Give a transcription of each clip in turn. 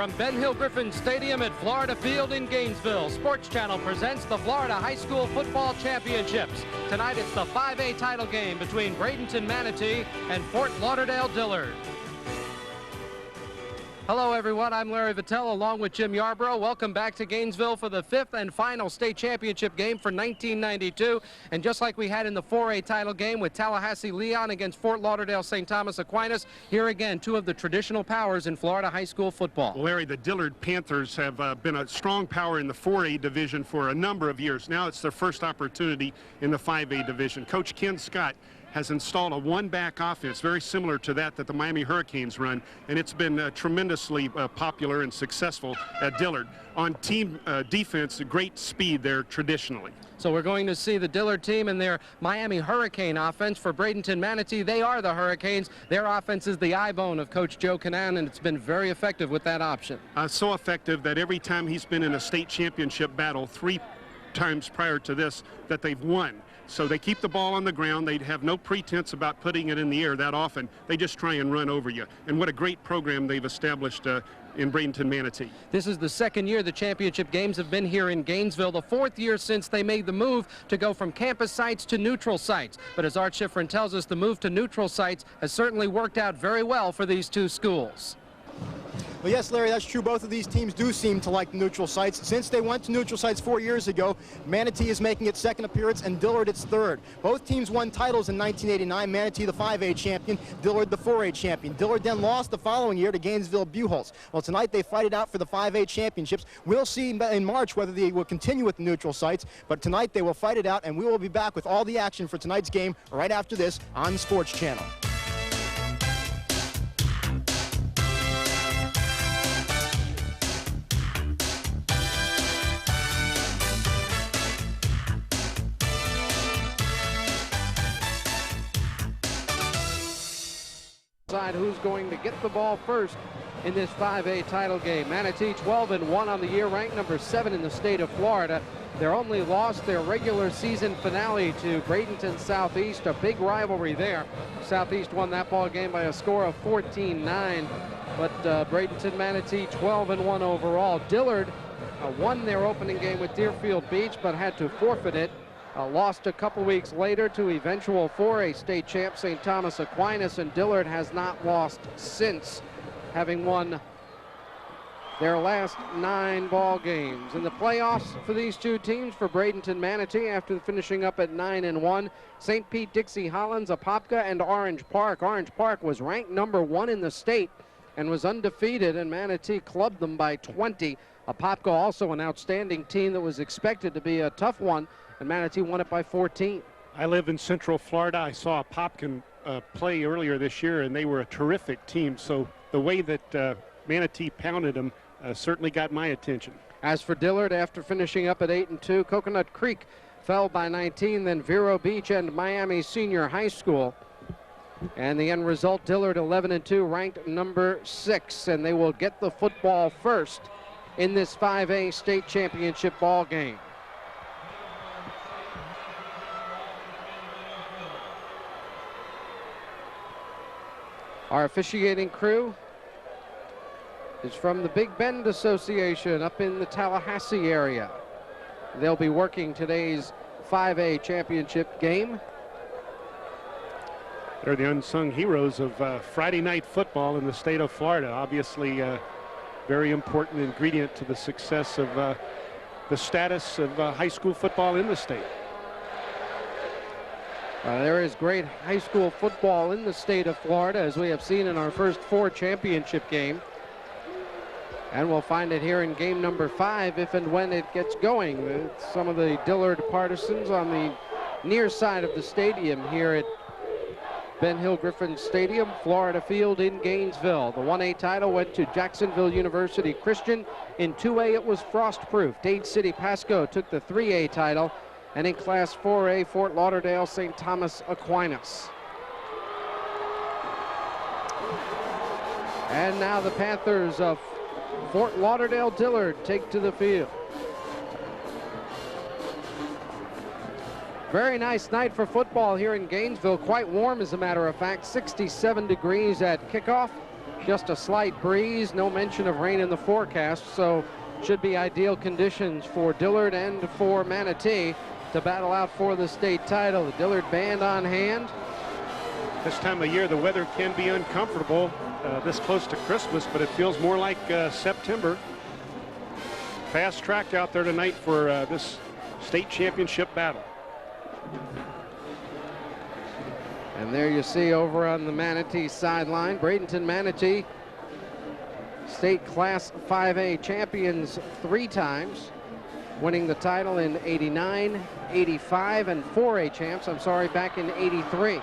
From Ben Hill Griffin Stadium at Florida Field in Gainesville, Sports Channel presents the Florida High School Football Championships. Tonight it's the 5A title game between Bradenton Manatee and Fort Lauderdale Dillard. Hello everyone, I'm Larry Vitale along with Jim Yarbrough. Welcome back to Gainesville for the 5th and final state championship game for 1992. And just like we had in the 4A title game with Tallahassee Leon against Fort Lauderdale St. Thomas Aquinas, here again two of the traditional powers in Florida high school football. Larry, the Dillard Panthers have been a strong power in the 4A division for a number of years. Now it's their first opportunity in the 5A division. Coach Ken Scott has installed a one-back offense, very similar to that the Miami Hurricanes run, and it's been tremendously popular and successful at Dillard. On team defense, great speed there traditionally. So we're going to see the Dillard team and their Miami Hurricane offense. For Bradenton Manatee, they are the Hurricanes. Their offense is the eye bone of Coach Joe Canan, and it's been very effective with that option. So effective that every time he's been in a state championship battle, 3 times prior to this, that they've won. So they keep the ball on the ground. They have no pretense about putting it in the air that often. They just try and run over you. And what a great program they've established in Bradenton Manatee. This is the second year the championship games have been here in Gainesville, the 4th year since they made the move to go from campus sites to neutral sites. But as Art Schifrin tells us, the move to neutral sites has certainly worked out very well for these two schools. Well, yes, Larry, that's true. Both of these teams do seem to like the neutral sites. Since they went to neutral sites 4 years ago, Manatee is making its 2nd appearance and Dillard its 3rd. Both teams won titles in 1989, Manatee the 5A champion, Dillard the 4A champion. Dillard then lost the following year to Gainesville Buchholz. Well, tonight they fight it out for the 5A championships. We'll see in March whether they will continue with the neutral sites, but tonight they will fight it out, and we will be back with all the action for tonight's game right after this on the Sports Channel. Who's going to get the ball first in this 5A title game. Manatee 12-1 on the year, ranked number 7 in the state of Florida. They're only lost their regular season finale to Bradenton Southeast, a big rivalry there. Southeast won that ball game by a score of 14-9, but Bradenton Manatee 12-1 overall. Dillard won their opening game with Deerfield Beach, but had to forfeit it. Lost a couple weeks later to eventual 4A state champ St. Thomas Aquinas, and Dillard has not lost since, having won their last 9 ball games. In the playoffs for these two teams, for Bradenton Manatee, after finishing up at 9-1, St. Pete, Dixie Hollins, Apopka, and Orange Park. Orange Park was ranked number 1 in the state and was undefeated, and Manatee clubbed them by 20. Apopka also an outstanding team that was expected to be a tough one, and Manatee won it by 14. I live in Central Florida. I saw Popkin play earlier this year, and they were a terrific team. So the way that Manatee pounded them certainly got my attention. As for Dillard, after finishing up at 8-2, Coconut Creek fell by 19, then Vero Beach and Miami Senior High School. And the end result, Dillard 11-2, ranked number 6, and they will get the football first in this 5A state championship ball game. Our officiating crew is from the Big Bend Association up in the Tallahassee area. They'll be working today's 5A championship game. They're the unsung heroes of Friday night football in the state of Florida. Obviously, a very important ingredient to the success of the status of high school football in the state. There is great high school football in the state of Florida, as we have seen in our first 4 championship game. And we'll find it here in game number 5 if and when it gets going. With some of the Dillard partisans on the near side of the stadium here at Ben Hill Griffin Stadium, Florida Field in Gainesville. The 1A title went to Jacksonville University Christian. In 2A, it was Frostproof. Dade City Pasco took the 3A title. And in Class 4A, Fort Lauderdale St. Thomas Aquinas. And now the Panthers of Fort Lauderdale Dillard take to the field. Very nice night for football here in Gainesville. Quite warm, as a matter of fact. 67 degrees at kickoff. Just a slight breeze, no mention of rain in the forecast, so should be ideal conditions for Dillard and for Manatee to battle out for the state title. The Dillard band on hand. This time of year, the weather can be uncomfortable this close to Christmas, but it feels more like September. Fast track out there tonight for this state championship battle. And there you see over on the Manatee sideline, Bradenton Manatee, state class 5A champions 3 times, winning the title in '89, '85, and 4A champs, back in '83.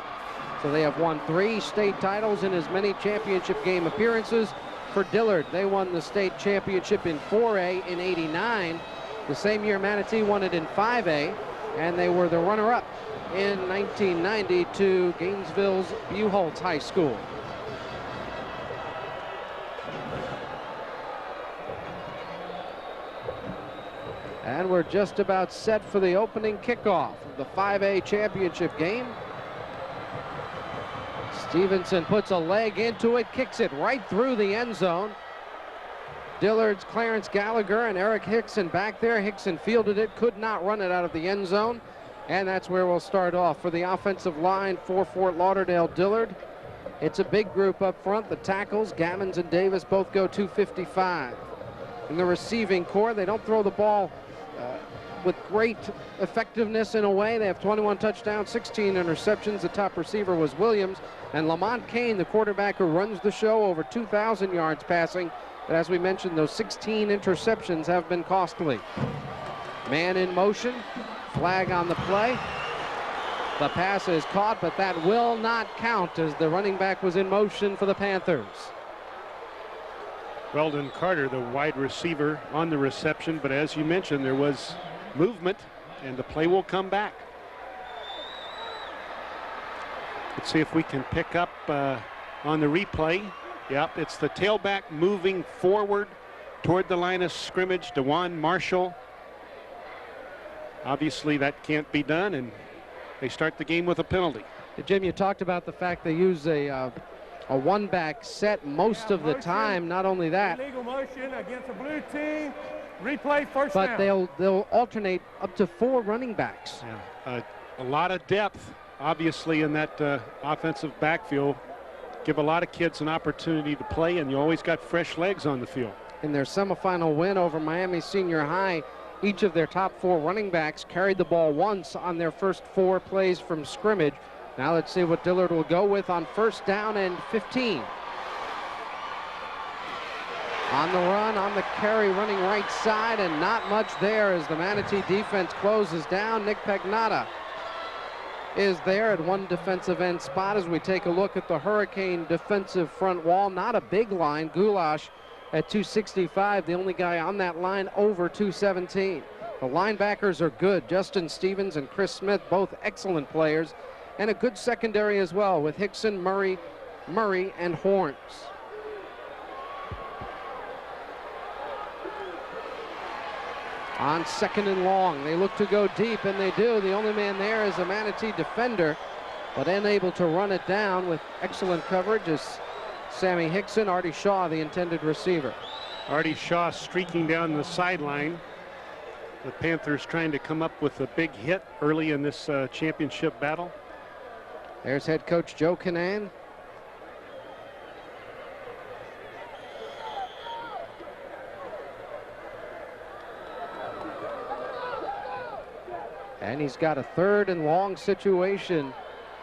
So they have won 3 state titles in as many championship game appearances. For Dillard, they won the state championship in 4A in '89. The same year Manatee won it in 5A, and they were the runner-up in 1990 to Gainesville's Buchholz High School. And we're just about set for the opening kickoff of the 5A championship game. Stevenson puts a leg into it, kicks it right through the end zone. Dillard's Clarence Gallagher and Eric Hickson back there. Hickson fielded it, could not run it out of the end zone. And that's where we'll start off for the offensive line for Fort Lauderdale Dillard. It's a big group up front. The tackles, Gammons and Davis, both go 255. In the receiving core, they don't throw the ball with great effectiveness in a way. They have 21 touchdowns, 16 interceptions. The top receiver was Williams. And Lamont Kane, the quarterback who runs the show, over 2,000 yards passing. But as we mentioned, those 16 interceptions have been costly. Man in motion, flag on the play. The pass is caught, but that will not count as the running back was in motion for the Panthers. Weldon Carter, the wide receiver, on the reception, but as you mentioned, there was movement, and the play will come back. Let's see if we can pick up on the replay. Yep, it's the tailback moving forward toward the line of scrimmage, DeJuan Marshall. Obviously, that can't be done, and they start the game with a penalty. Jim, you talked about the fact they use a one-back set most of the time. Not only that, illegal motion against a blue team. Replay first but down. they'll alternate up to 4 running backs. Yeah, a lot of depth, obviously, in that offensive backfield. Give a lot of kids an opportunity to play, and you always got fresh legs on the field. In their semifinal win over Miami Senior High, each of their top 4 running backs carried the ball once on their first 4 plays from scrimmage. Now let's see what Dillard will go with on 1st down and 15. On the run, on the carry, running right side, and not much there as the Manatee defense closes down. Nick Pagnotta is there at one defensive end spot as we take a look at the Hurricane defensive front wall. Not a big line. Goulash at 265, the only guy on that line over 217. The linebackers are good. Justin Stevens and Chris Smith, both excellent players, and a good secondary as well with Hickson, Murray, and Horns. On 2nd and long, they look to go deep, and they do. The only man there is a Manatee defender, but unable to run it down with excellent coverage is Sammy Hickson. Artie Shaw, the intended receiver. Artie Shaw streaking down the sideline. The Panthers trying to come up with a big hit early in this championship battle. There's head coach Joe Canan. And he's got a 3rd and long situation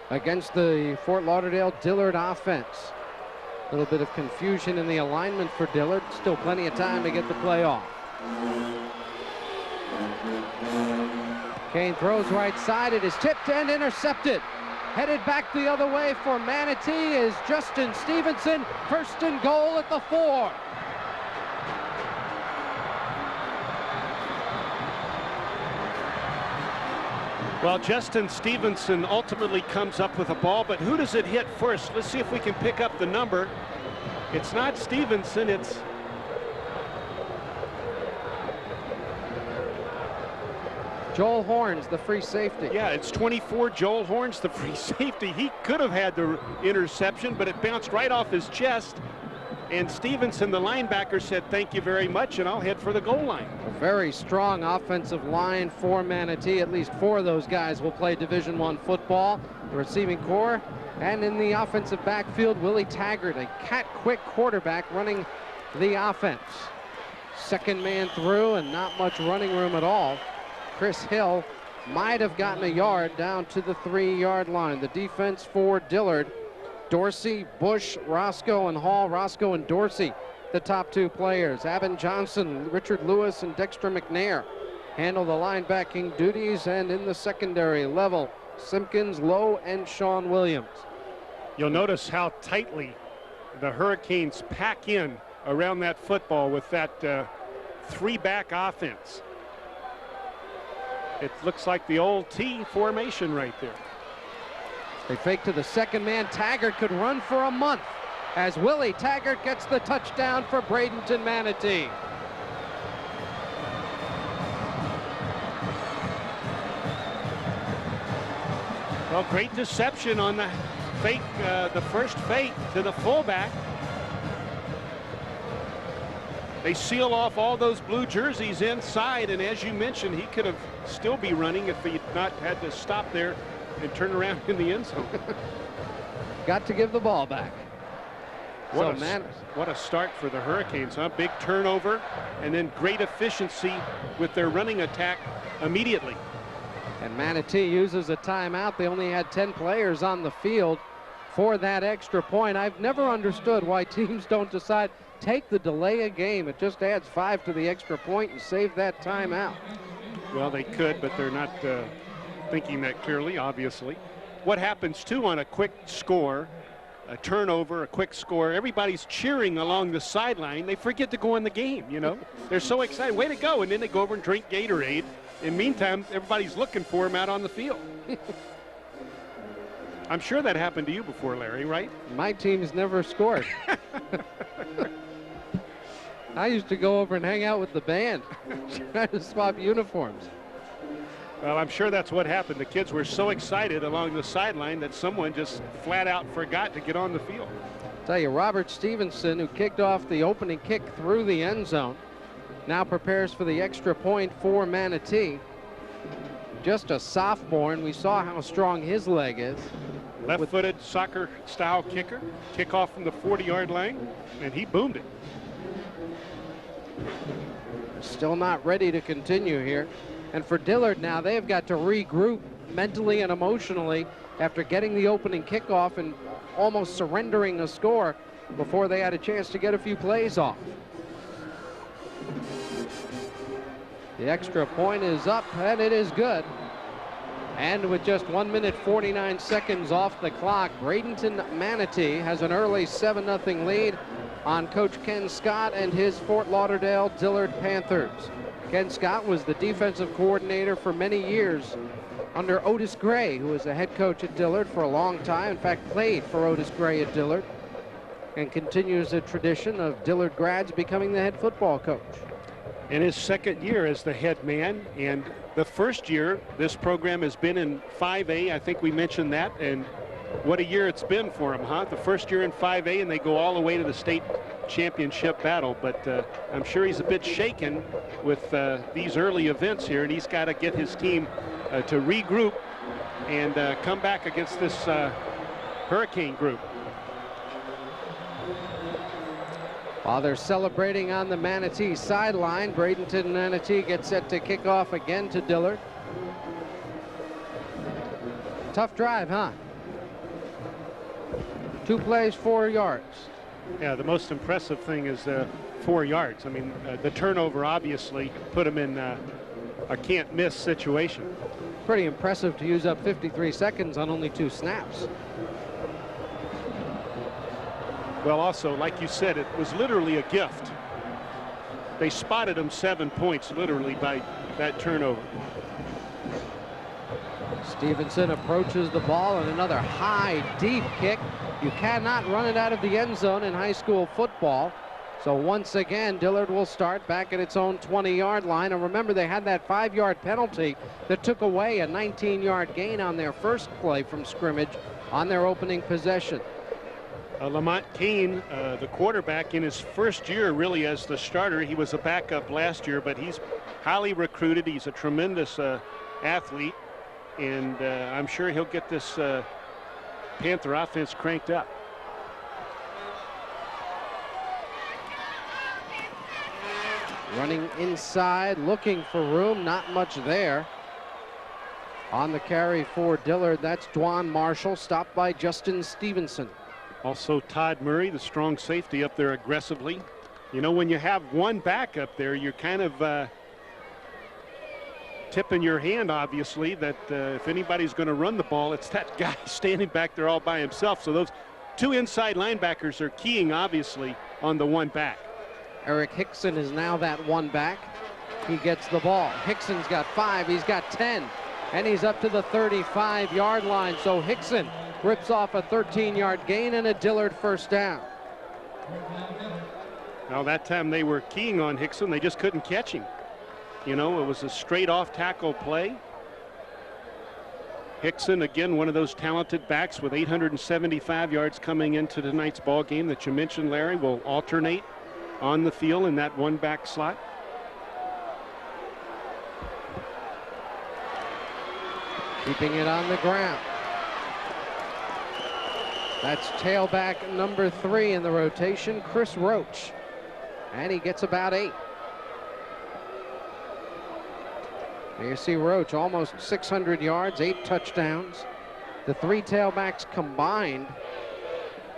against the Fort Lauderdale Dillard offense. A little bit of confusion in the alignment for Dillard. Still plenty of time to get the play off. Kane throws right side. It is tipped and intercepted. Headed back the other way for Manatee is Justin Stevenson. 1st and goal at the 4. Well, Justin Stevenson ultimately comes up with a ball, but who does it hit first? Let's see if we can pick up the number. It's not Stevenson, it's Joel Horns, the free safety. Yeah, it's 24, Joel Horns, the free safety. He could have had the interception, but it bounced right off his chest. And Stevenson, the linebacker, said, "Thank you very much, and I'll head for the goal line." A very strong offensive line for Manatee. At least 4 of those guys will play Division I football. The receiving core, and in the offensive backfield, Willie Taggart, a cat-quick quarterback running the offense. Second man through, and not much running room at all. Chris Hill might have gotten a yard down to the 3-yard line. The defense for Dillard: Dorsey, Bush, Roscoe, and Hall. Roscoe and Dorsey, the top 2 players. Abin Johnson, Richard Lewis, and Dexter McNair handle the linebacking duties. And in the secondary level, Simpkins, Lowe, and Sean Williams. You'll notice how tightly the Hurricanes pack in around that football with that 3-back offense. It looks like the old T formation right there. They fake to the second man. Taggart could run for a month as Willie Taggart gets the touchdown for Bradenton Manatee. Well, great deception on the fake, the first fake to the fullback. They seal off all those blue jerseys inside, and as you mentioned, he could have still be running if he not had to stop there and turn around in the end zone. Got to give the ball back. What a start for the Hurricanes, huh? Big turnover, and then great efficiency with their running attack immediately. And Manatee uses a timeout. They only had 10 players on the field for that extra point. I've never understood why teams don't decide, take the delay a game. It just adds 5 to the extra point and save that timeout. Well, they could, but they're not thinking that clearly, obviously. What happens, too, on a quick score, a turnover, a quick score, everybody's cheering along the sideline. They forget to go in the game, you know. They're so excited. Way to go. And then they go over and drink Gatorade. In the meantime, everybody's looking for him out on the field. I'm sure that happened to you before, Larry, right? My team's never scored. I used to go over and hang out with the band, trying to swap uniforms. Well, I'm sure that's what happened. The kids were so excited along the sideline that someone just flat out forgot to get on the field. Tell you, Robert Stevenson, who kicked off the opening kick through the end zone, now prepares for the extra point for Manatee. Just a sophomore, and we saw how strong his leg is. Left-footed soccer-style kicker. Kickoff from the 40-yard line, and he boomed it. Still not ready to continue here. And for Dillard now, they have got to regroup mentally and emotionally after getting the opening kickoff and almost surrendering a score before they had a chance to get a few plays off. The extra point is up, and it is good. And with just 1 minute 49 seconds off the clock, Bradenton Manatee has an early 7-0 lead on Coach Ken Scott and his Fort Lauderdale Dillard Panthers. Ken Scott was the defensive coordinator for many years under Otis Gray, who was the head coach at Dillard for a long time. In fact, played for Otis Gray at Dillard, and continues a tradition of Dillard grads becoming the head football coach. In his second year as the head man, and the first year this program has been in 5A. I think we mentioned that, and what a year it's been for him, huh? The first year in 5A, and they go all the way to the state championship battle. But I'm sure he's a bit shaken with these early events here, and he's got to get his team to regroup and come back against this Hurricane group. While they're celebrating on the Manatee sideline, Bradenton Manatee gets set to kick off again to Dillard. Tough drive, huh? 2 plays, 4 yards. Yeah, the most impressive thing is 4 yards. I mean, the turnover obviously put him in a can't-miss situation. Pretty impressive to use up 53 seconds on only 2 snaps. Well, also, like you said, it was literally a gift. They spotted him 7 points, literally, by that turnover. Stevenson approaches the ball, and another high, deep kick. You cannot run it out of the end zone in high school football. So once again, Dillard will start back at its own 20-yard line. And remember, they had that 5-yard penalty that took away a 19-yard gain on their first play from scrimmage on their opening possession. Lamont Kane, the quarterback, in his first year really as the starter. He was a backup last year, but he's highly recruited. He's a tremendous athlete, and I'm sure he'll get this Panther offense cranked up. Running inside, looking for room, not much there. On the carry for Dillard, that's Dwan Marshall, stopped by Justin Stevenson. Also Todd Murray, the strong safety, up there aggressively. You know, when you have one back up there, you're kind of tipping your hand, obviously, that if anybody's going to run the ball, it's that guy standing back there all by himself. So those two inside linebackers are keying, obviously, on the one back. Eric Hickson is now that one back. He gets the ball. Hickson's got 5, he's got 10, and he's up to the 35-yard line. So Hickson rips off a 13-yard gain and a Dillard first down. Now that time they were keying on Hickson, they just couldn't catch him. You know, it was a straight off tackle play. Hickson, again, one of those talented backs with 875 yards coming into tonight's ball game that you mentioned, Larry, will alternate on the field in that one back slot. Keeping it on the ground. That's tailback number 3 in the rotation, Chris Roach. And he gets about 8. There you see Roach, almost 600 yards, 8 touchdowns. The 3 tailbacks combined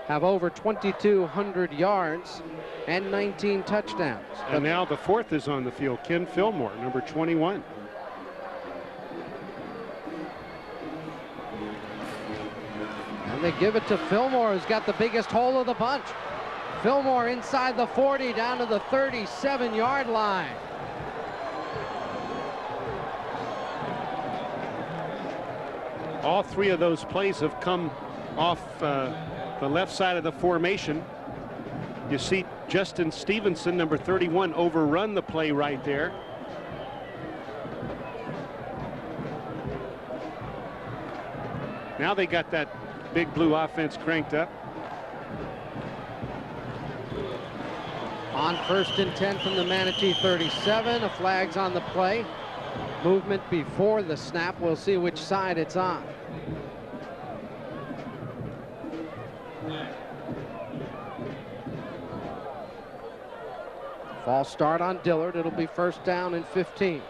have over 2,200 yards and 19 touchdowns. And now the 4th is on the field, Ken Fillmore, number 21. And they give it to Fillmore, who's got the biggest hole of the bunch. Fillmore inside the 40, down to the 37-yard line. All 3 of those plays have come off the left side of the formation. You see Justin Stevenson, number 31, overrun the play right there. Now they got that big blue offense cranked up. On 1st and 10 from the Manatee 37, a flag's on the play. Movement before the snap. We'll see which side it's on. False start on Dillard. It'll be 1st down and 15.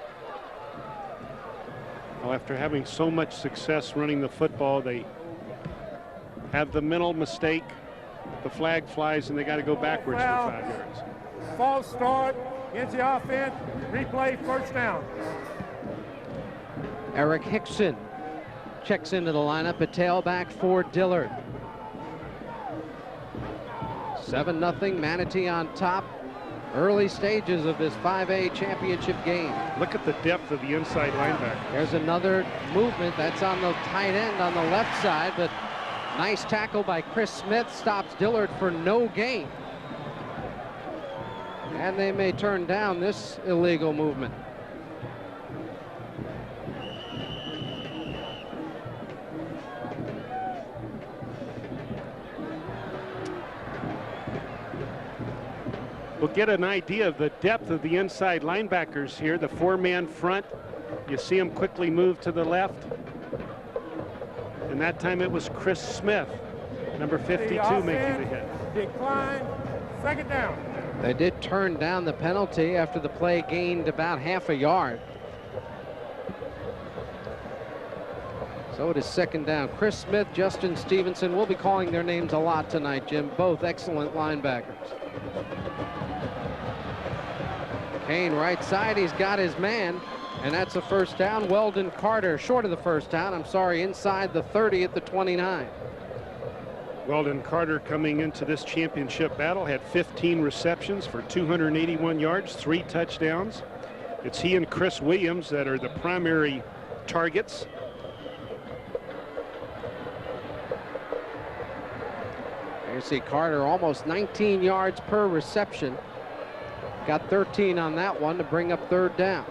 Well, after having so much success running the football, they have the mental mistake. The flag flies and they got to go backwards for 5 yards. False start against the offense. Replay, 1st down. Eric Hickson checks into the lineup, a tailback for Dillard. 7-0 Manatee on top. Early stages of this 5A championship game. Look at the depth of the inside linebacker. There's another movement that's on the tight end on the left side, but nice tackle by Chris Smith stops Dillard for no gain. And they may turn down this illegal movement. We'll get an idea of the depth of the inside linebackers here. The 4-man front, you see him quickly move to the left. And that time it was Chris Smith, number 52, making the hit. Decline, 2nd down. They did turn down the penalty after the play gained about half a yard. So it is 2nd down. Chris Smith, Justin Stevenson, we'll be calling their names a lot tonight, Jim. Both excellent linebackers. Kane right side, he's got his man, and that's a 1st down. Weldon Carter short of the 1st down. I'm sorry, inside the 30 at the 29. Weldon Carter, coming into this championship battle, had 15 receptions for 281 yards, 3 touchdowns. It's he and Chris Williams that are the primary targets. You see Carter almost 19 yards per reception. Got 13 on that one to bring up 3rd down.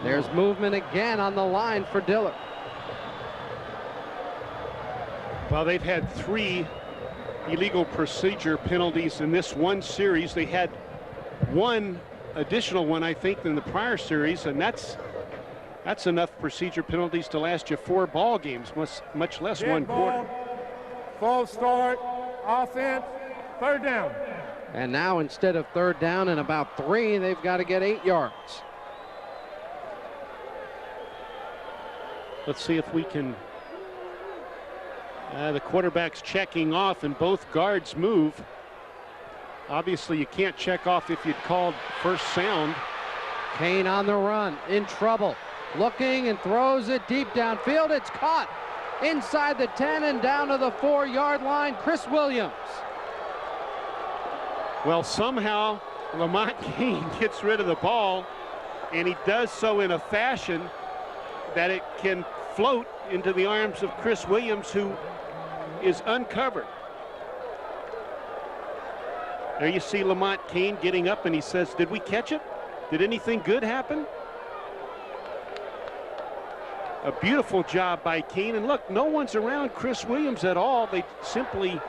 There's movement again on the line for Dillard. Well, they've had 3 illegal procedure penalties in this one series. They had one additional one, I think, than the prior series, and that's enough procedure penalties to last you 4 ball games, much less Dead 1 ball, quarter. false start, offense, 3rd down. And now instead of 3rd down and about 3, they've got to get 8 yards. Let's see if we can. The quarterback's checking off and both guards move. Obviously, you can't check off if you'd called first sound. Kane on the run, in trouble. Looking and throws it deep downfield. It's caught inside the 10 and down to the 4-yard line. Chris Williams. Well, somehow Lamont Kane gets rid of the ball, and he does so in a fashion that it can float into the arms of Chris Williams, who is uncovered. There you see Lamont Kane getting up, and he says, "Did we catch it? Did anything good happen?" A beautiful job by Kane, and look, no one's around Chris Williams at all. They simply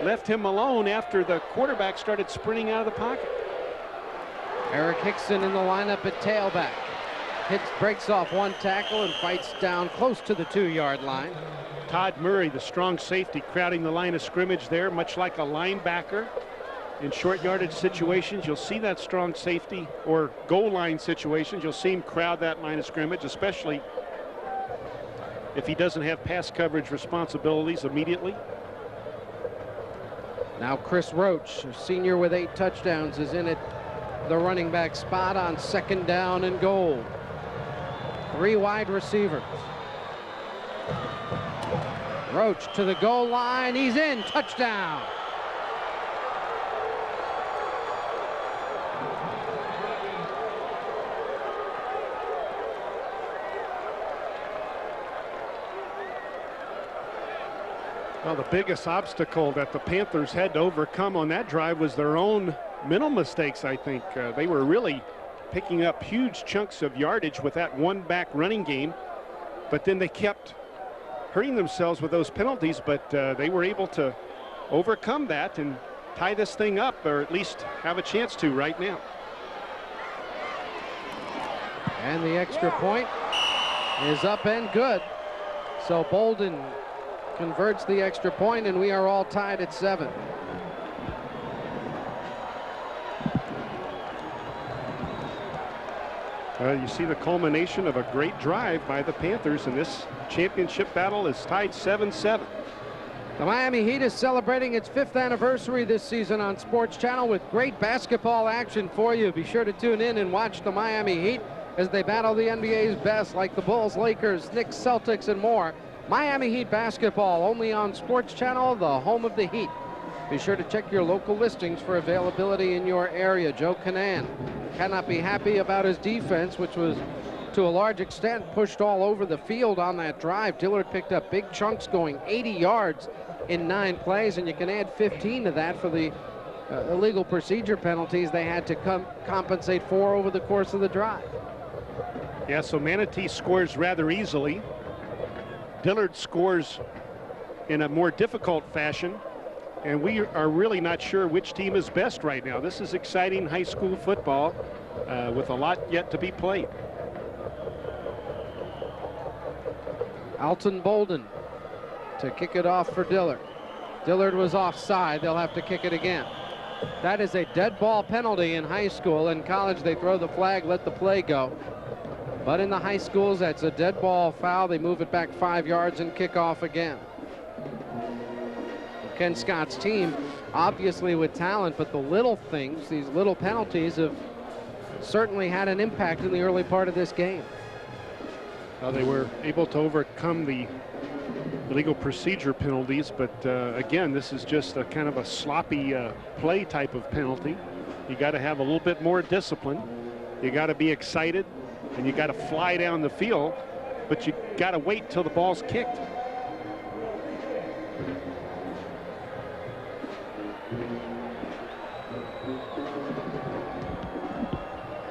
left him alone after the quarterback started sprinting out of the pocket. Eric Hickson in the lineup at tailback. Breaks off 1 tackle and fights down close to the 2-yard line. Todd Murray, the strong safety, crowding the line of scrimmage there, much like a linebacker. In short yardage situations, you'll see that strong safety, or goal line situations, you'll see him crowd that line of scrimmage, especially if he doesn't have pass coverage responsibilities immediately. Now Chris Roach, a senior with 8 touchdowns, is in at the running back spot on 2nd down and goal. 3 wide receivers. Roach to the goal line. He's in. Touchdown. Well, the biggest obstacle that the Panthers had to overcome on that drive was their own mental mistakes, I think. They were really picking up huge chunks of yardage with that 1-back running game, but then they kept hurting themselves with those penalties, but they were able to overcome that and tie this thing up, or at least have a chance to right now. And the extra point is up and good. So Bolden converts the extra point, and we are all tied at 7. You see the culmination of a great drive by the Panthers, and this championship battle is tied 7-7. The Miami Heat is celebrating its 5th anniversary this season on Sports Channel with great basketball action for you. Be sure to tune in and watch the Miami Heat as they battle the NBA's best, like the Bulls, Lakers, Knicks, Celtics, and more. Miami Heat basketball only on Sports Channel, the home of the Heat. Be sure to check your local listings for availability in your area. Joe Canaan cannot be happy about his defense, which was to a large extent pushed all over the field on that drive. Dillard picked up big chunks, going 80 yards in 9 plays, and you can add 15 to that for the illegal procedure penalties they had to compensate for over the course of the drive. Yeah, so Manatee scores rather easily. Dillard scores in a more difficult fashion, and we are really not sure which team is best right now. This is exciting high school football with a lot yet to be played. Alton Bolden to kick it off for Dillard. Dillard was offside. They'll have to kick it again. That is a dead ball penalty in high school. In college, they throw the flag, let the play go. But in the high schools, that's a dead ball foul. They move it back 5 yards and kick off again. Ken Scott's team, obviously with talent, but the little things, these little penalties, have certainly had an impact in the early part of this game. They were able to overcome the illegal procedure penalties, but again, this is just a kind of a sloppy play type of penalty. You got to have a little bit more discipline. You got to be excited, and you got to fly down the field, but you got to wait till the ball's kicked.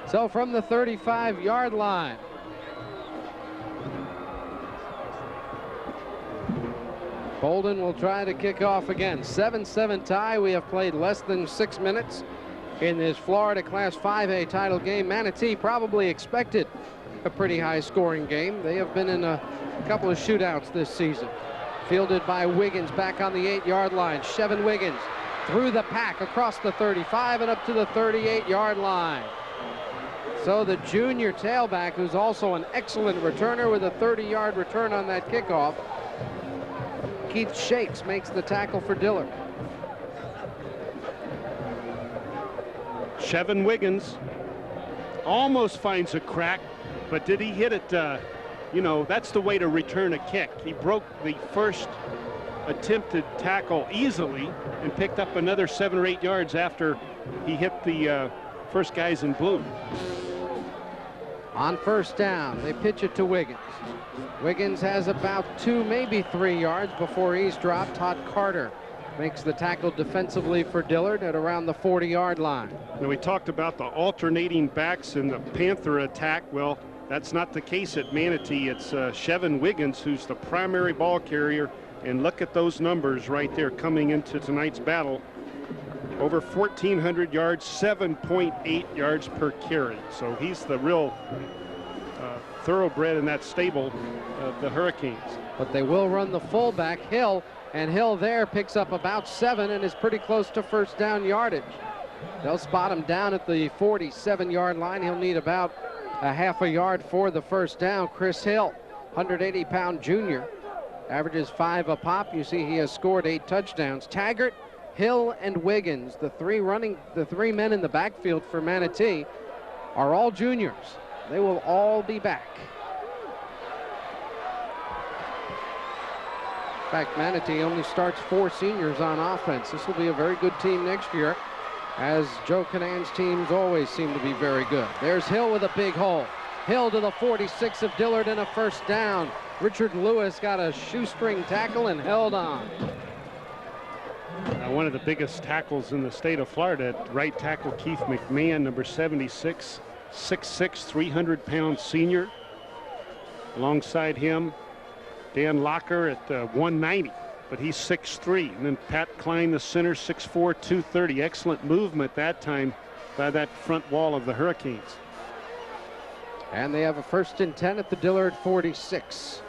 So from the 35-yard line, Bolden will try to kick off again. 7-7 tie. We have played less than 6 minutes in this Florida Class 5A title game. Manatee probably expected a pretty high scoring game. They have been in a couple of shootouts this season. Fielded by Wiggins back on the 8-yard line. Chevin Wiggins through the pack across the 35 and up to the 38-yard line. So the junior tailback, who's also an excellent returner with a 30-yard return on that kickoff, Keith Shakes, makes the tackle for Dillard. Chevin Wiggins almost finds a crack, but did he hit it? You know, that's the way to return a kick. He broke the first attempted tackle easily and picked up another 7 or 8 yards after he hit the first guys in blue. On first down, they pitch it to Wiggins. Wiggins has about 2, maybe 3 yards before he's dropped. Todd Carter makes the tackle defensively for Dillard at around the 40-yard line. Now, we talked about the alternating backs in the Panther attack. Well, that's not the case at Manatee. It's Chevin Wiggins who's the primary ball carrier. And look at those numbers right there coming into tonight's battle. Over 1,400 yards, 7.8 yards per carry. So he's the real thoroughbred in that stable of the Hurricanes. But they will run the fullback, Hill, and Hill there picks up about 7 and is pretty close to first down yardage. They'll spot him down at the 47-yard line. He'll need about a half a yard for the first down. Chris Hill, 180-pound junior, averages 5 a pop. You see he has scored 8 touchdowns. Taggart, Hill, and Wiggins, the three men in the backfield for Manatee, are all juniors. They will all be back. In fact, Manatee only starts 4 seniors on offense. This will be a very good team next year, as Joe Canan's teams always seem to be very good. There's Hill with a big hole. Hill to the 46 of Dillard and a first down. Richard Lewis got a shoestring tackle and held on. One of the biggest tackles in the state of Florida at right tackle, Keith McMahon, number 76, 6'6", 300-pound senior. Alongside him, Dan Locker at 190, but he's 6'3". And then Pat Klein, the center, 6'4", 230. Excellent movement that time by that front wall of the Hurricanes. And they have a 1st and 10 at the Dillard 46.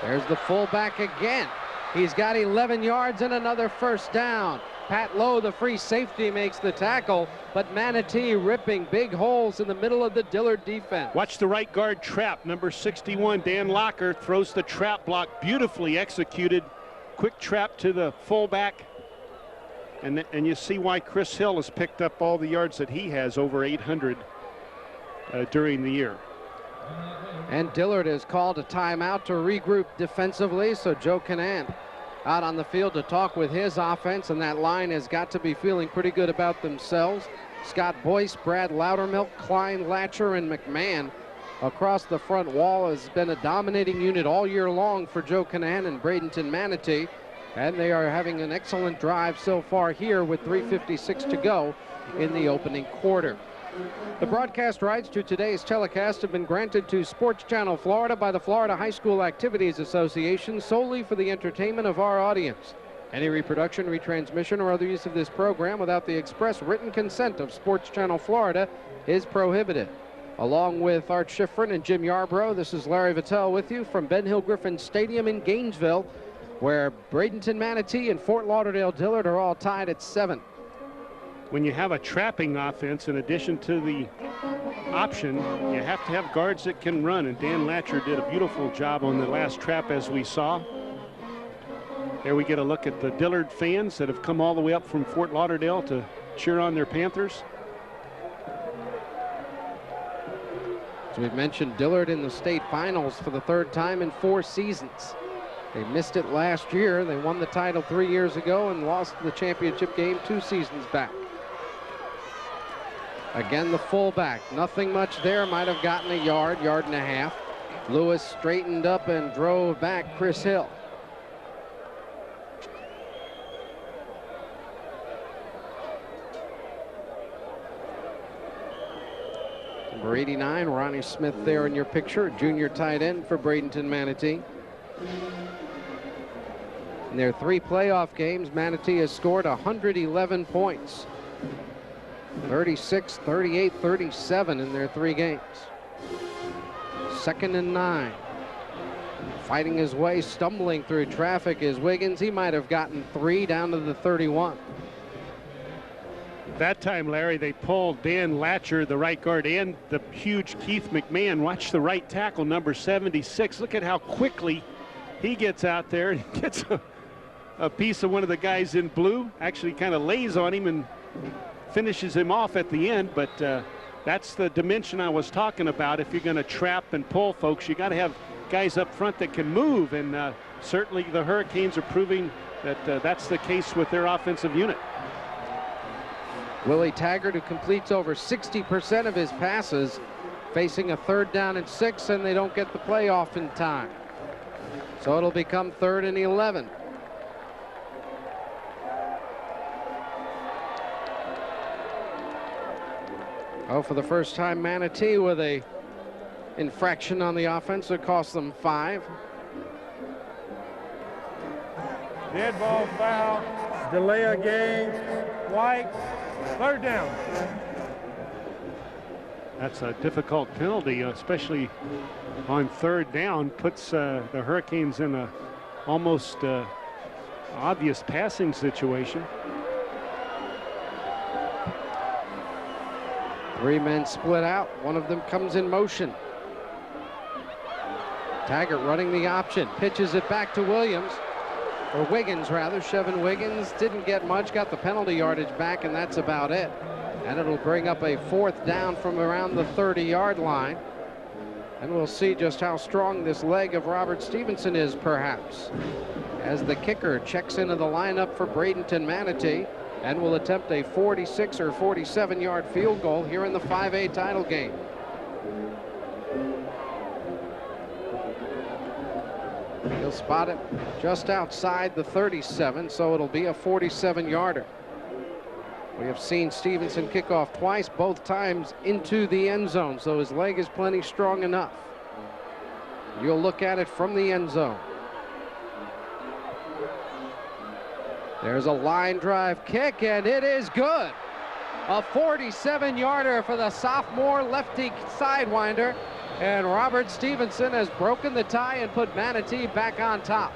There's the fullback again. He's got 11 yards and another first down. Pat Lowe, the free safety, makes the tackle, but Manatee ripping big holes in the middle of the Dillard defense. Watch the right guard trap. Number 61, Dan Locker, throws the trap block, beautifully executed. Quick trap to the fullback. And you see why Chris Hill has picked up all the yards that he has, over 800 during the year. And Dillard has called a timeout to regroup defensively, so Joe Canan out on the field to talk with his offense, and that line has got to be feeling pretty good about themselves. Scott Boyce, Brad Loudermilk, Klein, Latcher, and McMahon across the front wall has been a dominating unit all year long for Joe Canan and Bradenton Manatee, and they are having an excellent drive so far here with 3:56 to go in the opening quarter. The broadcast rights to today's telecast have been granted to Sports Channel Florida by the Florida High School Activities Association solely for the entertainment of our audience. Any reproduction, retransmission, or other use of this program without the express written consent of Sports Channel Florida is prohibited. Along with Art Schifrin and Jim Yarbrough, this is Larry Vitale with you from Ben Hill Griffin Stadium in Gainesville, where Bradenton Manatee and Fort Lauderdale Dillard are all tied at 7. When you have a trapping offense, in addition to the option, you have to have guards that can run, and Dan Latcher did a beautiful job on the last trap, as we saw. There we get a look at the Dillard fans that have come all the way up from Fort Lauderdale to cheer on their Panthers. As we've mentioned, Dillard in the state finals for the 3rd time in 4 seasons. They missed it last year. They won the title 3 years ago and lost the championship game 2 seasons back. Again, the fullback, nothing much there, might have gotten a yard, yard and a half. Lewis straightened up and drove back Chris Hill. Number 89, Ronnie Smith there in your picture, junior tight end for Bradenton Manatee. In their 3 playoff games, Manatee has scored 111 points. 36, 38, 37 in their 3 games. 2nd and 9. Fighting his way, stumbling through traffic is Wiggins. He might have gotten 3 down to the 31. That time, Larry, they pulled Dan Latcher, the right guard, and the huge Keith McMahon. Watch the right tackle, number 76. Look at how quickly he gets out there and gets a piece of one of the guys in blue. Actually kind of lays on him and finishes him off at the end. But that's the dimension I was talking about. If you're going to trap and pull folks, you got to have guys up front that can move. And certainly the Hurricanes are proving that that's the case with their offensive unit. Willie Taggart, who completes over 60% of his passes, facing a 3rd down and 6, and they don't get the play off in time. So it'll become 3rd and 11. Oh, for the first time, Manatee with a infraction on the offense that cost them 5. Dead ball foul, delay of game, White, 3rd down. That's a difficult penalty, especially on 3rd down. Puts the Hurricanes in a almost obvious passing situation. 3 men split out. One of them comes in motion. Taggart running the option, pitches it back to Williams, or Wiggins rather. Chevin Wiggins didn't get much, got the penalty yardage back, and that's about it. And it'll bring up a 4th down from around the 30-yard line. And we'll see just how strong this leg of Robert Stevenson is, perhaps, as the kicker checks into the lineup for Bradenton Manatee and will attempt a 46 or 47-yard field goal here in the 5A title game. He'll spot it just outside the 37, so it'll be a 47-yarder. We have seen Stevenson kick off twice, both times into the end zone, so his leg is plenty strong enough. You'll look at it from the end zone. There's a line drive kick, and it is good. A 47-yarder for the sophomore lefty sidewinder, and Robert Stevenson has broken the tie and put Manatee back on top.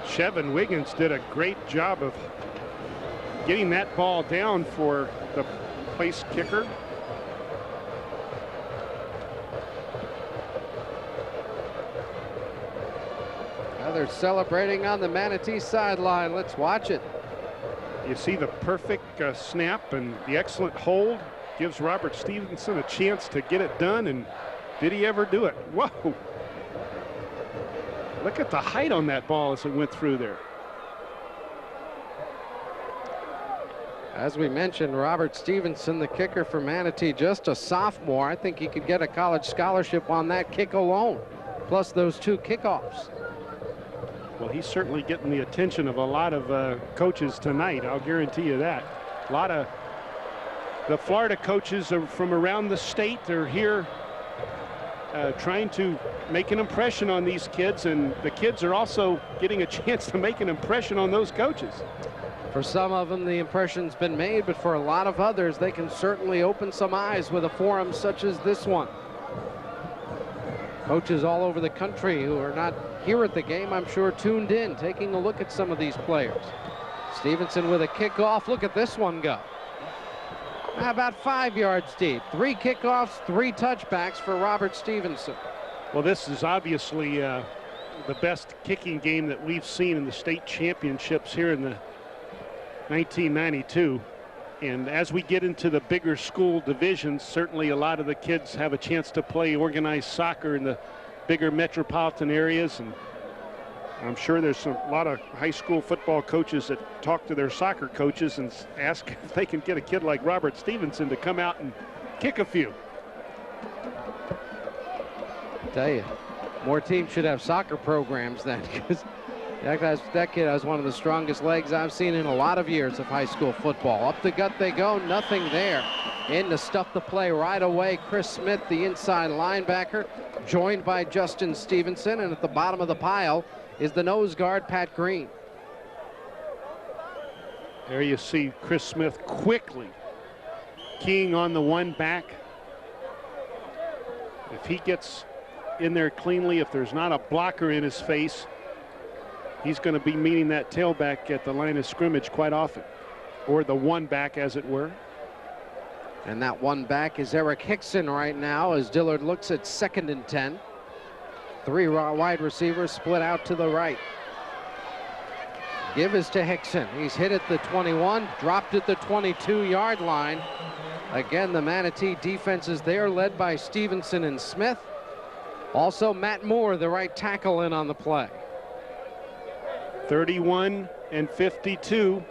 Chevin Wiggins did a great job of getting that ball down for the place kicker. Now they're celebrating on the Manatee sideline. Let's watch it. You see the perfect snap and the excellent hold gives Robert Stevenson a chance to get it done, and did he ever do it? Whoa! Look at the height on that ball as it went through there. As we mentioned, Robert Stevenson, the kicker for Manatee, just a sophomore. I think he could get a college scholarship on that kick alone, plus those 2 kickoffs. Well, he's certainly getting the attention of a lot of coaches tonight. I'll guarantee you that. A lot of the Florida coaches are from around the state. They're here trying to make an impression on these kids, and the kids are also getting a chance to make an impression on those coaches. For some of them, the impression's been made, but for a lot of others, they can certainly open some eyes with a forum such as this one. Coaches all over the country who are not here at the game, I'm sure, tuned in, taking a look at some of these players. Stevenson with a kickoff. Look at this one go. About 5 yards deep. 3 kickoffs, 3 touchbacks for Robert Stevenson. Well, this is obviously the best kicking game that we've seen in the state championships here in the 1992. And as we get into the bigger school divisions, certainly a lot of the kids have a chance to play organized soccer in the bigger metropolitan areas. And I'm sure there's a lot of high school football coaches that talk to their soccer coaches and ask if they can get a kid like Robert Stevenson to come out and kick a few. I tell you, more teams should have soccer programs then, because that kid has one of the strongest legs I've seen in a lot of years of high school football. Up the gut they go, nothing there. In to stuff the play right away, Chris Smith, the inside linebacker, joined by Justin Stevenson, and at the bottom of the pile is the nose guard, Pat Green. There you see Chris Smith quickly keying on the one back. If he gets in there cleanly, if there's not a blocker in his face, he's going to be meeting that tailback at the line of scrimmage quite often, or the one back, as it were. And that one back is Eric Hickson right now as Dillard looks at 2nd and 10. 3 wide receivers split out to the right. Give is to Hickson. He's hit at the 21, dropped at the 22-yard line. Again, the Manatee defense is there, led by Stevenson and Smith. Also, Matt Moore, the right tackle, in on the play. 31 and 52.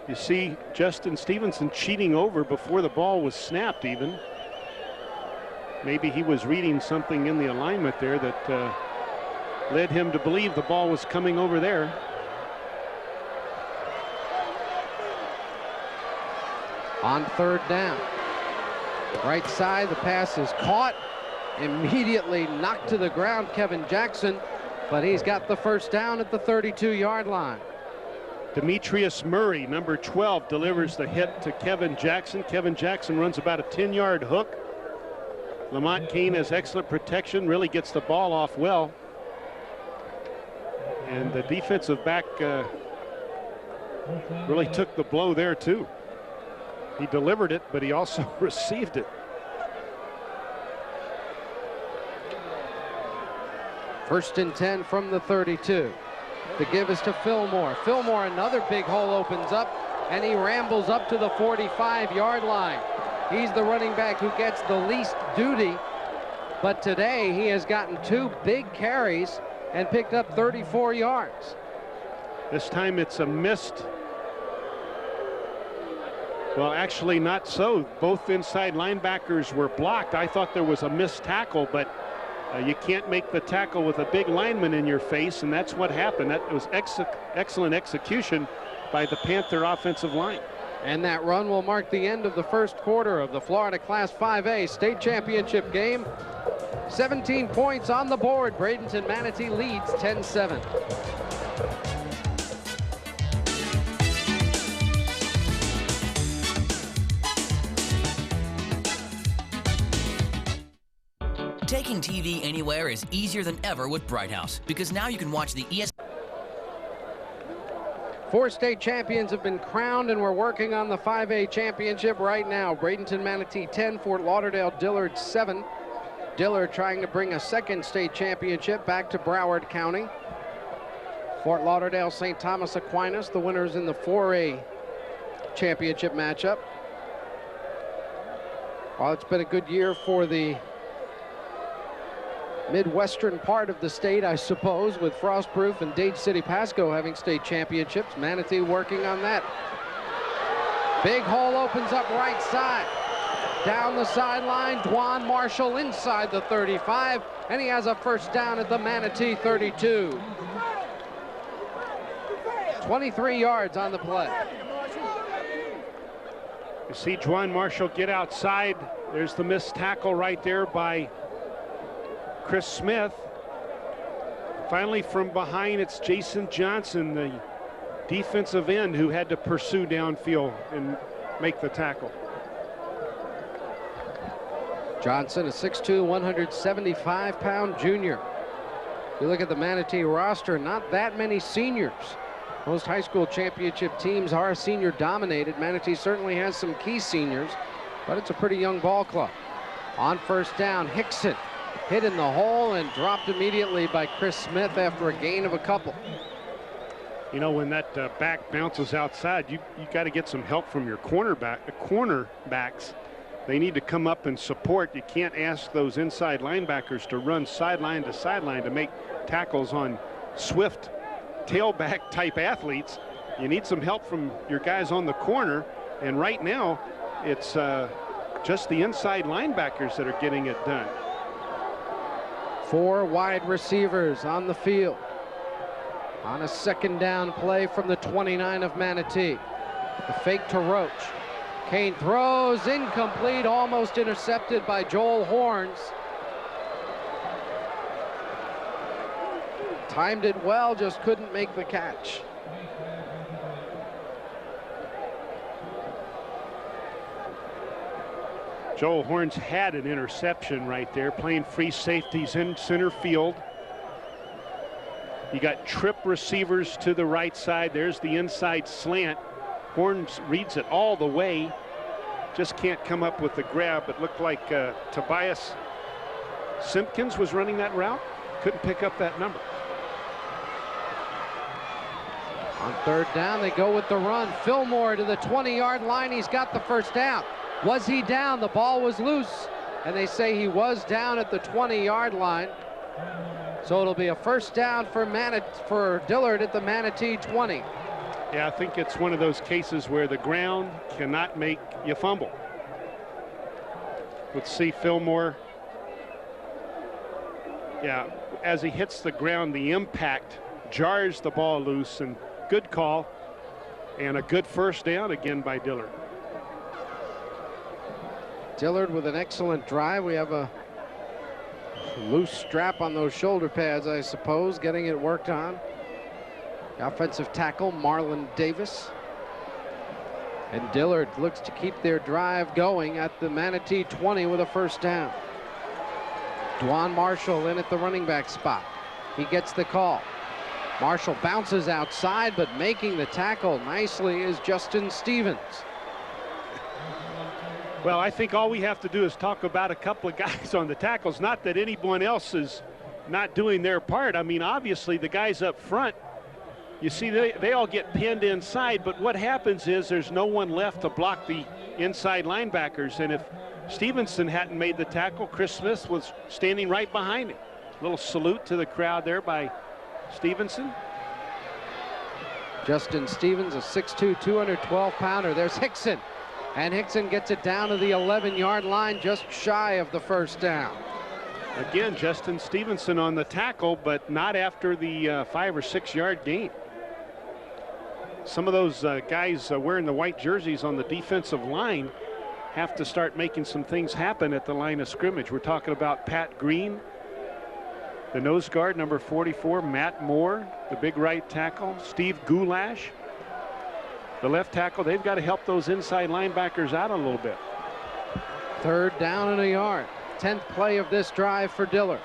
You see Justin Stevenson cheating over before the ball was snapped even. Maybe he was reading something in the alignment there that led him to believe the ball was coming over there. On 3rd down. Right side, the pass is caught. Immediately knocked to the ground, Kevin Jackson, but he's got the 1st down at the 32-yard line. Demetrius Murray, number 12, delivers the hit to Kevin Jackson. Kevin Jackson runs about a 10-yard hook. Lamont Kane has excellent protection, really gets the ball off well. And the defensive back really took the blow there too. He delivered it, but he also received it. First and 10 from the 32. The give is to Fillmore. Fillmore, another big hole opens up, and he rambles up to the 45-yard line. He's the running back who gets the least duty, but today he has gotten 2 big carries and picked up 34 yards. This time it's a missed. Well, actually not so. Both inside linebackers were blocked. I thought there was a missed tackle, but you can't make the tackle with a big lineman in your face, and that's what happened. That was excellent execution by the Panther offensive line. And that run will mark the end of the 1st quarter of the Florida Class 5A state championship game. 17 points on the board. Bradenton Manatee leads 10-7. Taking TV anywhere is easier than ever with Bright House, because now you can watch the ESPN. 4 state champions have been crowned, and we're working on the 5A championship right now. Bradenton Manatee 10, Fort Lauderdale Dillard 7. Dillard trying to bring a 2nd state championship back to Broward County. Fort Lauderdale St. Thomas Aquinas, the winners in the 4A championship matchup. Well, it's been a good year for the Midwestern part of the state, I suppose, with Frostproof and Dade City Pasco having state championships. Manatee working on that. Big hole opens up right side. Down the sideline, Dwan Marshall inside the 35, and he has a 1st down at the Manatee 32. 23 yards on the play. You see Dwan Marshall get outside. There's the missed tackle right there by Chris Smith. Finally, from behind, it's Jason Johnson, the defensive end, who had to pursue downfield and make the tackle. Johnson, a 6'2", 175-pound junior. You look at the Manatee roster, not that many seniors. Most high school championship teams are senior dominated. Manatee certainly has some key seniors, but it's a pretty young ball club. On 1st down, Hickson hit in the hole and dropped immediately by Chris Smith after a gain of a couple. You know, when that back bounces outside, you got to get some help from your cornerbacks. They need to come up and support. You can't ask those inside linebackers to run sideline to sideline to make tackles on swift tailback type athletes. You need some help from your guys on the corner, and right now it's just the inside linebackers that are getting it done. 4 wide receivers on the field on a 2nd down play from the 29 of Manatee. The fake to Roach. Kane throws incomplete, almost intercepted by Joel Horns. Timed it well, just couldn't make the catch. Joel Horns had an interception right there, playing free safeties in center field. You got trip receivers to the right side. There's the inside slant. Horns reads it all the way. Just can't come up with the grab. It looked like Tobias Simpkins was running that route. Couldn't pick up that number. On third down, they go with the run. Fillmore to the 20-yard line. He's got the first down. Was he down? The ball was loose, and they say he was down at the 20-yard line. So it'll be a first down for Dillard at the Manatee 20. Yeah, I think it's one of those cases where the ground cannot make you fumble. Let's see Fillmore. Yeah, as he hits the ground, the impact jars the ball loose, and good call, and a good first down again by Dillard. Dillard with an excellent drive. We have a loose strap on those shoulder pads, I suppose, getting it worked on. The offensive tackle, Marlon Davis. And Dillard looks to keep their drive going at the Manatee 20 with a first down. Dwan Marshall in at the running back spot. He gets the call. Marshall bounces outside, but making the tackle nicely is Justin Stevens. Well, I think all we have to do is talk about a couple of guys on the tackles. Not that anyone else is not doing their part. I mean, obviously the guys up front, you see they all get pinned inside, but what happens is there's no one left to block the inside linebackers. And if Stevenson hadn't made the tackle, Chris Smith was standing right behind him. Little salute to the crowd there by Stevenson. Justin Stevens, a 6'2", 212-pounder. There's Hickson. And Hickson gets it down to the 11-yard line, just shy of the first down. Again, Justin Stevenson on the tackle, but not after the 5 or 6 yard gain. Some of those guys wearing the white jerseys on the defensive line have to start making some things happen at the line of scrimmage. We're talking about Pat Green, the nose guard, number 44, Matt Moore, the big right tackle, Steve Goulash, the left tackle. They've got to help those inside linebackers out a little bit. Third down and a yard. 10th play of this drive for Dillard.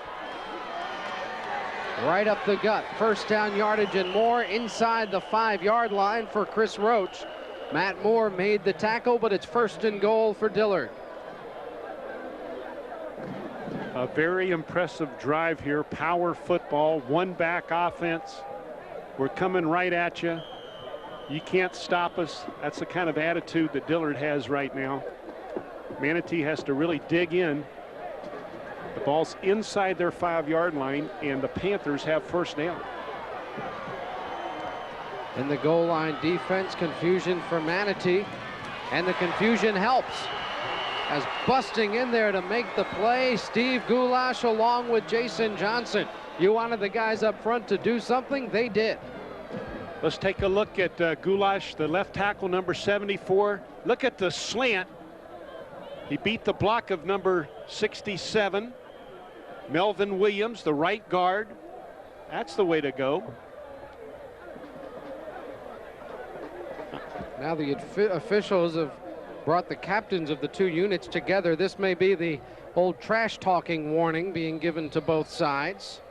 Right up the gut. First down yardage and more inside the 5-yard line for Chris Roach. Matt Moore made the tackle, but it's first and goal for Dillard. A very impressive drive here. Power football, one-back offense. We're coming right at you. You can't stop us. That's the kind of attitude that Dillard has right now. Manatee has to really dig in. The ball's inside their 5-yard line, and the Panthers have first down. In the goal line defense, confusion for Manatee, and the confusion helps. As busting in there to make the play, Steve Goulash along with Jason Johnson. You wanted the guys up front to do something, they did. Let's take a look at Goulash, the left tackle, number 74. Look at the slant. He beat the block of number 67. Melvin Williams, the right guard. That's the way to go. Now the officials have brought the captains of the two units together. This may be the old trash talking warning being given to both sides.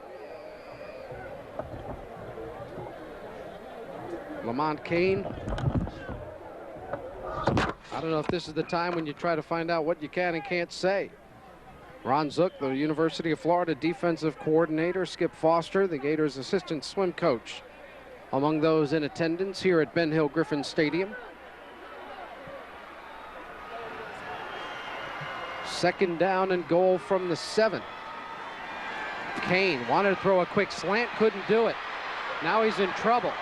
Lamont Kane. I don't know if this is the time when you try to find out what you can and can't say. Ron Zook, the University of Florida defensive coordinator. Skip Foster, the Gators assistant swim coach, among those in attendance here at Ben Hill Griffin Stadium. Second down and goal from the 7. Kane wanted to throw a quick slant, couldn't do it. Now he's in trouble.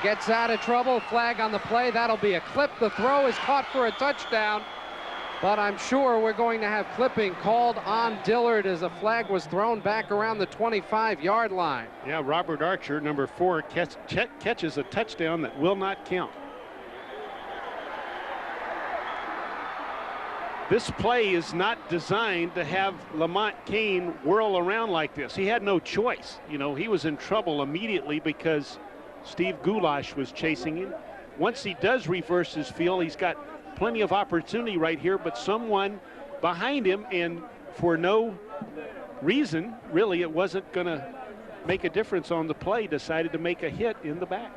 Gets out of trouble, flag on the play. That'll be a clip. The throw is caught for a touchdown, but I'm sure we're going to have clipping called on Dillard as a flag was thrown back around the 25-yard line. Yeah, Robert Archer, number 4, catches a touchdown that will not count. This play is not designed to have Lamont Kane whirl around like this. He had no choice. You know, he was in trouble immediately because Steve Goulash was chasing him. Once he does reverse his field, he's got plenty of opportunity right here, but someone behind him, and for no reason, really, it wasn't going to make a difference on the play, decided to make a hit in the back.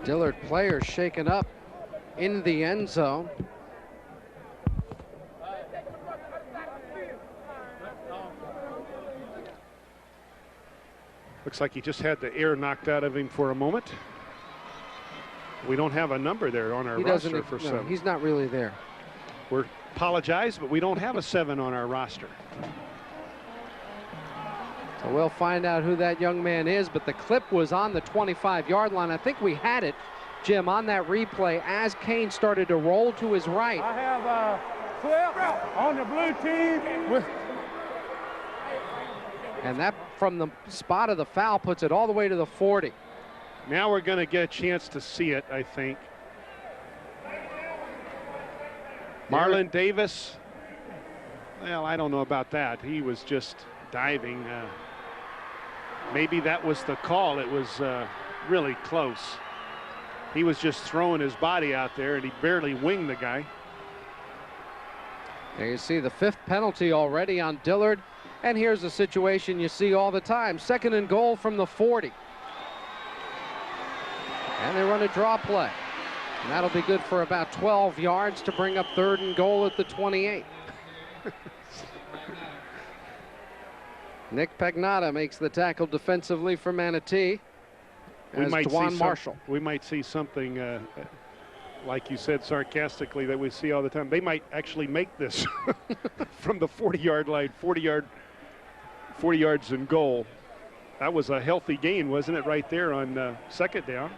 Dillard players shaken up in the end zone. Looks like he just had the air knocked out of him for a moment. We don't have a number there on our roster for 7. He's not really there. We apologize, but we don't have a 7 on our roster. So we'll find out who that young man is, but the clip was on the 25-yard line. I think we had it, Jim, on that replay as Kane started to roll to his right. I have a clip on the blue team with. And that, from the spot of the foul, puts it all the way to the 40. Now we're going to get a chance to see it, I think. Marlon Davis, well, I don't know about that. He was just diving. Maybe that was the call. It was really close. He was just throwing his body out there, and he barely winged the guy. There you see the 5th penalty already on Dillard. And here's a situation you see all the time. 2nd and goal from the 40. And they run a draw play. And that'll be good for about 12 yards to bring up 3rd and goal at the 28. Nick Pagnotta makes the tackle defensively for Manatee. We might Dwan Marshall. We might see something, like you said sarcastically, that we see all the time. They might actually make this from the 40-yard line, 40 yards and goal. That was a healthy gain, wasn't it, right there on 2nd down?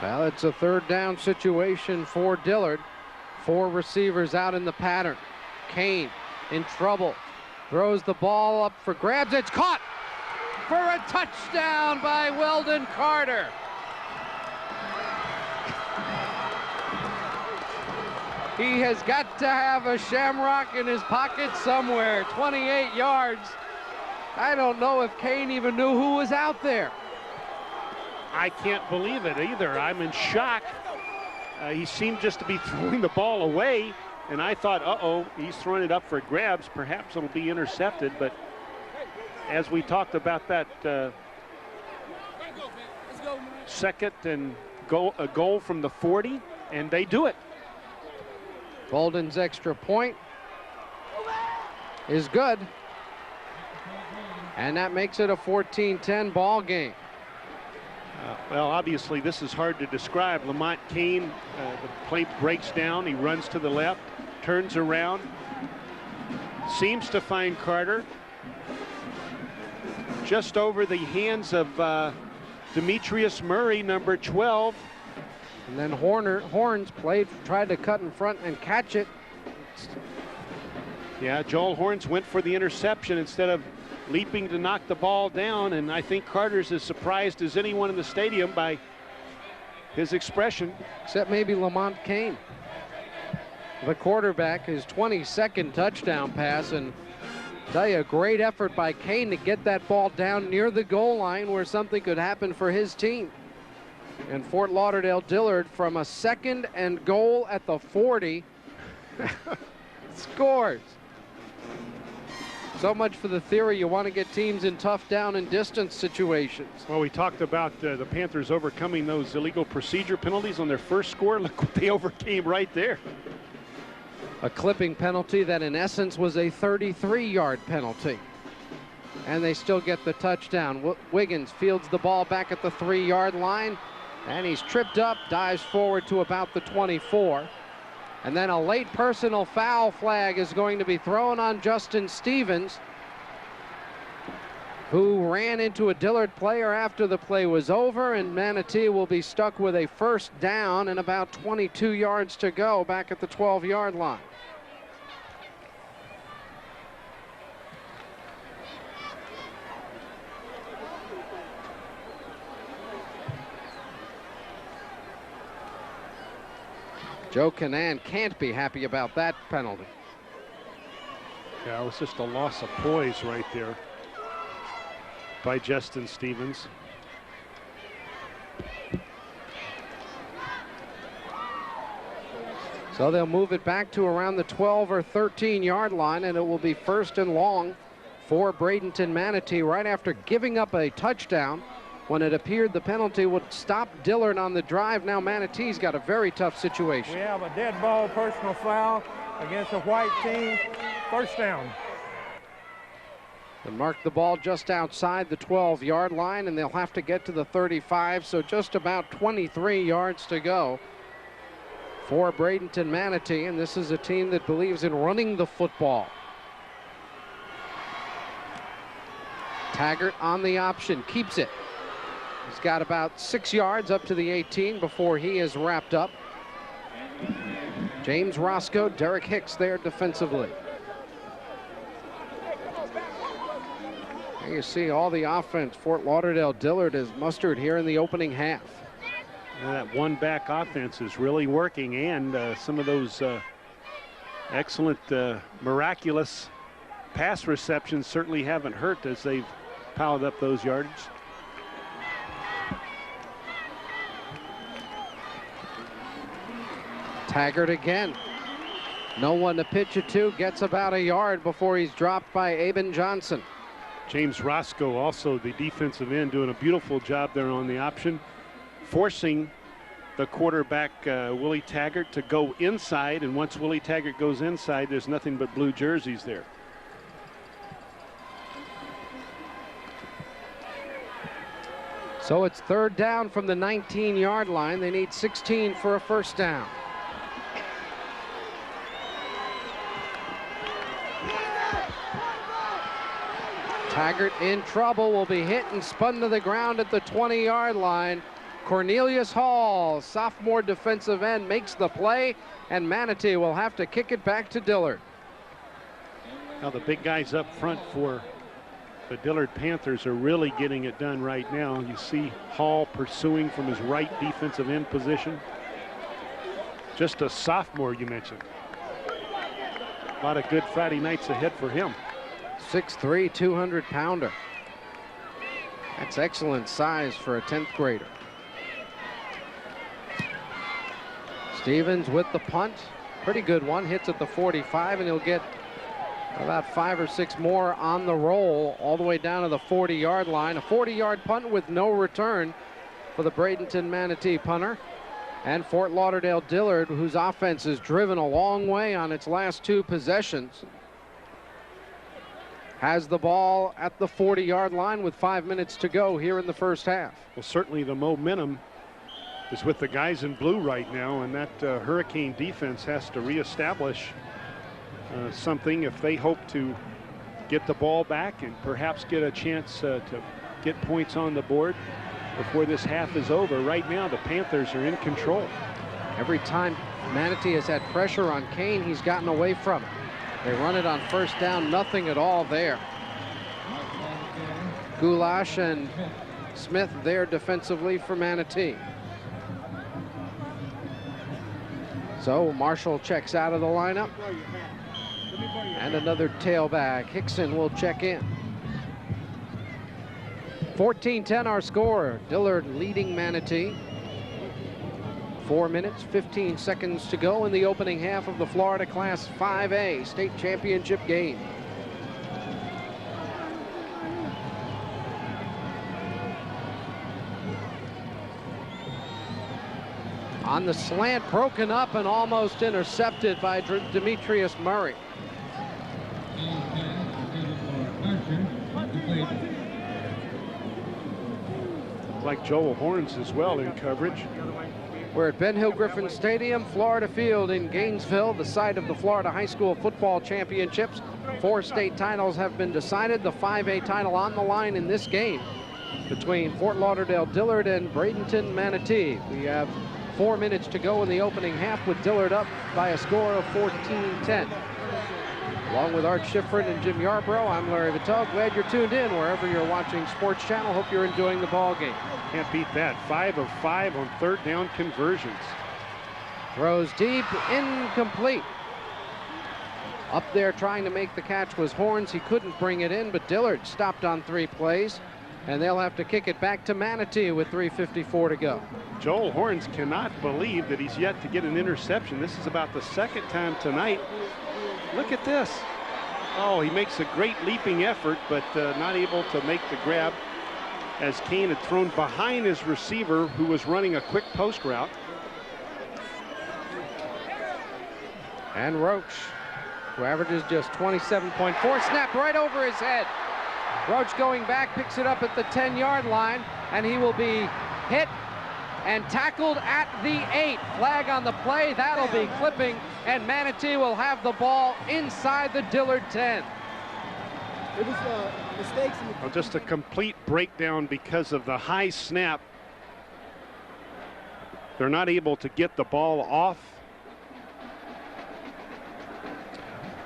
Well, it's a 3rd down situation for Dillard. 4 receivers out in the pattern. Kane in trouble. Throws the ball up for grabs. It's caught for a touchdown by Weldon Carter. He has got to have a shamrock in his pocket somewhere. 28 yards. I don't know if Kane even knew who was out there. I can't believe it either. I'm in shock. He seemed just to be throwing the ball away, and I thought, uh-oh, he's throwing it up for grabs. Perhaps it'll be intercepted, but as we talked about that 2nd and a goal from the 40, and they do it. Bolden's extra point is good. And that makes it a 14-10 ball game. Well, obviously, this is hard to describe. Lamont Kane, the play breaks down. He runs to the left, turns around, seems to find Carter. Just over the hands of Demetrius Murray, number 12. And then Horns tried to cut in front and catch it. Yeah, Joel Horns went for the interception instead of leaping to knock the ball down, and I think Carter's as surprised as anyone in the stadium by his expression. Except maybe Lamont Kane, the quarterback, his 22nd touchdown pass, and tell you, a great effort by Kane to get that ball down near the goal line where something could happen for his team. And Fort Lauderdale Dillard, from a 2nd and goal at the 40, scores. So much for the theory you want to get teams in tough down and distance situations. Well, we talked about the Panthers overcoming those illegal procedure penalties on their first score. Look what they overcame right there. A clipping penalty that in essence was a 33-yard penalty. And they still get the touchdown. Wiggins fields the ball back at the 3-yard line, and he's tripped up, dives forward to about the 24. And then a late personal foul flag is going to be thrown on Justin Stevens, who ran into a Dillard player after the play was over, and Manatee will be stuck with a 1st down and about 22 yards to go back at the 12-yard line. Joe Canan can't be happy about that penalty. Yeah, it was just a loss of poise right there by Justin Stevens. So they'll move it back to around the 12 or 13 yard line, and it will be 1st and long for Bradenton Manatee right after giving up a touchdown when it appeared the penalty would stop Dillard on the drive. Now Manatee's got a very tough situation. We have a dead ball personal foul against the white team. 1st down. They mark the ball just outside the 12-yard line, and they'll have to get to the 35, so just about 23 yards to go for Bradenton Manatee, and this is a team that believes in running the football. Taggart on the option, keeps it. He's got about 6 yards up to the 18 before he is wrapped up. James Roscoe, Derek Hicks there defensively. There you see all the offense Fort Lauderdale Dillard has mustered here in the opening half. And that one-back offense is really working, and some of those excellent, miraculous pass receptions certainly haven't hurt as they've piled up those yards. Taggart again. No one to pitch it to, gets about a yard before he's dropped by Aben Johnson. James Roscoe, also the defensive end, doing a beautiful job there on the option, forcing the quarterback Willie Taggart to go inside, and once Willie Taggart goes inside, there's nothing but blue jerseys there. So it's 3rd down from the 19-yard line. They need 16 for a 1st down. Taggart in trouble, will be hit and spun to the ground at the 20-yard line. Cornelius Hall, sophomore defensive end, makes the play, and Manatee will have to kick it back to Dillard. Now the big guys up front for the Dillard Panthers are really getting it done right now. You see Hall pursuing from his right defensive end position. Just a sophomore, you mentioned. A lot of good Friday nights ahead for him. 6'3", 200-pounder. That's excellent size for a 10th grader. Stevens with the punt. Pretty good one. Hits at the 45, and he'll get about 5 or 6 more on the roll all the way down to the 40-yard line. A 40-yard punt with no return for the Bradenton Manatee punter. And Fort Lauderdale Dillard, whose offense is driven a long way on its last 2 possessions, has the ball at the 40-yard line with 5 minutes to go here in the 1st half. Well, certainly the momentum is with the guys in blue right now, and that Hurricane defense has to reestablish something if they hope to get the ball back and perhaps get a chance to get points on the board before this half is over. Right now, the Panthers are in control. Every time Manatee has had pressure on Kane, he's gotten away from it. They run it on 1st down, nothing at all there. Goulash and Smith there defensively for Manatee. So Marshall checks out of the lineup. And another tailback. Hickson will check in. 14-10 our score. Dillard leading Manatee. 4 minutes, 15 seconds to go in the opening half of the Florida Class 5A state championship game. On the slant, broken up and almost intercepted by Demetrius Murray. Like Joel Horns as well in coverage. We're at Ben Hill Griffin Stadium, Florida Field in Gainesville, the site of the Florida High School Football Championships. 4 state titles have been decided. The 5A title on the line in this game between Fort Lauderdale Dillard and Bradenton Manatee. We have 4 minutes to go in the opening half with Dillard up by a score of 14-10. Along with Art Schifrin and Jim Yarbrough, I'm Larry Vitale. Glad you're tuned in wherever you're watching Sports Channel. Hope you're enjoying the ball game. Can't beat that. 5 of 5 on 3rd down conversions. Throws deep, incomplete. Up there trying to make the catch was Horns. He couldn't bring it in, but Dillard stopped on 3 plays, and they'll have to kick it back to Manatee with 3:54 to go. Joel Horns cannot believe that he's yet to get an interception. This is about the 2nd time tonight. Look at this. Oh, he makes a great leaping effort, but not able to make the grab as Kane had thrown behind his receiver, who was running a quick post route. And Roach, who averages just 27.4, snapped right over his head. Roach going back, picks it up at the 10-yard line, and he will be hit and tackled at the 8. Flag on the play. That'll be clipping, and Manatee will have the ball inside the Dillard 10. It was mistakes. Well, just a complete breakdown because of the high snap. They're not able to get the ball off.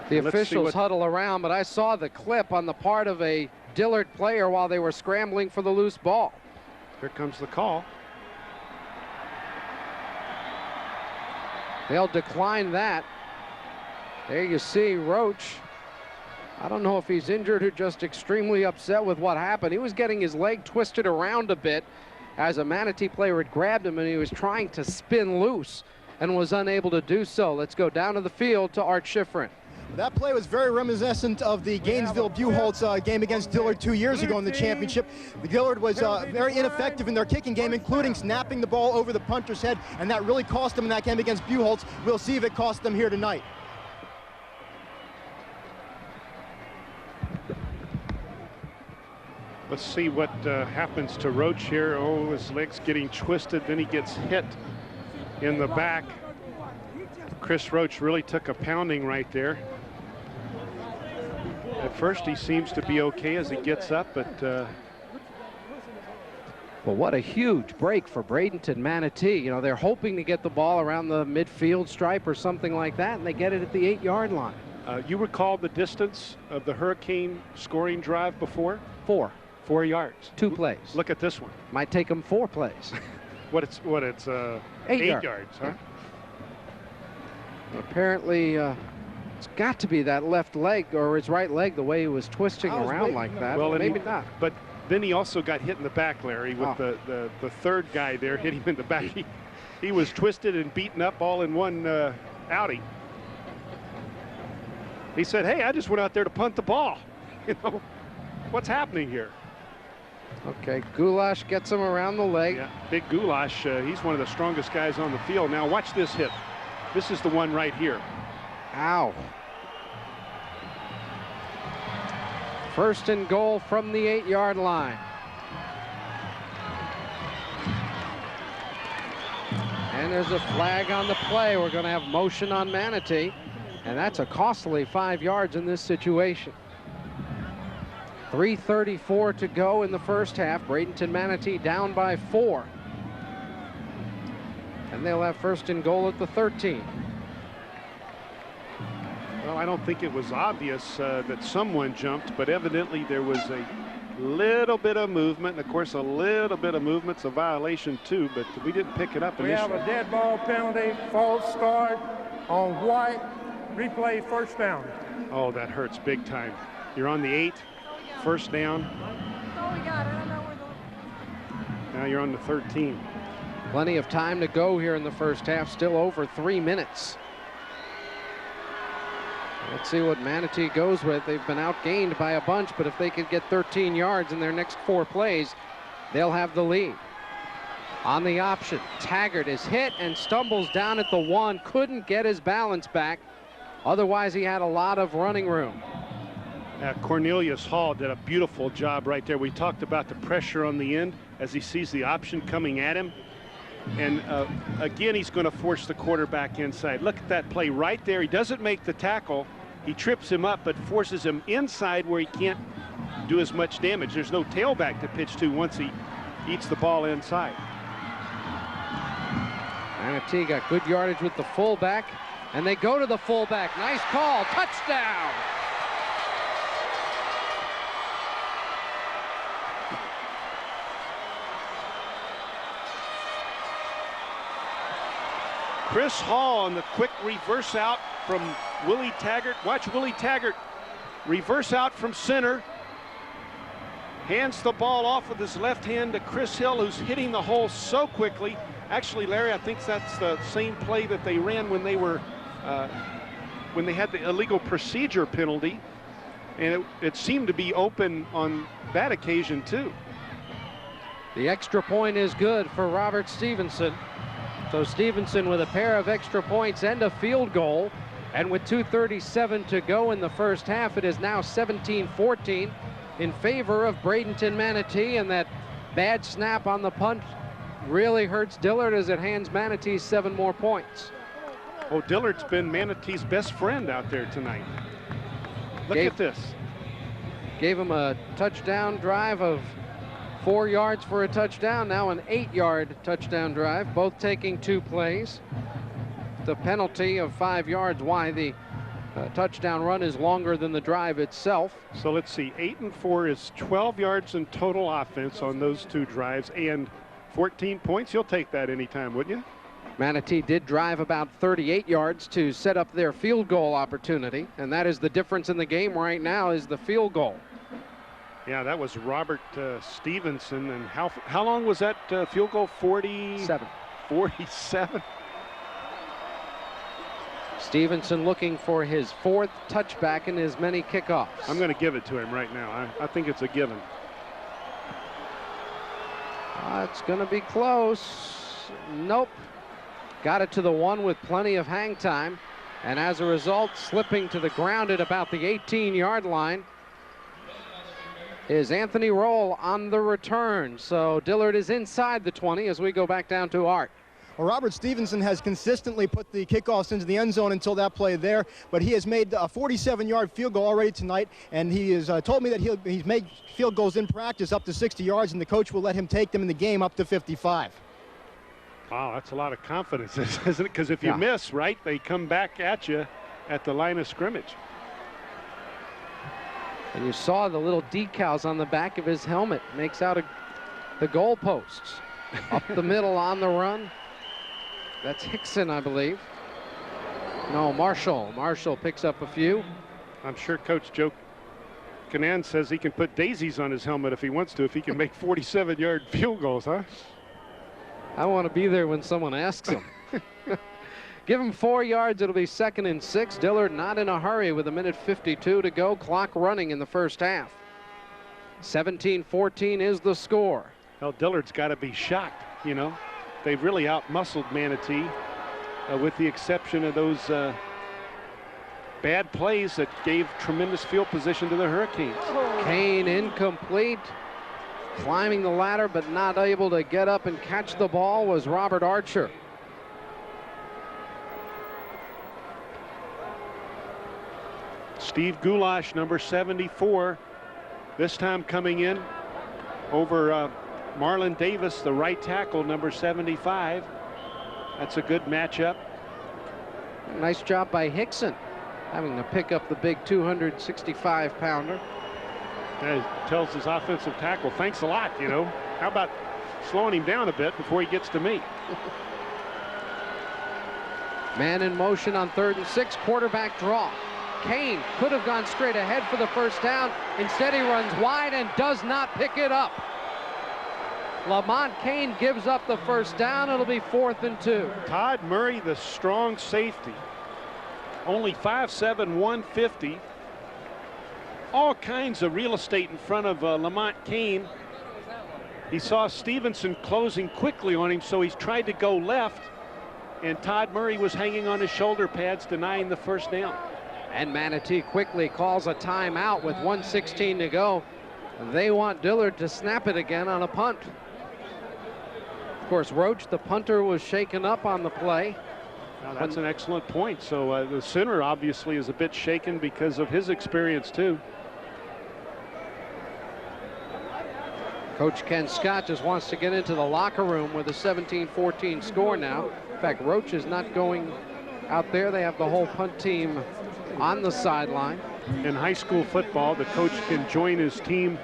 The officials huddle around, but I saw the clip on the part of a Dillard player while they were scrambling for the loose ball. Here comes the call. They'll decline that. There you see Roach. I don't know if he's injured or just extremely upset with what happened. He was getting his leg twisted around a bit as a Manatee player had grabbed him, and he was trying to spin loose and was unable to do so. Let's go down to the field to Art Schifrin. That play was very reminiscent of the Gainesville-Buchholz game against Dillard 2 years ago in the championship. The Dillard was very ineffective in their kicking game, including snapping the ball over the punter's head, and that really cost them in that game against Buchholz. We'll see if it cost them here tonight. Let's see what happens to Roach here. Oh, his leg's getting twisted, then he gets hit in the back. Chris Roach really took a pounding right there. At first he seems to be okay as he gets up, but well, what a huge break for Bradenton Manatee. You know, they're hoping to get the ball around the midfield stripe or something like that, and they get it at the 8-yard line. You recall the distance of the Hurricane scoring drive before? 4. 4 yards. 2 plays. Look at this one. Might take them 4 plays. It's 8 yards, huh? Apparently, it's got to be that left leg or his right leg, the way he was twisting around like that. Well, maybe not. But then he also got hit in the back, Larry, with the third guy there hit him in the back. He was twisted and beaten up all in one outing. He said, "Hey, I just went out there to punt the ball." You know, what's happening here? Okay, Goulash gets him around the leg. Yeah, big Goulash. He's one of the strongest guys on the field. Now watch this hit. This is the one right here. Ow. First and goal from the 8-yard line. And there's a flag on the play. We're going to have motion on Manatee, and that's a costly 5 yards in this situation. 3:34 to go in the first half. Bradenton Manatee down by 4. And they'll have first and goal at the 13. Well, I don't think it was obvious that someone jumped, but evidently there was a little bit of movement. And of course, a little bit of movement's a violation too, but we didn't pick it up initially. We have a dead ball penalty, false start on White, replay first down. Oh, that hurts big time. You're on the 8, first down. Now you're on the 13. Plenty of time to go here in the first half, still over 3 minutes. Let's see what Manatee goes with. They've been outgained by a bunch, but if they could get 13 yards in their next 4 plays, they'll have the lead. On the option, Taggart is hit and stumbles down at the 1, couldn't get his balance back. Otherwise, he had a lot of running room. Cornelius Hall did a beautiful job right there. We talked about the pressure on the end as he sees the option coming at him. And again, he's going to force the quarterback inside. Look at that play right there. He doesn't make the tackle. He trips him up, but forces him inside where he can't do as much damage. There's no tailback to pitch to once he eats the ball inside. Manatee got good yardage with the fullback, and they go to the fullback. Nice call, touchdown. Chris Hall on the quick reverse out from Willie Taggart. Watch Willie Taggart reverse out from center. Hands the ball off with his left hand to Chris Hill, who's hitting the hole so quickly. Actually, Larry, I think that's the same play that they ran when they were when they had the illegal procedure penalty, and it seemed to be open on that occasion too. The extra point is good for Robert Stevenson. So Stevenson with a pair of extra points and a field goal, and with 2:37 to go in the first half, it is now 17-14 in favor of Bradenton Manatee, and that bad snap on the punt really hurts Dillard as it hands Manatee 7 more points. Oh, Dillard's been Manatee's best friend out there tonight. Look at this. Gave him a touchdown drive of 4 yards for a touchdown, now an 8-yard touchdown drive, both taking 2 plays. The penalty of 5 yards, why the touchdown run is longer than the drive itself. So let's see, 8 and 4 is 12 yards in total offense on those 2 drives and 14 points. You'll take that anytime, wouldn't you? Manatee did drive about 38 yards to set up their field goal opportunity, and that is the difference in the game right now, is the field goal. Yeah, that was Robert Stevenson. And how long was that field goal? 47. Stevenson looking for his 4th touchback in as many kickoffs. I'm going to give it to him right now. I think it's a given. It's going to be close. Nope. Got it to the 1 with plenty of hang time, and as a result, slipping to the ground at about the 18-yard line is Anthony Roll on the return. So Dillard is inside the 20 as we go back down to Art. Well, Robert Stevenson has consistently put the kickoffs into the end zone until that play there, but he has made a 47-yard field goal already tonight, and he has told me that he's made field goals in practice up to 60 yards, and the coach will let him take them in the game up to 55. Wow, that's a lot of confidence, isn't it? Because if you miss, right, they come back at you at the line of scrimmage. And you saw the little decals on the back of his helmet. Makes out the goalposts. Up the middle on the run. That's Hickson, I believe. No, Marshall. Marshall picks up a few. I'm sure Coach Joe Canan says he can put daisies on his helmet if he wants to, if he can make 47-yard field goals, huh? I want to be there when someone asks him. Give him 4 yards. It'll be 2nd and 6. Dillard not in a hurry with 1:52 to go. Clock running in the first half. 17-14 is the score. Well, Dillard's got to be shocked, you know. They've really out-muscled Manatee, with the exception of those bad plays that gave tremendous field position to the Hurricanes. Kane incomplete. Climbing the ladder but not able to get up and catch the ball was Robert Archer. Steve Goulash, number 74, this time coming in over Marlon Davis, the right tackle, number 75. That's a good matchup. Nice job by Hickson, having to pick up the big 265-pounder. That tells his offensive tackle, thanks a lot, you know. How about slowing him down a bit before he gets to me? Man in motion on 3rd and 6, quarterback draw. Kane could have gone straight ahead for the first down. Instead, he runs wide and does not pick it up. Lamont Kane gives up the first down. It'll be 4th and 2. Todd Murray, the strong safety, only 5'7", 150. All kinds of real estate in front of Lamont Kane. He saw Stevenson closing quickly on him, so he's tried to go left, and Todd Murray was hanging on his shoulder pads, denying the first down. And Manatee quickly calls a timeout with 1:16 to go. They want Dillard to snap it again on a punt. Of course, Roach, the punter, was shaken up on the play. Now, that's an excellent point. So the center obviously is a bit shaken because of his experience too. Coach Ken Scott just wants to get into the locker room with a 17-14 score now. In fact, Roach is not going out there. They have the whole punt team on the sideline. In high school football, the coach can join his team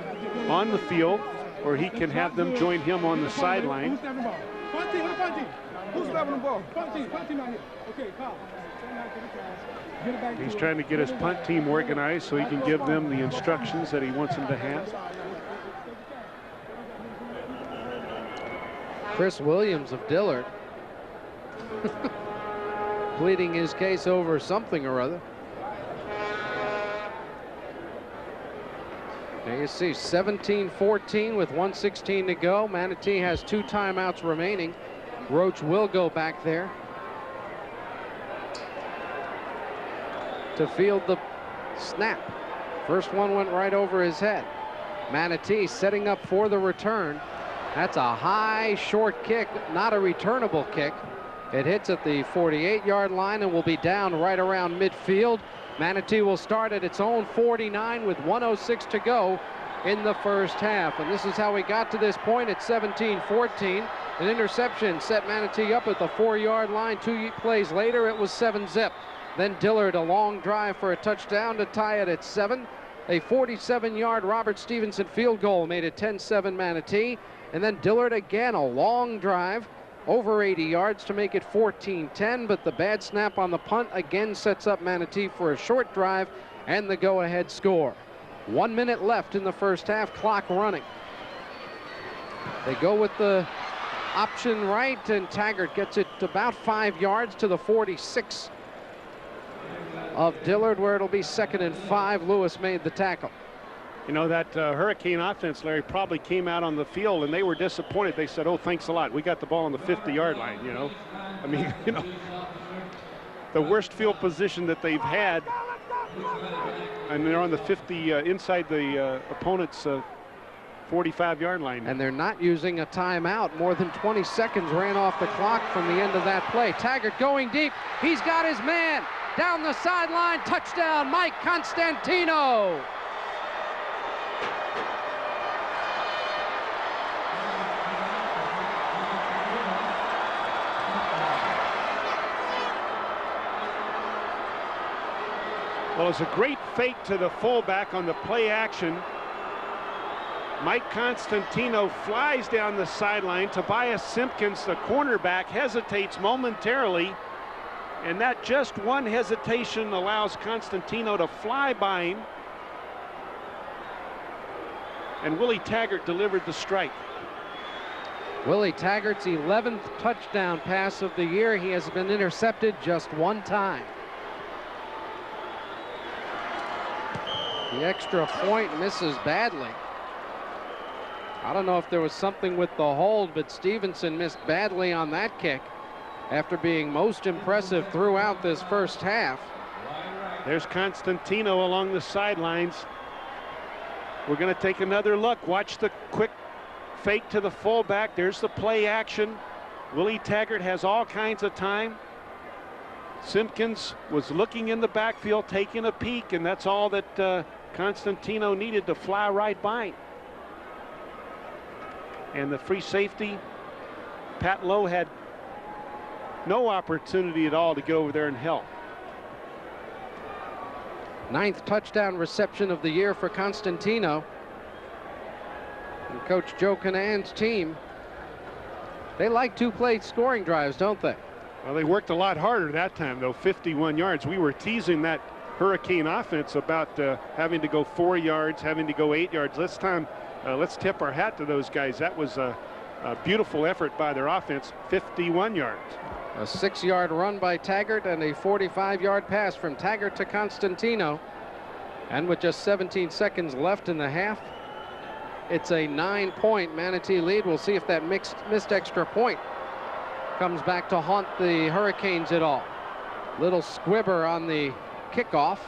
on the field, or he can have them join him on the sideline. Who's grabbing the ball? Punt team out here. Okay, Kyle. He's trying to get his punt team organized so he can give them the instructions that he wants them to have. Chris Williams of Dillard pleading his case over something or other. There you see 17-14 with 1:16 to go. Manatee has 2 timeouts remaining. Roach will go back there to field the snap. First one went right over his head. Manatee setting up for the return. That's a high short kick, not a returnable kick. It hits at the 48-yard line and will be down right around midfield. Manatee will start at its own 49 with 1:06 to go in the first half. And this is how we got to this point at 17-14. An interception set Manatee up at the 4-yard line. 2 plays later, it was 7-zip. Then Dillard, a long drive for a touchdown to tie it at 7. A 47-yard Robert Stevenson field goal made it 10-7 Manatee. And then Dillard again, a long drive over 80 yards to make it 14-10, but the bad snap on the punt again sets up Manatee for a short drive and the go-ahead score. 1 minute left in the first half, clock running. They go with the option right, and Taggart gets it about 5 yards to the 46 of Dillard, where it'll be 2nd and 5. Lewis made the tackle. You know, that Hurricane offense, Larry, probably came out on the field and they were disappointed. They said, oh, thanks a lot. We got the ball on the 50-yard line, you know. I mean, you know, the worst field position that they've had. And they're on the 50, inside the opponent's 45-yard line. And they're not using a timeout. More than 20 seconds ran off the clock from the end of that play. Taggart going deep. He's got his man down the sideline. Touchdown, Mike Constantino. Well, it's a great fake to the fullback on the play action. Mike Constantino flies down the sideline. Tobias Simpkins, the cornerback, hesitates momentarily. And that just one hesitation allows Constantino to fly by him. And Willie Taggart delivered the strike. Willie Taggart's 11th touchdown pass of the year. He has been intercepted just 1 time. The extra point misses badly. I don't know if there was something with the hold, but Stevenson missed badly on that kick after being most impressive throughout this first half. There's Constantino along the sidelines. We're going to take another look. Watch the quick fake to the fullback. There's the play action. Willie Taggart has all kinds of time. Simpkins was looking in the backfield, taking a peek, and that's all that Constantino needed to fly right by him. And the free safety, Pat Lowe, had no opportunity at all to get over there and help. 9th touchdown reception of the year for Constantino. And Coach Joe Canan's team, they like 2-play scoring drives, don't they? Well, they worked a lot harder that time, though. 51 yards. We were teasing that Hurricane offense about having to go 4 yards, having to go 8 yards. This time, let's tip our hat to those guys. That was a beautiful effort by their offense. 51 yards. A 6-yard run by Taggart and a 45-yard pass from Taggart to Constantino. And with just 17 seconds left in the half, it's a 9-point Manatee lead. We'll see if that missed extra point comes back to haunt the Hurricanes at all. Little squibber on the kickoff,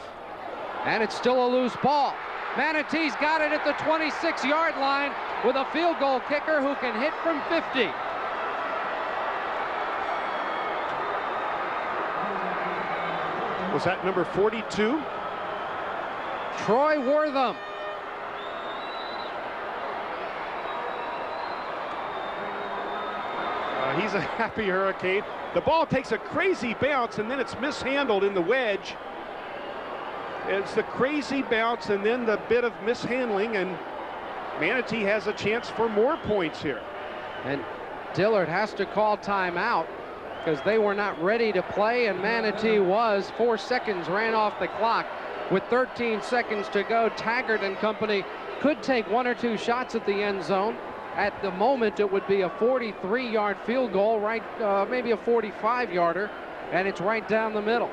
and it's still a loose ball. Manatee's got it at the 26-yard line with a field goal kicker who can hit from 50. Was that number 42? Troy Wortham. He's a happy Hurricane. The ball takes a crazy bounce and then it's mishandled in the wedge. It's the crazy bounce and then the bit of mishandling, and Manatee has a chance for more points here. And Dillard has to call timeout. because they were not ready to play, and Manatee was. 4 seconds ran off the clock with 13 seconds to go. Taggart and company could take 1 or 2 shots at the end zone. At the moment, it would be a 43-yard field goal, right, maybe a 45-yarder, and it's right down the middle.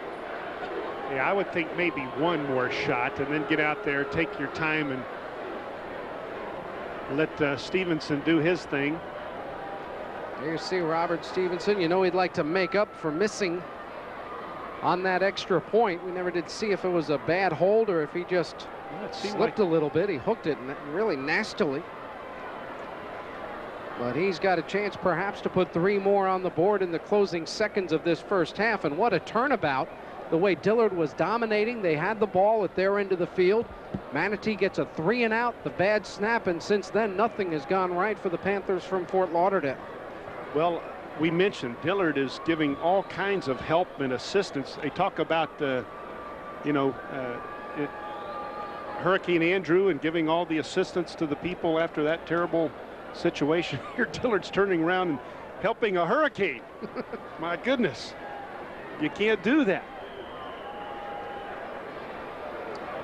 Yeah, I would think maybe one more shot and then get out there, take your time, and let Stevenson do his thing. Here you see Robert Stevenson. You know he'd like to make up for missing on that extra point. We never did see if it was a bad hold or if he just slipped a little bit. He hooked it really nastily. But he's got a chance perhaps to put 3 more on the board in the closing seconds of this first half. And what a turnabout. The way Dillard was dominating. They had the ball at their end of the field. Manatee gets a 3 and out, the bad snap, and since then nothing has gone right for the Panthers from Fort Lauderdale. Well, we mentioned Dillard is giving all kinds of help and assistance. They talk about Hurricane Andrew and giving all the assistance to the people after that terrible situation. Here Dillard's turning around and helping a hurricane. My goodness, you can't do that.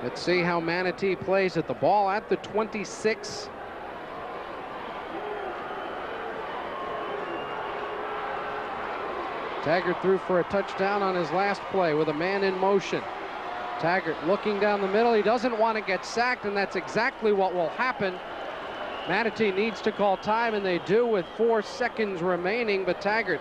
Let's see how Manatee plays at the ball at the 26. Taggart threw for a touchdown on his last play with a man in motion. Taggart looking down the middle. He doesn't want to get sacked, and that's exactly what will happen. Manatee needs to call time, and they do with 4 seconds remaining, but Taggart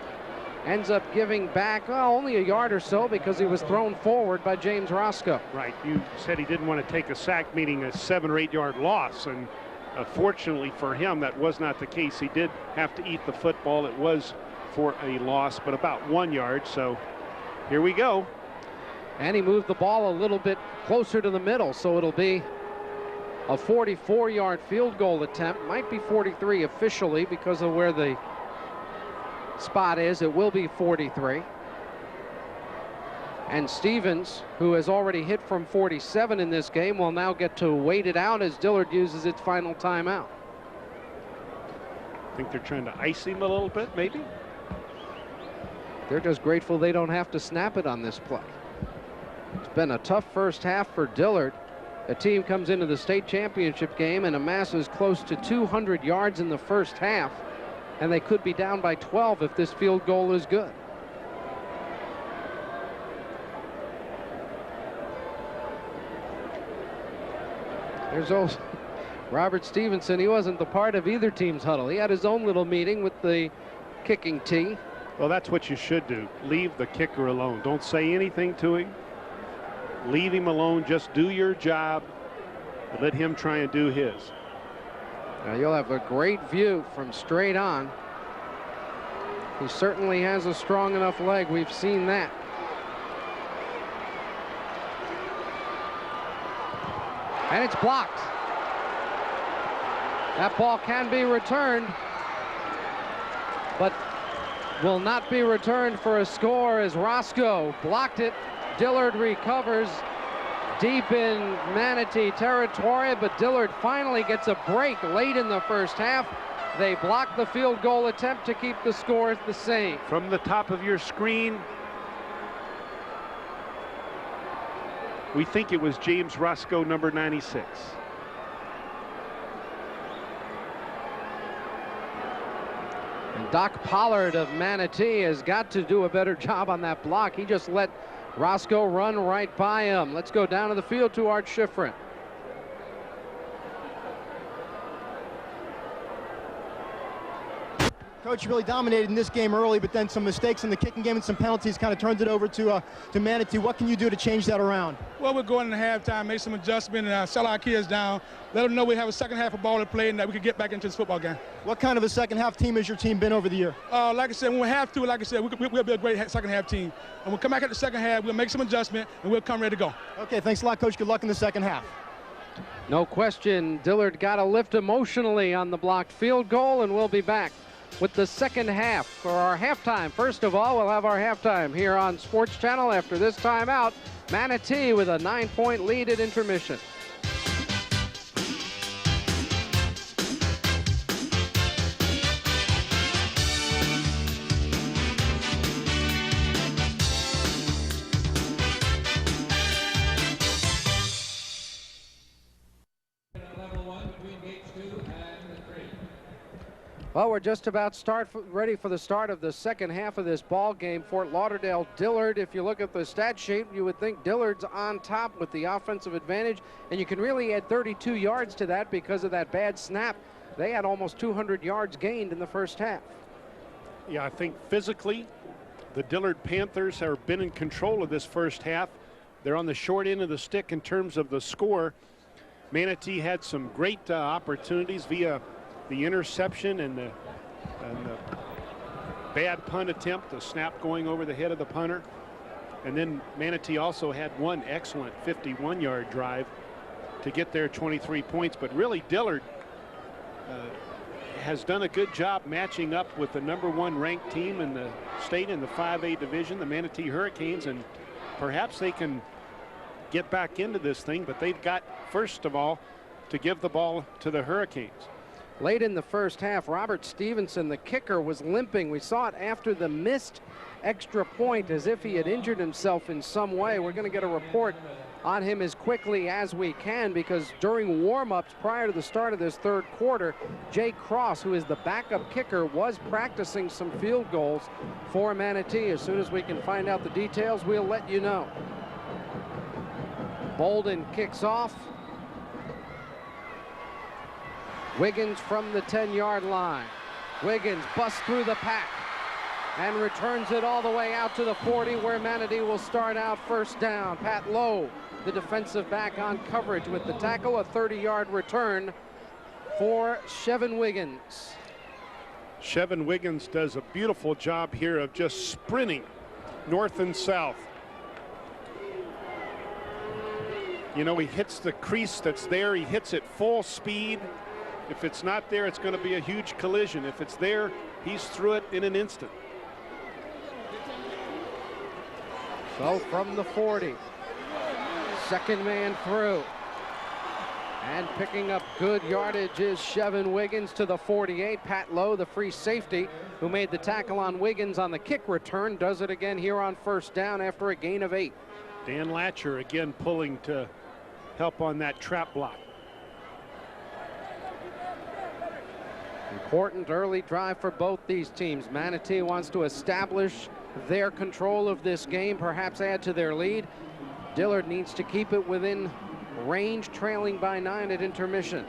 ends up giving back only a yard or so because he was thrown forward by James Roscoe. Right. You said he didn't want to take a sack, meaning a 7 or 8 yard loss, and fortunately for him that was not the case. He did have to eat the football. It was for a loss, but about 1 yard. So here we go. And he moved the ball a little bit closer to the middle, so it'll be a 44-yard field goal attempt. Might be 43 officially because of where the spot is. It will be 43. And Stevens, who has already hit from 47 in this game, will now get to wait it out as Dillard uses its final timeout. I think they're trying to ice him a little bit, maybe. They're just grateful they don't have to snap it on this play. It's been a tough first half for Dillard. The team comes into the state championship game and amasses close to 200 yards in the first half, and they could be down by 12 if this field goal is good. There's also Robert Stevenson. He wasn't the part of either team's huddle. He had his own little meeting with the kicking tee. Well, that's what you should do. Leave the kicker alone. Don't say anything to him. Leave him alone. Just do your job. Let him try and do his. Now you'll have a great view from straight on. He certainly has a strong enough leg. We've seen that. And it's blocked. That ball can be returned, but will not be returned for a score as Roscoe blocked it. Dillard recovers deep in Manatee territory, but Dillard finally gets a break late in the first half. They block the field goal attempt to keep the score the same. From the top of your screen, we think it was James Roscoe, number 96. And Doc Pollard of Manatee has got to do a better job on that block. He just let Roscoe run right by him. Let's go down to the field to Art Schifrin. Coach really dominated in this game early, but then some mistakes in the kicking game and some penalties kind of turned it over to Manatee. What can you do to change that around? Well, we're going into halftime, make some adjustment, and settle our kids down. Let them know we have a second half of ball to play and that we can get back into this football game. What kind of a second half team has your team been over the year? Like I said, when we have to, like I said, we'll be a great second half team. And we'll come back at the second half, we'll make some adjustment, and we'll come ready to go. Okay, thanks a lot, Coach. Good luck in the second half. No question, Dillard got a lift emotionally on the blocked field goal, and we'll be back with the second half for our halftime. First of all, we'll have our halftime here on Sports Channel after this timeout. Manatee with a 9-point lead at intermission. Well, we're just about ready for the start of the second half of this ball game. Fort Lauderdale, Dillard. If you look at the stat sheet, you would think Dillard's on top with the offensive advantage, and you can really add 32 yards to that because of that bad snap. They had almost 200 yards gained in the first half. Yeah, I think physically, the Dillard Panthers have been in control of this first half. They're on the short end of the stick in terms of the score. Manatee had some great opportunities via the interception and the bad punt attempt, the snap going over the head of the punter. And then Manatee also had one excellent 51-yard drive to get their 23 points. But really, Dillard has done a good job matching up with the #1 ranked team in the state in the 5A division, the Manatee Hurricanes, and perhaps they can get back into this thing, but they've got, first of all, to give the ball to the Hurricanes. Late in the first half, Robert Stevenson, the kicker, was limping. We saw it after the missed extra point as if he had injured himself in some way. We're going to get a report on him as quickly as we can, because during warm-ups prior to the start of this third quarter, Jay Cross, who is the backup kicker, was practicing some field goals for Manatee. As soon as we can find out the details, we'll let you know. Bolden kicks off. Wiggins from the 10-yard line. Wiggins busts through the pack and returns it all the way out to the 40, where Manatee will start out first down. Pat Lowe, the defensive back, on coverage with the tackle. A 30-yard return for Chevin Wiggins. Chevin Wiggins does a beautiful job here of just sprinting north and south. You know, he hits the crease that's there. He hits it full speed. If it's not there, it's going to be a huge collision. If it's there, he's through it in an instant. So from the 40, second man through. And picking up good yardage is Chevin Wiggins to the 48. Pat Lowe, the free safety, who made the tackle on Wiggins on the kick return, does it again here on first down after a gain of 8. Dan Latcher again pulling to help on that trap block. Important early drive for both these teams. Manatee wants to establish their control of this game, perhaps add to their lead. Dillard needs to keep it within range, trailing by 9 at intermission.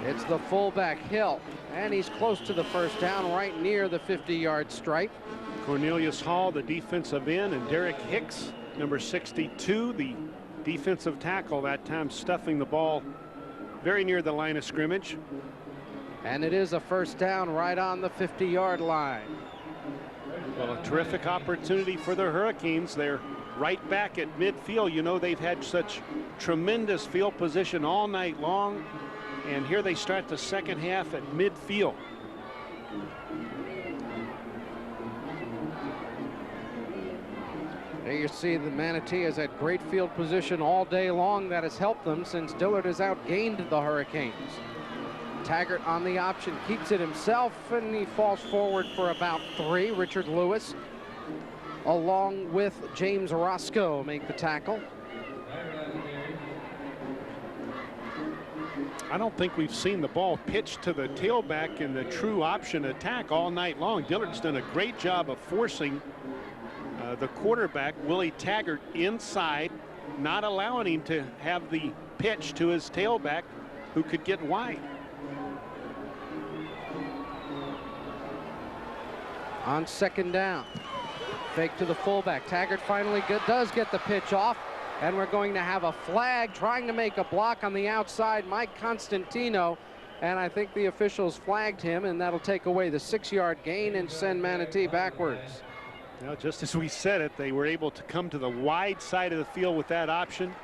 It's the fullback, Hill, and he's close to the first down, right near the 50-yard stripe. Cornelius Hall, the defensive end, and Derek Hicks, number 62, the defensive tackle, that time stuffing the ball very near the line of scrimmage. And it is a first down right on the 50-yard line. Well, a terrific opportunity for the Hurricanes. They're right back at midfield. You know, they've had such tremendous field position all night long, and here they start the second half at midfield. There you see the Manatee has had great field position all day long. That has helped them since Dillard has outgained the Hurricanes. Taggart on the option, keeps it himself, and he falls forward for about 3. Richard Lewis, along with James Roscoe, make the tackle. I don't think we've seen the ball pitched to the tailback in the true option attack all night long. Dillard's done a great job of forcing the quarterback, Willie Taggart, inside, not allowing him to have the pitch to his tailback, who could get wide. On second down, fake to the fullback. Taggart finally does get the pitch off, and we're going to have a flag trying to make a block on the outside, Mike Constantino, and I think the officials flagged him, and that'll take away the 6-yard gain and send Manatee backwards. Now, just as we said it, they were able to come to the wide side of the field with that option.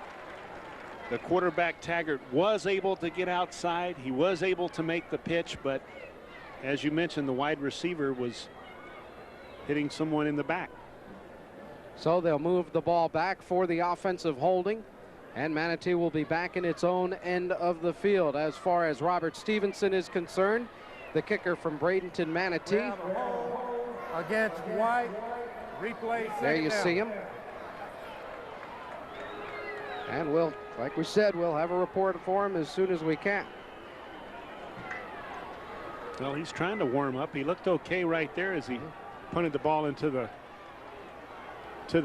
The quarterback, Taggart, was able to get outside. He was able to make the pitch, but as you mentioned, the wide receiver was hitting someone in the back. So they'll move the ball back for the offensive holding, and Manatee will be back in its own end of the field. As far as Robert Stevenson is concerned, the kicker from Bradenton Manatee. Against White. Replay. There you see him. And we'll, like we said, we'll have a report for him as soon as we can. Well, he's trying to warm up. He looked okay right there as he punted the ball into the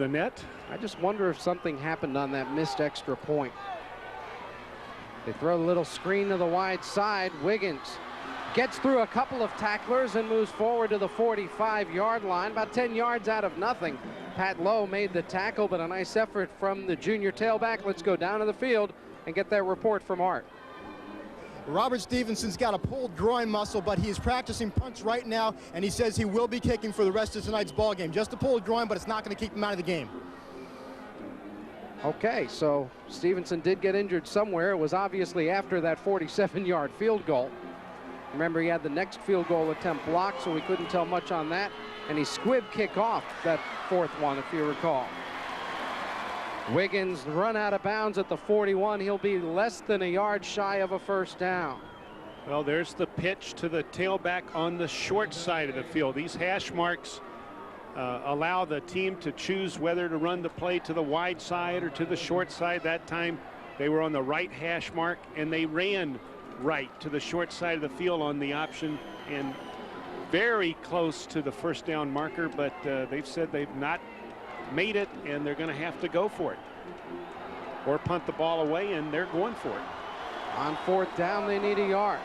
net. I just wonder if something happened on that missed extra point. They throw a little screen to the wide side. Wiggins gets through a couple of tacklers and moves forward to the 45-yard line, about 10 yards out of nothing. Pat Lowe made the tackle, but a nice effort from the junior tailback. Let's go down to the field and get that report from Art. Robert Stevenson's got a pulled groin muscle, but he is practicing punts right now, and he says he will be kicking for the rest of tonight's ball game. Just a pulled groin, but it's not going to keep him out of the game. Okay, so Stevenson did get injured somewhere. It was obviously after that 47-yard field goal. Remember, he had the next field goal attempt blocked, so we couldn't tell much on that. And he squibbed kick off that fourth one, if you recall. Wiggins run out of bounds at the 41. He'll be less than a yard shy of a first down. Well, there's the pitch to the tailback on the short side of the field. These hash marks allow the team to choose whether to run the play to the wide side or to the short side. That time they were on the right hash mark, and they ran right to the short side of the field on the option, and very close to the first down marker, but they've said they've not made it, and they're going to have to go for it or punt the ball away, and they're going for it. On fourth down, they need a yard.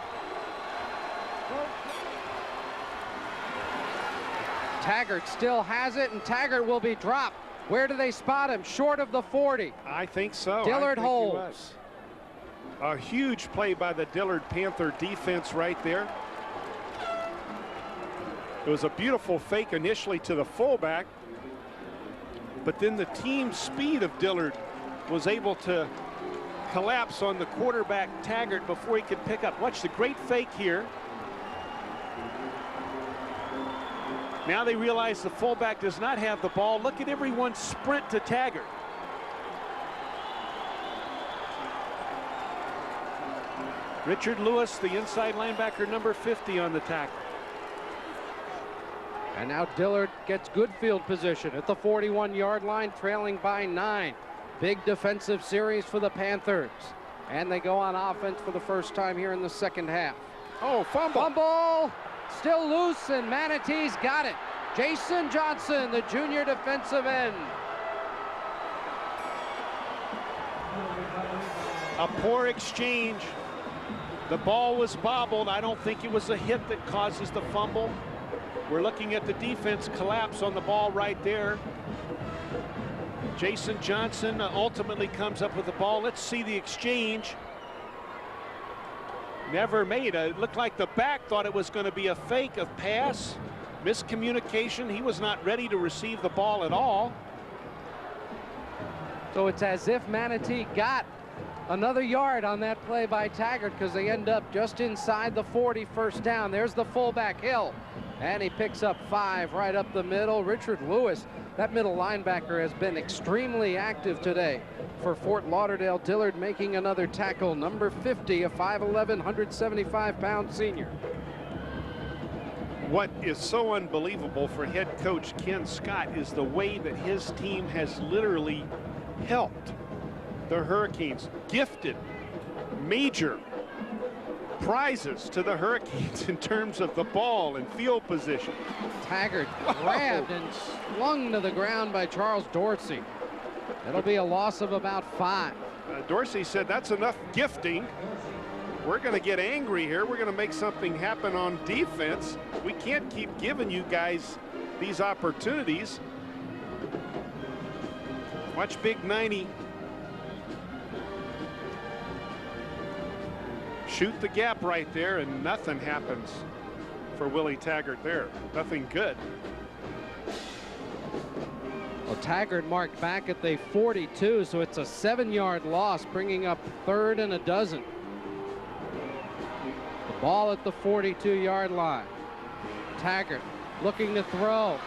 Taggart still has it, and Taggart will be dropped. Where do they spot him? Short of the 40. I think so. Dillard holds. A huge play by the Dillard Panther defense right there. It was a beautiful fake initially to the fullback, but then the team speed of Dillard was able to collapse on the quarterback Taggart before he could pick up. Watch the great fake here. Now they realize the fullback does not have the ball. Look at everyone sprint to Taggart. Richard Lewis, the inside linebacker, number 50 on the tackle. And now Dillard gets good field position at the 41-yard line, trailing by 9. Big defensive series for the Panthers. And they go on offense for the first time here in the second half. Oh, fumble. Fumble! Still loose, and Manatee's got it. Jason Johnson, the junior defensive end. A poor exchange. The ball was bobbled. I don't think it was a hit that causes the fumble. We're looking at the defense collapse on the ball right there. Jason Johnson ultimately comes up with the ball. Let's see the exchange. Never made. It looked like the back thought it was going to be a fake of pass. Miscommunication. He was not ready to receive the ball at all. So it's as if Manatee got another yard on that play by Taggart, because they end up just inside the 40, first down. There's the fullback, Hill, and he picks up 5 right up the middle. Richard Lewis, that middle linebacker, has been extremely active today for Fort Lauderdale. Dillard making another tackle, number 50, a 5'11", 175-pound senior. What is so unbelievable for head coach Ken Scott is the way that his team has literally helped the Hurricanes, gifted major prizes to the Hurricanes in terms of the ball and field position. Taggart grabbed and slung to the ground by Charles Dorsey. It'll be a loss of about 5. Dorsey said that's enough gifting. We're going to get angry here. We're going to make something happen on defense. We can't keep giving you guys these opportunities. Watch Big 90 shoot the gap right there, and nothing happens for Willie Taggart there. Nothing good. Well, Taggart marked back at the 42, so it's a 7-yard loss, bringing up 3rd and 12. The ball at the 42-yard line. Taggart looking to throw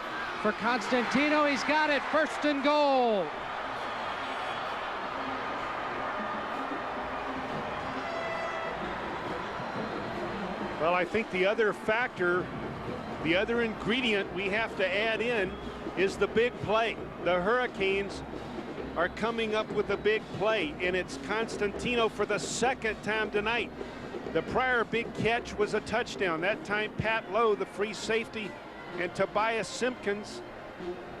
for Constantino. He's got it. 1st and goal. Well, I think the other factor, the other ingredient we have to add in is the big play. The Hurricanes are coming up with a big play, and it's Constantino for the second time tonight. The prior big catch was a touchdown. That time Pat Lowe, the free safety, and Tobias Simpkins,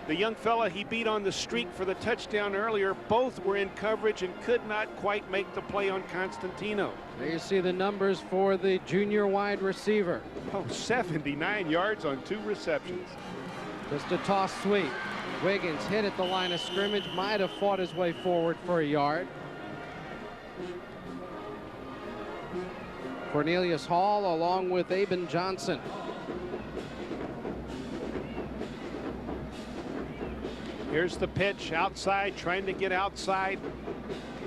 the young fella he beat on the street for the touchdown earlier, both were in coverage and could not quite make the play on Constantino. There you see the numbers for the junior wide receiver. Oh, 79 yards on 2 receptions. Just a toss sweep. Wiggins hit at the line of scrimmage, might have fought his way forward for a yard. Cornelius Hall along with Aben Johnson. Here's the pitch outside, trying to get outside.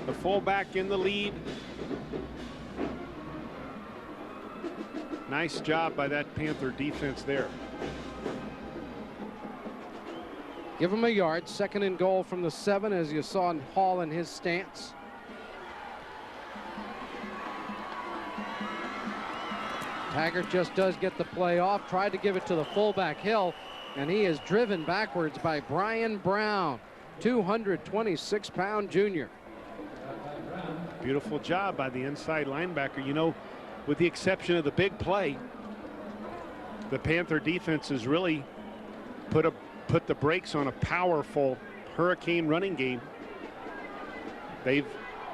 The fullback in the lead. Nice job by that Panther defense there. Give him a yard. 2nd and goal from the 7, as you saw in Hall in his stance. Taggart just does get the play off. Tried to give it to the fullback Hill, and he is driven backwards by Brian Brown, 226-pound junior. Beautiful job by the inside linebacker. You know, with the exception of the big play, the Panther defense has really put the brakes on a powerful Hurricane running game. They've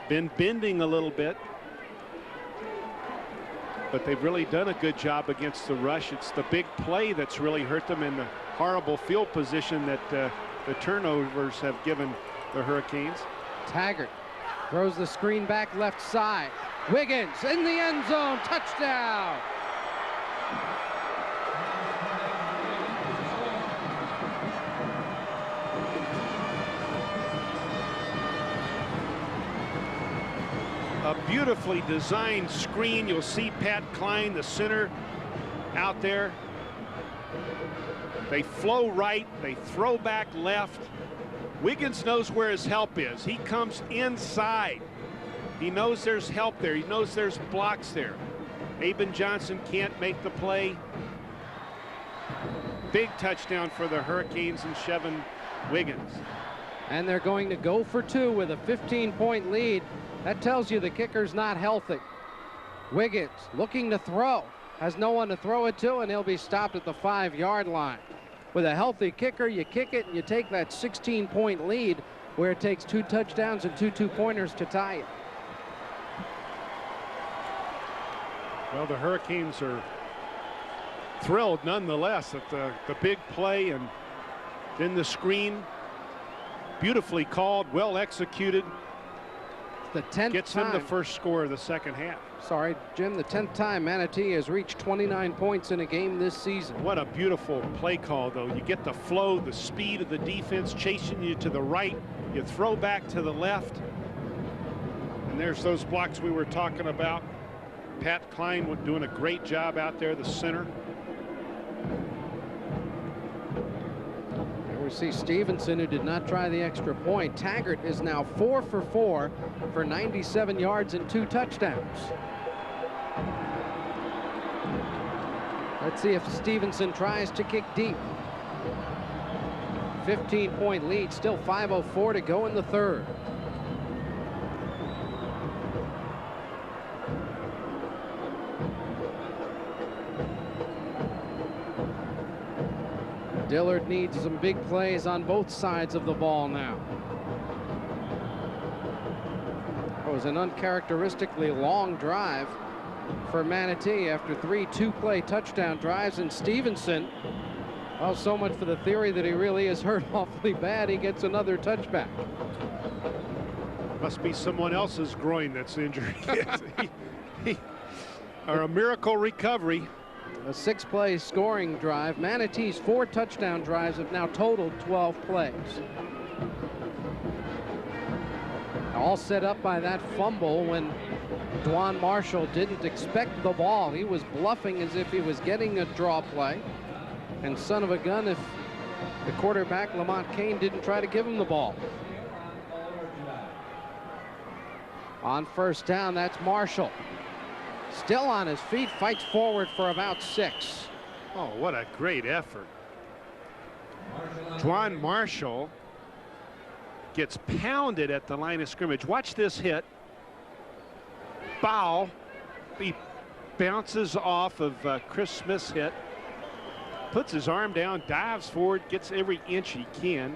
been bending a little bit, but they've really done a good job against the rush. It's the big play that's really hurt them in the horrible field position that the turnovers have given the Hurricanes. Taggart throws the screen back left side. Wiggins in the end zone, touchdown. A beautifully designed screen. You'll see Pat Klein, the center, out there. They flow right, they throw back left. Wiggins knows where his help is. He comes inside. He knows there's help there. He knows there's blocks there. Aben Johnson can't make the play. Big touchdown for the Hurricanes and Chevin Wiggins. And they're going to go for 2 with a 15-point lead. That tells you the kicker's not healthy. Wiggins looking to throw. Has no one to throw it to, and he'll be stopped at the 5-yard line. With a healthy kicker, you kick it and you take that 16-point lead, where it takes 2 touchdowns and 2 two-pointers to tie it. Well, the Hurricanes are thrilled nonetheless at the big play, and then the screen, beautifully called, well executed. The 10th gets time. them the first score of the second half. Sorry, Jim, the 10th time Manatee has reached 29 points in a game this season. What a beautiful play call, though. You get the flow, the speed of the defense chasing you to the right. You throw back to the left. And there's those blocks we were talking about. Pat Klein doing a great job out there, the center. We see Stevenson, who did not try the extra point. Taggart is now 4 for 4 for 97 yards and 2 touchdowns. Let's see if Stevenson tries to kick deep. 15-point lead, still 5:04 to go in the 3rd. Dillard needs some big plays on both sides of the ball now. It was an uncharacteristically long drive for Manatee after 3 two-play touchdown drives, and Stevenson, well, so much for the theory that he really is hurt awfully bad. He gets another touchback. Must be someone else's groin that's injured. Or a miracle recovery. A 6-play scoring drive. Manatee's 4 touchdown drives have now totaled 12 plays. All set up by that fumble when Dwan Marshall didn't expect the ball. He was bluffing as if he was getting a draw play. And son of a gun if the quarterback, Lamont Kane, didn't try to give him the ball. On first down, that's Marshall. Still on his feet, fights forward for about 6. Oh, what a great effort. Dwan Marshall gets pounded at the line of scrimmage. Watch this hit. Foul. He bounces off of Chris Smith's hit. Puts his arm down, dives forward, gets every inch he can.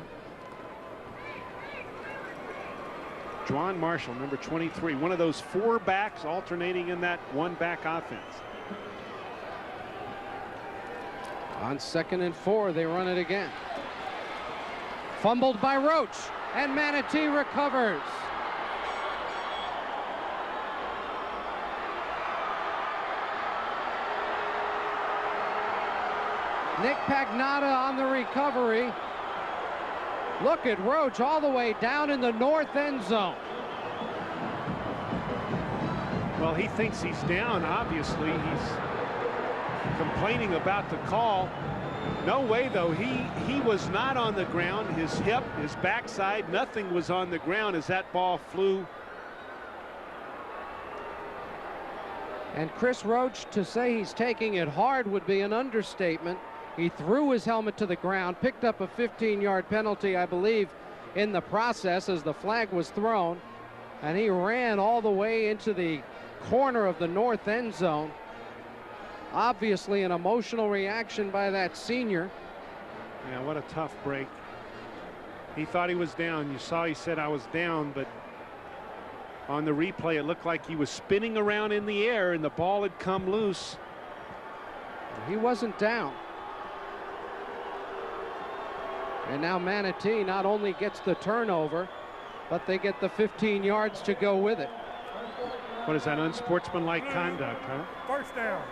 Juwan Marshall, number 23, one of those 4 backs alternating in that 1-back offense. On 2nd and 4, they run it again. Fumbled by Roach, and Manatee recovers. Nick Pagnotta on the recovery. Look at Roach all the way down in the north end zone. Well, he thinks he's down, obviously. He's complaining about the call. No way, though. He was not on the ground. His hip, his backside, nothing was on the ground as that ball flew. And Chris Roach, to say he's taking it hard would be an understatement. He threw his helmet to the ground, picked up a 15-yard penalty, I believe, in the process as the flag was thrown, and he ran all the way into the corner of the north end zone. Obviously an emotional reaction by that senior. Yeah, what a tough break. He thought he was down. You saw he said, "I was down," but on the replay it looked like he was spinning around in the air and the ball had come loose. He wasn't down. And now Manatee not only gets the turnover, but they get the 15 yards to go with it. What is that, unsportsmanlike conduct, huh? First down.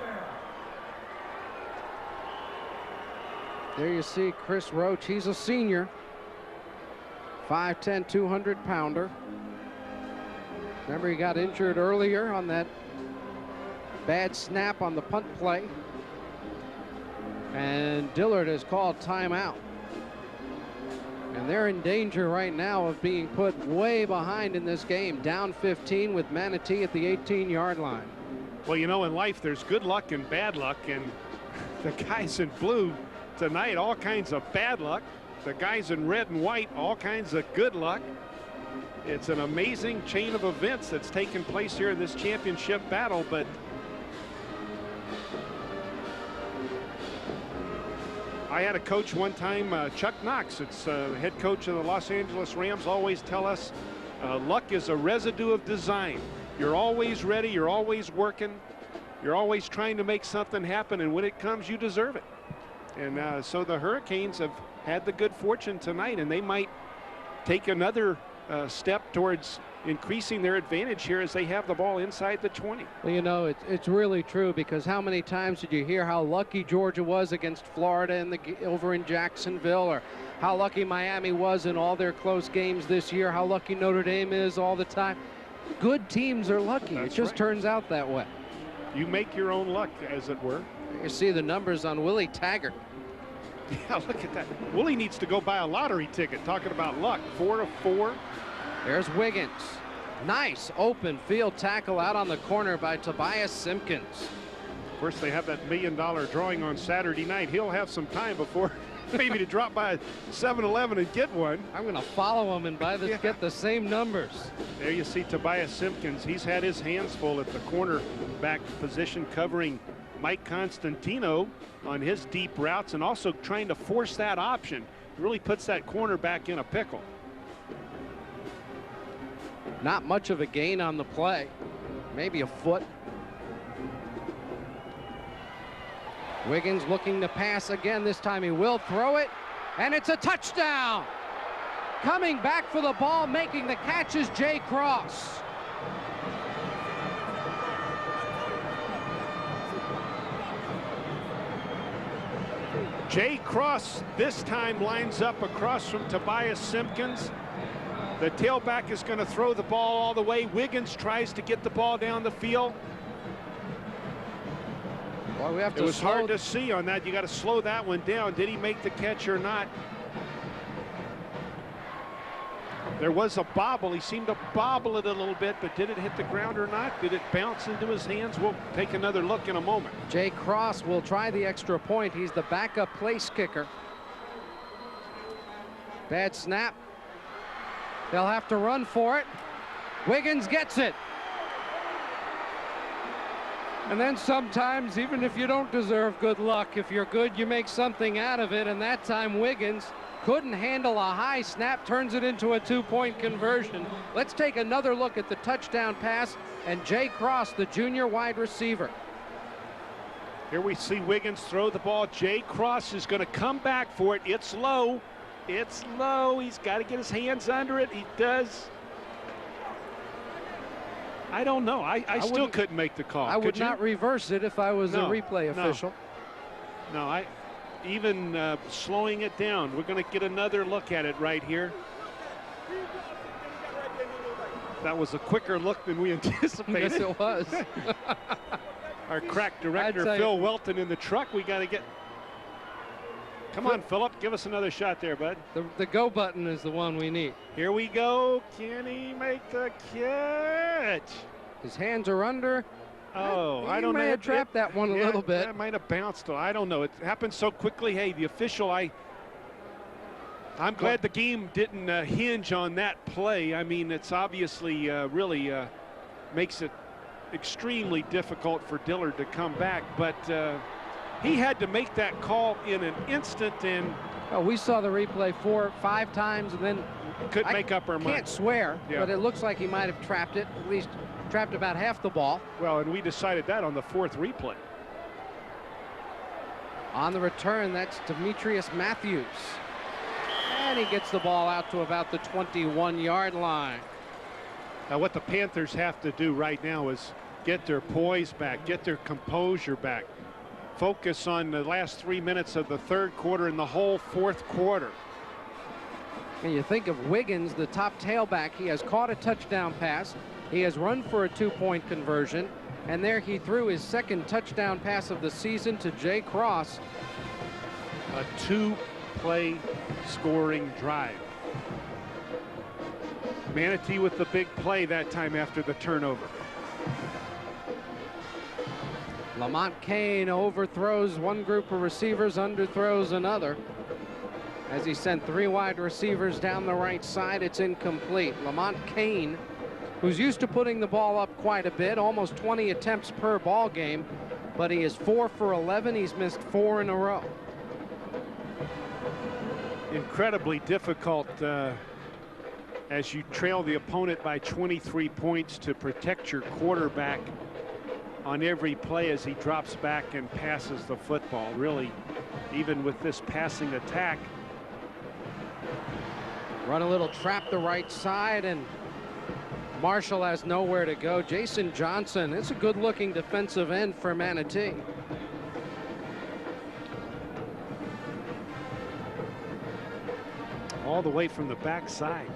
There you see Chris Roach. He's a senior. 5'10", 200-pounder. Remember, he got injured earlier on that bad snap on the punt play. And Dillard has called timeout. And they're in danger right now of being put way behind in this game. Down 15 with Manatee at the 18-yard line. Well, you know, in life there's good luck and bad luck, and the guys in blue tonight, all kinds of bad luck. The guys in red and white, all kinds of good luck. It's an amazing chain of events that's taken place here in this championship battle, but I had a coach one time, Chuck Knox, it's head coach of the Los Angeles Rams, always tell us luck is a residue of design. You're always ready, you're always working, you're always trying to make something happen, and when it comes, you deserve it. And so the Hurricanes have had the good fortune tonight, and they might take another step towards increasing their advantage here as they have the ball inside the 20. Well, you know, it's really true, because how many times did you hear how lucky Georgia was against Florida over in Jacksonville, or how lucky Miami was in all their close games this year, how lucky Notre Dame is all the time. Good teams are lucky. That's it just right. turns out that way. You make your own luck, as it were. You see the numbers on Willie Taggart. Yeah, look at that. Willie needs to go buy a lottery ticket, talking about luck. 4 of 4. There's Wiggins. Nice open field tackle out on the corner by Tobias Simpkins. Of course, they have that $1 million drawing on Saturday night. He'll have some time before maybe to drop by 7-Eleven and get one. I'm going to follow him and buy this, get the same numbers. There you see Tobias Simpkins. He's had his hands full at the cornerback position, covering Mike Constantino on his deep routes and also trying to force that option. It really puts that cornerback in a pickle. Not much of a gain on the play, maybe a foot. Wiggins looking to pass again. This time he will throw it, and it's a touchdown. Coming back for the ball, making the catch is Jay Cross. Jay Cross this time lines up across from Tobias Simpkins. The tailback is going to throw the ball all the way. Wiggins tries to get the ball down the field. Boy, we have to it was hard to see on that. You got to slow that one down. Did he make the catch or not? There was a bobble. He seemed to bobble it a little bit, but did it hit the ground or not? Did it bounce into his hands? We'll take another look in a moment. Jay Cross will try the extra point. He's the backup place kicker. Bad snap. They'll have to run for it. Wiggins gets it. And then sometimes, even if you don't deserve good luck, if you're good, you make something out of it. And that time Wiggins couldn't handle a high snap, turns it into a 2-point conversion. Let's take another look at the touchdown pass and Jay Cross, the junior wide receiver. Here we see Wiggins throw the ball. Jay Cross is going to come back for it. It's low. It's low. He's got to get his hands under it. He does. I don't know. I still couldn't make the call. I would not reverse it if I was a replay official. No, even slowing it down. We're going to get another look at it right here. That was a quicker look than we anticipated. Yes, it was. Our crack director, Phil Welton, in the truck. We got to get. Come on, Philip. Give us another shot there, bud. The go button is the one we need. Here we go. Can he make the catch? His hands are under. Oh, I don't know. He may have trapped that one a little bit. That might have bounced. I don't know. It happened so quickly. Hey, the official, I'm glad the game didn't hinge on that play. I mean, it's obviously really makes it extremely difficult for Dillard to come back, but he had to make that call in an instant, and we saw the replay 4 or 5 times, and then couldn't make up our mind. Can't swear, but it looks like he might have trapped it, at least trapped about half the ball. Well, and we decided that on the 4th replay. On the return, that's Demetrius Matthews, and he gets the ball out to about the 21-yard line. Now, what the Panthers have to do right now is get their poise back, get their composure back, focus on the last 3 minutes of the 3rd quarter and the whole 4th quarter. And you think of Wiggins, the top tailback. He has caught a touchdown pass. He has run for a 2-point conversion. And there he threw his 2nd touchdown pass of the season to Jay Cross. A 2-play scoring drive. Manatee with the big play that time after the turnover. Lamont Kane overthrows one group of receivers, underthrows another. As he sent 3 wide receivers down the right side, it's incomplete. Lamont Kane, who's used to putting the ball up quite a bit, almost 20 attempts per ball game, but he is 4 for 11. He's missed 4 in a row. Incredibly difficult as you trail the opponent by 23 points to protect your quarterback on every play as he drops back and passes the football. Really, even with this passing attack. Run a little trap the right side, and Marshall has nowhere to go. Jason Johnson, it's a good-looking defensive end for Manatee. All the way from the backside.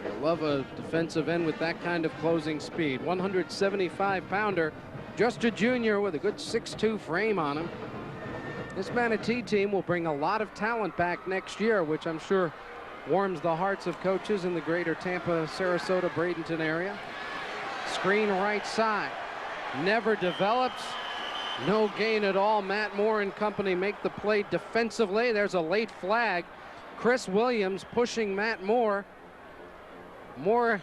I love a defensive end with that kind of closing speed. 175-pounder, just a junior with a good 6'2" frame on him. This Manatee team will bring a lot of talent back next year, which I'm sure warms the hearts of coaches in the greater Tampa, Sarasota, Bradenton area. Screen right side. Never develops. No gain at all. Matt Moore and company make the play defensively. There's a late flag. Chris Williams pushing Matt Moore. Moore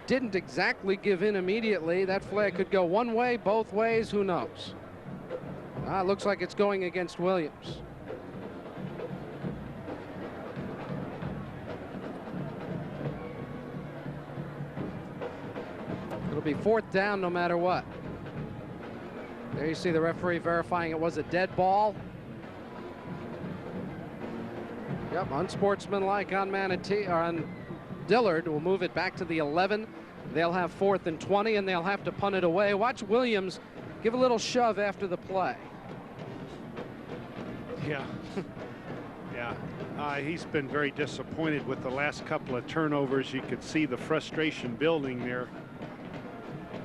didn't exactly give in immediately. That flag could go one way, both ways, who knows? Looks like it's going against Williams. It'll be 4th down no matter what. There you see the referee verifying it was a dead ball. Yep, unsportsmanlike on Manatee, or on Dillard. Will move it back to the 11. They'll have 4th and 20, and they'll have to punt it away. Watch Williams give a little shove after the play. Yeah. Yeah. He's been very disappointed with the last couple of turnovers. You could see the frustration building there.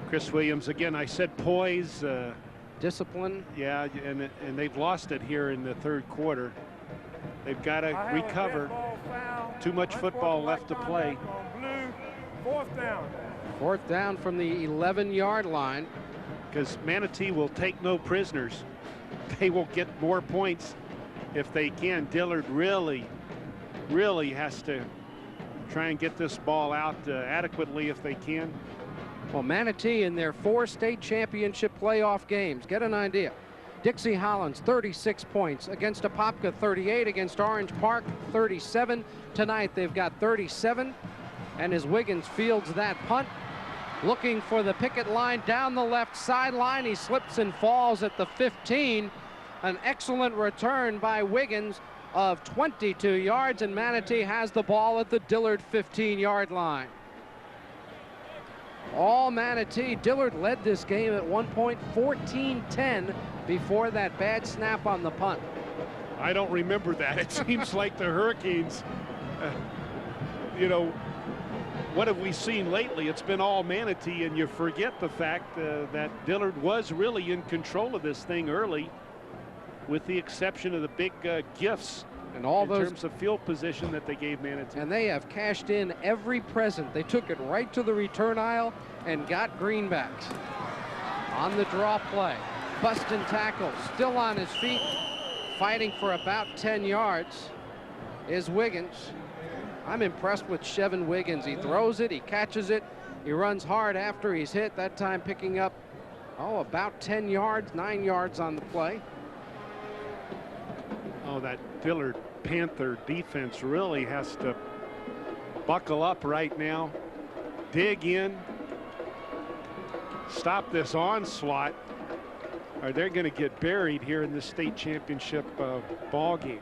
Chris Williams, again, I said poise. Discipline. Yeah, and they've lost it here in the 3rd quarter. They've got to recover. Too much football left to play. 4th down. 4th down from the 11-yard line. Because Manatee will take no prisoners. They will get more points if they can. Dillard really has to try and get this ball out adequately if they can. Well, Manatee in their 4 state championship playoff games, get an idea. Dixie Hollins 36 points, against Apopka 38, against Orange Park 37. Tonight they've got 37, and as Wiggins fields that punt, looking for the picket line down the left sideline, he slips and falls at the 15. An excellent return by Wiggins of 22 yards, and Manatee has the ball at the Dillard 15-yard line. All Manatee. Dillard led this game at one point 14-10 before that bad snap on the punt. I don't remember that. It seems like the Hurricanes, you know, what have we seen lately? It's been all Manatee, and you forget the fact that Dillard was really in control of this thing early, with the exception of the big gifts and all in terms of field position that they gave Manatee. And they have cashed in every present. They took it right to the return aisle and got greenbacks. On the draw play, busting tackle, still on his feet, fighting for about 10 yards is Wiggins. I'm impressed with Chevin Wiggins. He throws it, he catches it, he runs hard after he's hit, that time picking up, about 10 yards, 9 yards on the play. Oh, that Dillard Panther defense really has to buckle up right now, dig in, stop this onslaught, or they're going to get buried here in the state championship ball game.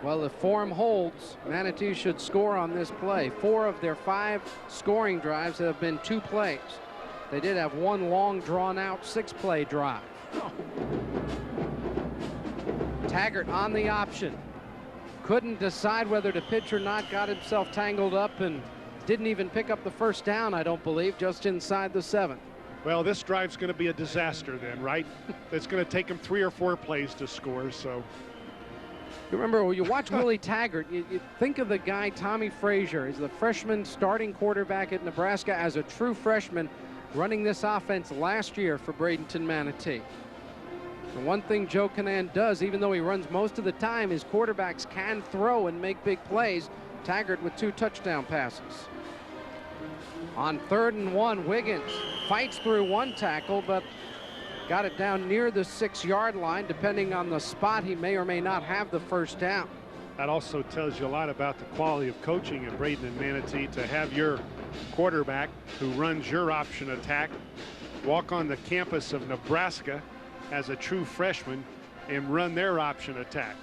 Well, if form holds, Manatee should score on this play. 4 of their 5 scoring drives have been 2 plays. They did have one long, drawn-out 6-play drive. Taggart on the option. Couldn't decide whether to pitch or not, got himself tangled up and didn't even pick up the first down, I don't believe, just inside the 7. Well, this drive's going to be a disaster then, right? It's going to take them 3 or 4 plays to score, so. You remember, when you watch Willie Taggart, you think of the guy, Tommy Frazier. He's the freshman starting quarterback at Nebraska as a true freshman, running this offense last year for Bradenton Manatee. And one thing Joe Canaan does, even though he runs most of the time, his quarterbacks can throw and make big plays. Taggart with 2 touchdown passes. On 3rd and 1, Wiggins fights through 1 tackle, but got it down near the 6-yard line. Depending on the spot, he may or may not have the first down. That also tells you a lot about the quality of coaching at Bradenton Manatee, to have your quarterback who runs your option attack walk on the campus of Nebraska as a true freshman and run their option attack.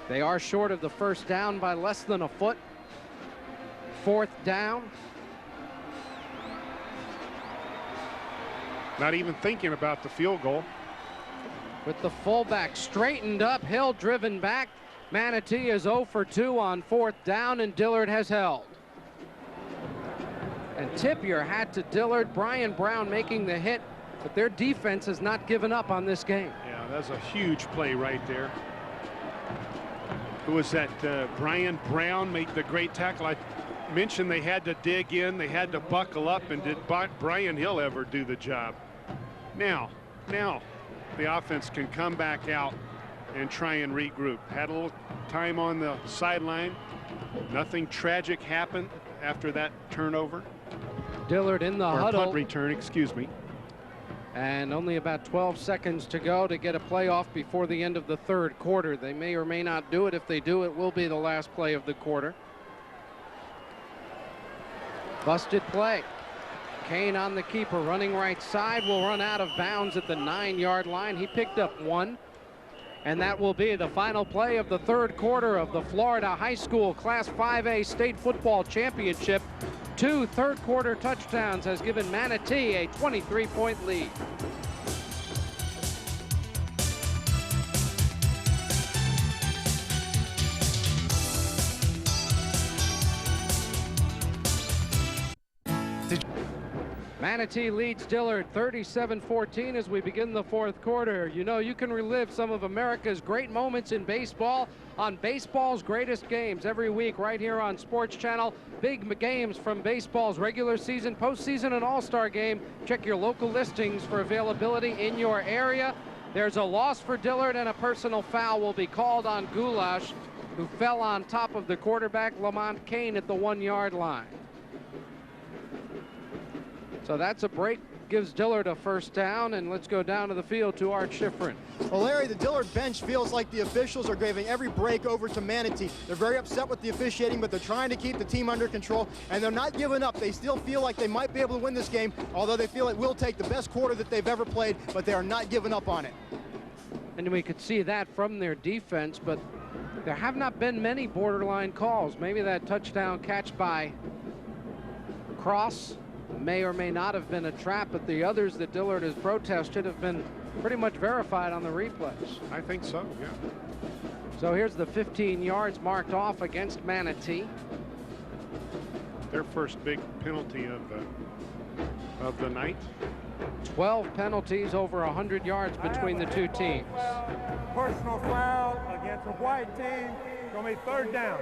They are short of the first down by less than a foot. 4th down. Not even thinking about the field goal. With the fullback straightened up, Hill driven back. Manatee is 0 for 2 on 4th down, and Dillard has held. And tip your hat to Dillard. Brian Brown making the hit, but their defense has not given up on this game. Yeah, that's a huge play right there. Who was that? Brian Brown made the great tackle. I mentioned they had to dig in, they had to buckle up, and did Brian Hill ever do the job? Now the offense can come back out and try and regroup. Had a little time on the sideline. Nothing tragic happened after that turnover. Dillard in the huddle. Punt return, excuse me. And only about 12 seconds to go to get a playoff before the end of the 3rd quarter. They may or may not do it. If they do, it will be the last play of the quarter. Busted play. Kane on the keeper, running right side, will run out of bounds at the 9-yard line. He picked up 1. And that will be the final play of the 3rd quarter of the Florida High School Class 5A State Football Championship. 2 third-quarter touchdowns has given Manatee a 23-point lead. Manatee leads Dillard 37-14 as we begin the 4th quarter. You know, you can relive some of America's great moments in baseball on Baseball's Greatest Games every week right here on Sports Channel. Big games from baseball's regular season, postseason, and all-star game. Check your local listings for availability in your area. There's a loss for Dillard, and a personal foul will be called on Goulash. who fell on top of the quarterback, Lamont Kane, at the 1-yard line. So that's a break, gives Dillard a first down, and let's go down to the field to Art Schifrin. Well, Larry, the Dillard bench feels like the officials are giving every break over to Manatee. They're very upset with the officiating, but they're trying to keep the team under control, and they're not giving up. They still feel like they might be able to win this game, although they feel it will take the best quarter that they've ever played, but they are not giving up on it. And we could see that from their defense, but there have not been many borderline calls. Maybe that touchdown catch by Cross may or may not have been a trap, but the others that Dillard has protested have been pretty much verified on the replays. I think so, yeah. So here's the 15 yards marked off against Manatee. Their first big penalty of the night. 12 penalties, over 100 yards between the two teams. Personal foul against a white team. Gonna be 3rd down.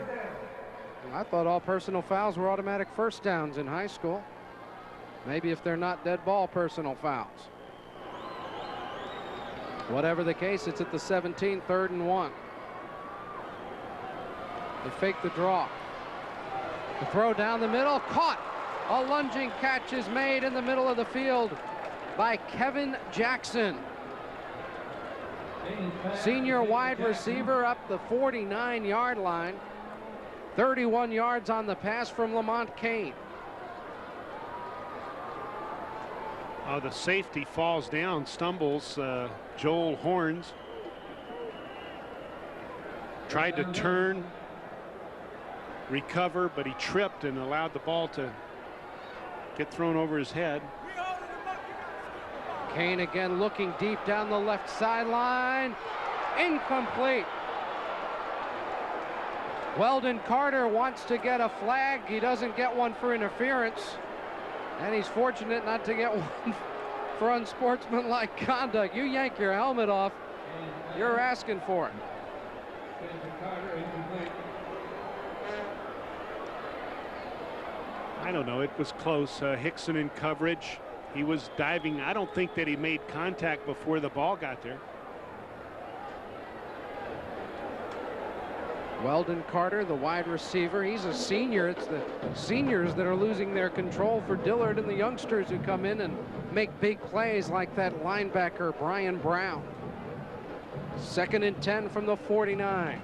I thought all personal fouls were automatic first downs in high school. Maybe if they're not dead ball personal fouls. Whatever the case, it's at the 17, 3rd and 1. They fake the draw. The throw down the middle, caught. A lunging catch is made in the middle of the field by Kevin Jackson. Senior wide receiver up the 49-yard line. 31 yards on the pass from Lamont Kane. The safety falls down, stumbles. Joel Horns tried to turn, recover, but he tripped and allowed the ball to get thrown over his head. Kane again looking deep down the left sideline. Incomplete. Weldon Carter wants to get a flag. He doesn't get one for interference. And he's fortunate not to get one for unsportsmanlike conduct. You yank your helmet off, you're asking for it. I don't know. It was close. Hickson in coverage. He was diving. I don't think that he made contact before the ball got there. Weldon Carter, the wide receiver, he's a senior. It's the seniors that are losing their control for Dillard, and the youngsters who come in and make big plays like that linebacker Brian Brown. 2nd and 10 from the 49.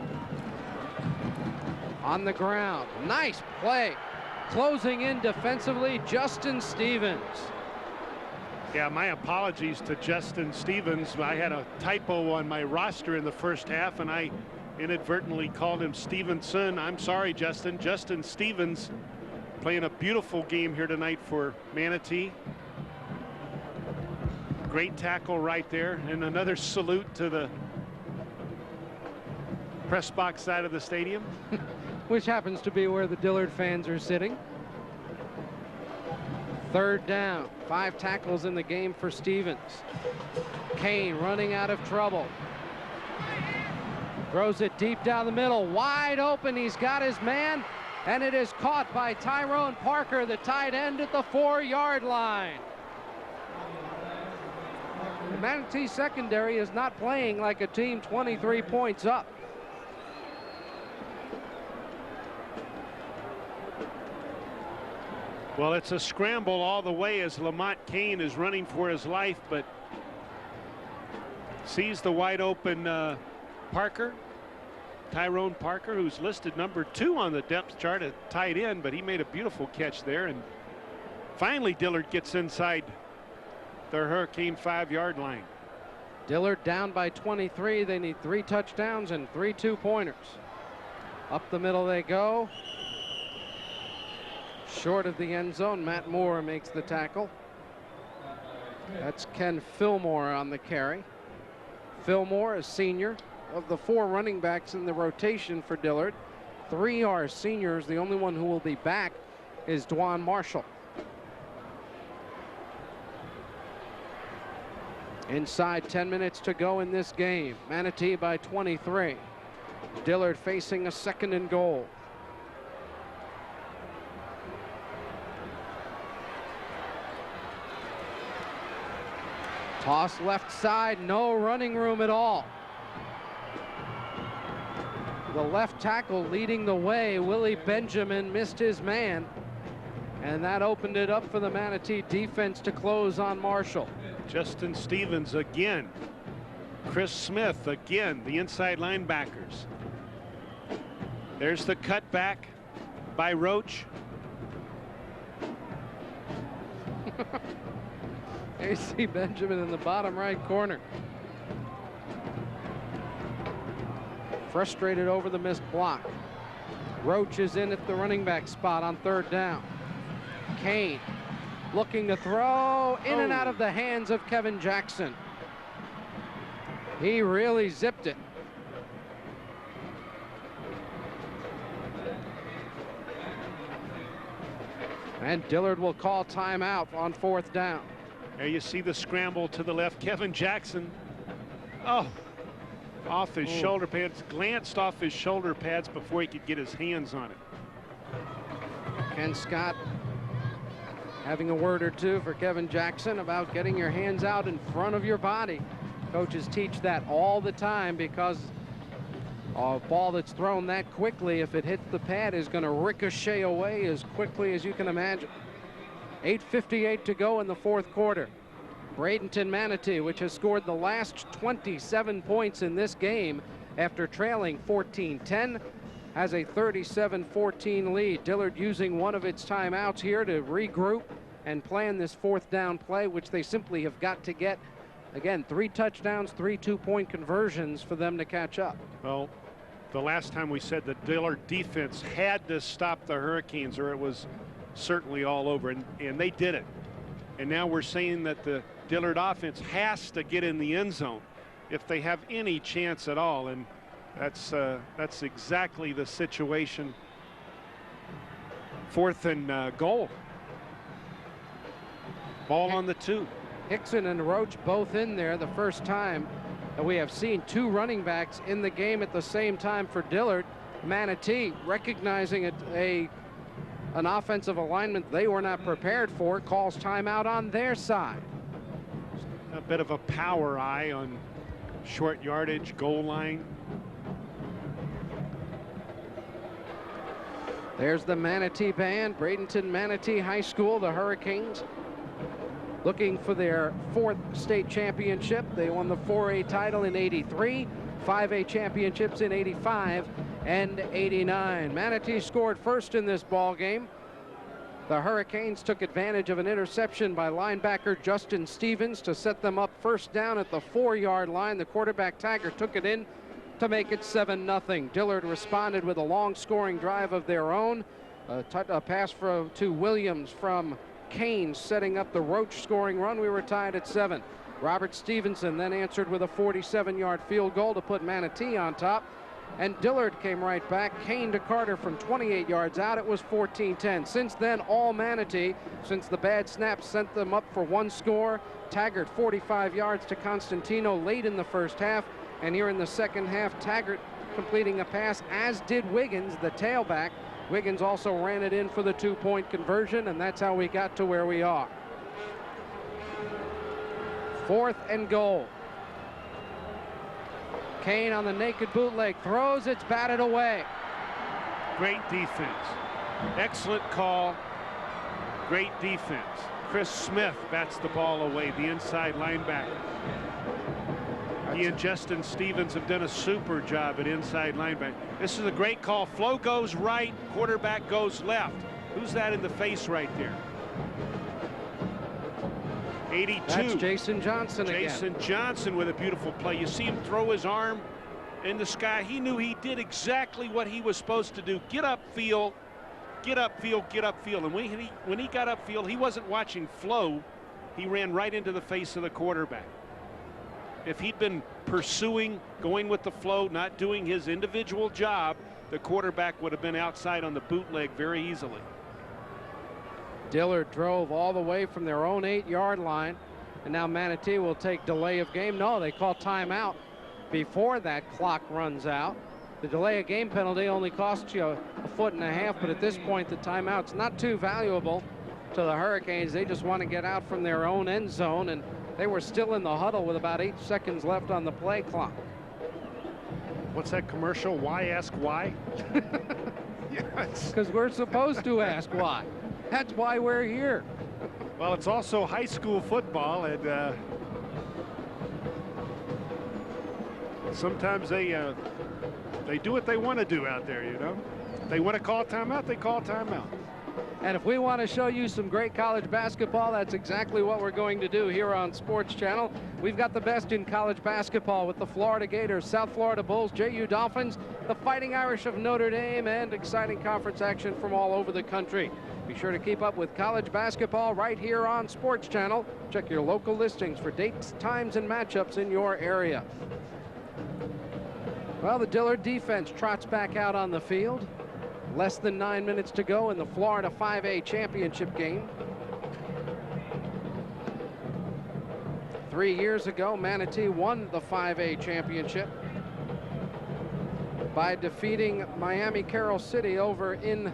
On the ground, nice play. Closing in defensively, Justin Stevens. Yeah, my apologies to Justin Stevens. I had a typo on my roster in the first half, and I inadvertently called him Stevenson. I'm sorry, Justin. Justin Stevens playing a beautiful game here tonight for Manatee. Great tackle right there, and another salute to the press box side of the stadium. Which happens to be where the Dillard fans are sitting. 3rd down, 5 tackles in the game for Stevens. Kane running out of trouble. Throws it deep down the middle, wide open. He's got his man, and it is caught by Tyrone Parker, the tight end, at the 4-yard line. The Manatee secondary is not playing like a team 23 points up. Well, it's a scramble all the way as Lamont Kane is running for his life, but sees the wide open Parker, Tyrone Parker, who's listed number 2 on the depth chart at tight end, but he made a beautiful catch there. And finally Dillard gets inside the Hurricane 5-yard line. Dillard down by 23. They need 3 touchdowns and 3 two-pointers. Up the middle they go. Short of the end zone. Matt Moore makes the tackle. That's Ken Fillmore on the carry. Fillmore, a senior. Of the 4 running backs in the rotation for Dillard, 3 are seniors. The only one who will be back is Dwan Marshall. Inside 10 minutes to go in this game. Manatee by 23. Dillard facing a 2nd and goal. Toss left side, no running room at all. The left tackle leading the way, Willie Benjamin, missed his man. And that opened it up for the Manatee defense to close on Marshall. Justin Stevens again. Chris Smith again, the inside linebackers. There's the cutback by Roach. AC Benjamin in the bottom right corner. Frustrated over the missed block. Roach is in at the running back spot on 3rd down. Kane looking to throw in and out of the hands of Kevin Jackson. He really zipped it. And Dillard will call timeout on 4th down. There you see the scramble to the left. Kevin Jackson, off his shoulder pads, glanced off his shoulder pads before he could get his hands on it. Ken Scott having a word or two for Kevin Jackson about getting your hands out in front of your body. Coaches teach that all the time because a ball that's thrown that quickly, if it hits the pad, is going to ricochet away as quickly as you can imagine. 8:58 to go in the 4th quarter. Bradenton Manatee, which has scored the last 27 points in this game after trailing 14-10, has a 37-14 lead. Dillard using one of its timeouts here to regroup and plan this 4th down play, which they simply have got to get. Again, 3 touchdowns, 3 2-point conversions for them to catch up. Well, the last time we said the Dillard defense had to stop the Hurricanes or it was certainly all over, and they did it. And now we're saying that the Dillard offense has to get in the end zone if they have any chance at all, and that's exactly the situation. 4th and goal. Ball on the 2. Hickson and Roach both in there, the first time that we have seen 2 running backs in the game at the same time for Dillard. Manatee, recognizing an offensive alignment they were not prepared for, calls timeout on their side. A bit of a power eye on short yardage, goal line. There's the Manatee band, Bradenton Manatee High School, the Hurricanes, looking for their 4th state championship. They won the 4A title in '83, 5A championships in '85 and '89. Manatee scored first in this ball game. The Hurricanes took advantage of an interception by linebacker Justin Stevens to set them up 1st down at the 4-yard line. The quarterback Taggart took it in to make it 7-0. Dillard responded with a long scoring drive of their own. A pass to Williams from Kane, setting up the Roach scoring run. We were tied at 7. Robert Stevenson then answered with a 47-yard field goal to put Manatee on top. And Dillard came right back. Kane to Carter from 28 yards out. It was 14-10. Since then, all Manatee, since the bad snap sent them up for 1 score. Taggart 45 yards to Constantino late in the first half. And here in the second half, Taggart completing a pass, as did Wiggins, the tailback. Wiggins also ran it in for the 2-point conversion, and that's how we got to where we are. 4th and goal. Kane on the naked bootleg, throws, it's batted away. Great defense. Excellent call. Great defense. Chris Smith bats the ball away, the inside linebacker. He and Justin Stevens have done a super job at inside linebacker. This is a great call. Flow goes right, quarterback goes left. Who's that in the face right there? 82. That's Jason Johnson again. Jason Johnson with a beautiful play. You see him throw his arm in the sky. He knew he did exactly what he was supposed to do. Get upfield, get upfield, get upfield. And when he got upfield, he wasn't watching flow. He ran right into the face of the quarterback. If he'd been pursuing, going with the flow, not doing his individual job, the quarterback would have been outside on the bootleg very easily. Dillard drove all the way from their own 8-yard line, and now Manatee will take delay of game. No, they call timeout before that clock runs out. The delay of game penalty only costs you a 1.5 feet, but at this point the timeout's not too valuable to the Hurricanes. They just want to get out from their own end zone, and they were still in the huddle with about 8 seconds left on the play clock. What's that commercial? Why ask why? Yes. Because we're supposed to ask why. That's why we're here. Well, it's also high school football, and sometimes they do what they want to do out there, you know. If they want to call timeout, they call timeout. And if we want to show you some great college basketball, that's exactly what we're going to do here on Sports Channel. We've got the best in college basketball with the Florida Gators, South Florida Bulls, JU Dolphins, the Fighting Irish of Notre Dame, and exciting conference action from all over the country. Be sure to keep up with college basketball right here on Sports Channel. Check your local listings for dates, times, and matchups in your area. Well, the Dillard defense trots back out on the field. Less than 9 minutes to go in the Florida 5A championship game. 3 years ago, Manatee won the 5A championship by defeating Miami Carroll City over in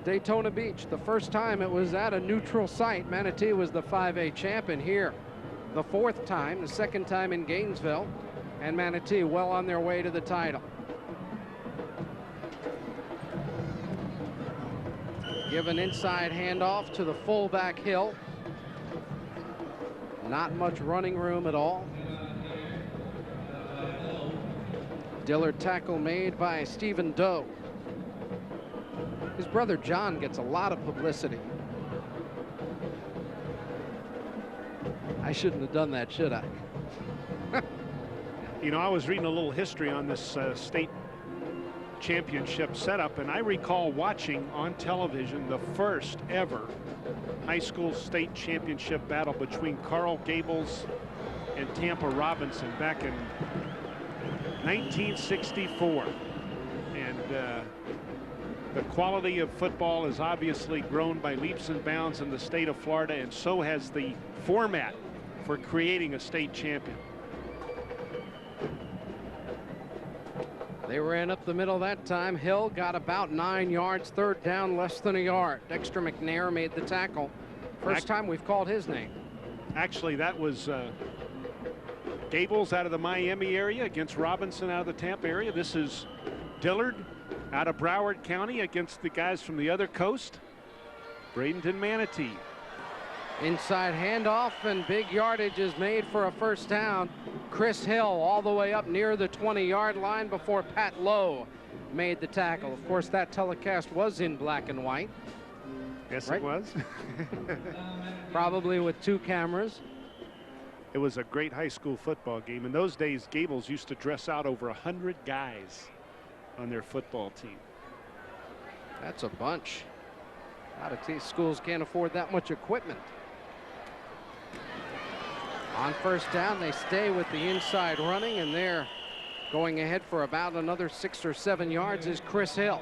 Daytona Beach. The first time it was at a neutral site. Manatee was the 5A champion here. The fourth time, the second time in Gainesville, and Manatee well on their way to the title. Give an inside handoff to the fullback Hill. Not much running room at all. Dillard tackle made by Stephen Doe. His brother John gets a lot of publicity. I shouldn't have done that, should I? You know, I was reading a little history on this state championship setup, and I recall watching on television the first ever high school state championship battle between Coral Gables and Tampa Robinson back in 1964. And the quality of football has obviously grown by leaps and bounds in the state of Florida, and so has the format for creating a state champion. They ran up the middle that time. Hill got about 9 yards, third down, less than a yard. Dexter McNair made the tackle. First time we've called his name. Actually, that was Gables out of the Miami area against Robinson out of the Tampa area. This is Dillard out of Broward County against the guys from the other coast. Bradenton Manatee. Inside handoff, and big yardage is made for a first down. Chris Hill all the way up near the 20-yard line before Pat Lowe made the tackle. Of course, that telecast was in black and white. Yes, right? It was. Probably with 2 cameras. It was a great high school football game. In those days, Gables used to dress out over 100 guys on their football team. That's a bunch. A lot of schools can't afford that much equipment. On first down, they stay with the inside running, and they're going ahead for about another 6 or 7 yards is Chris Hill.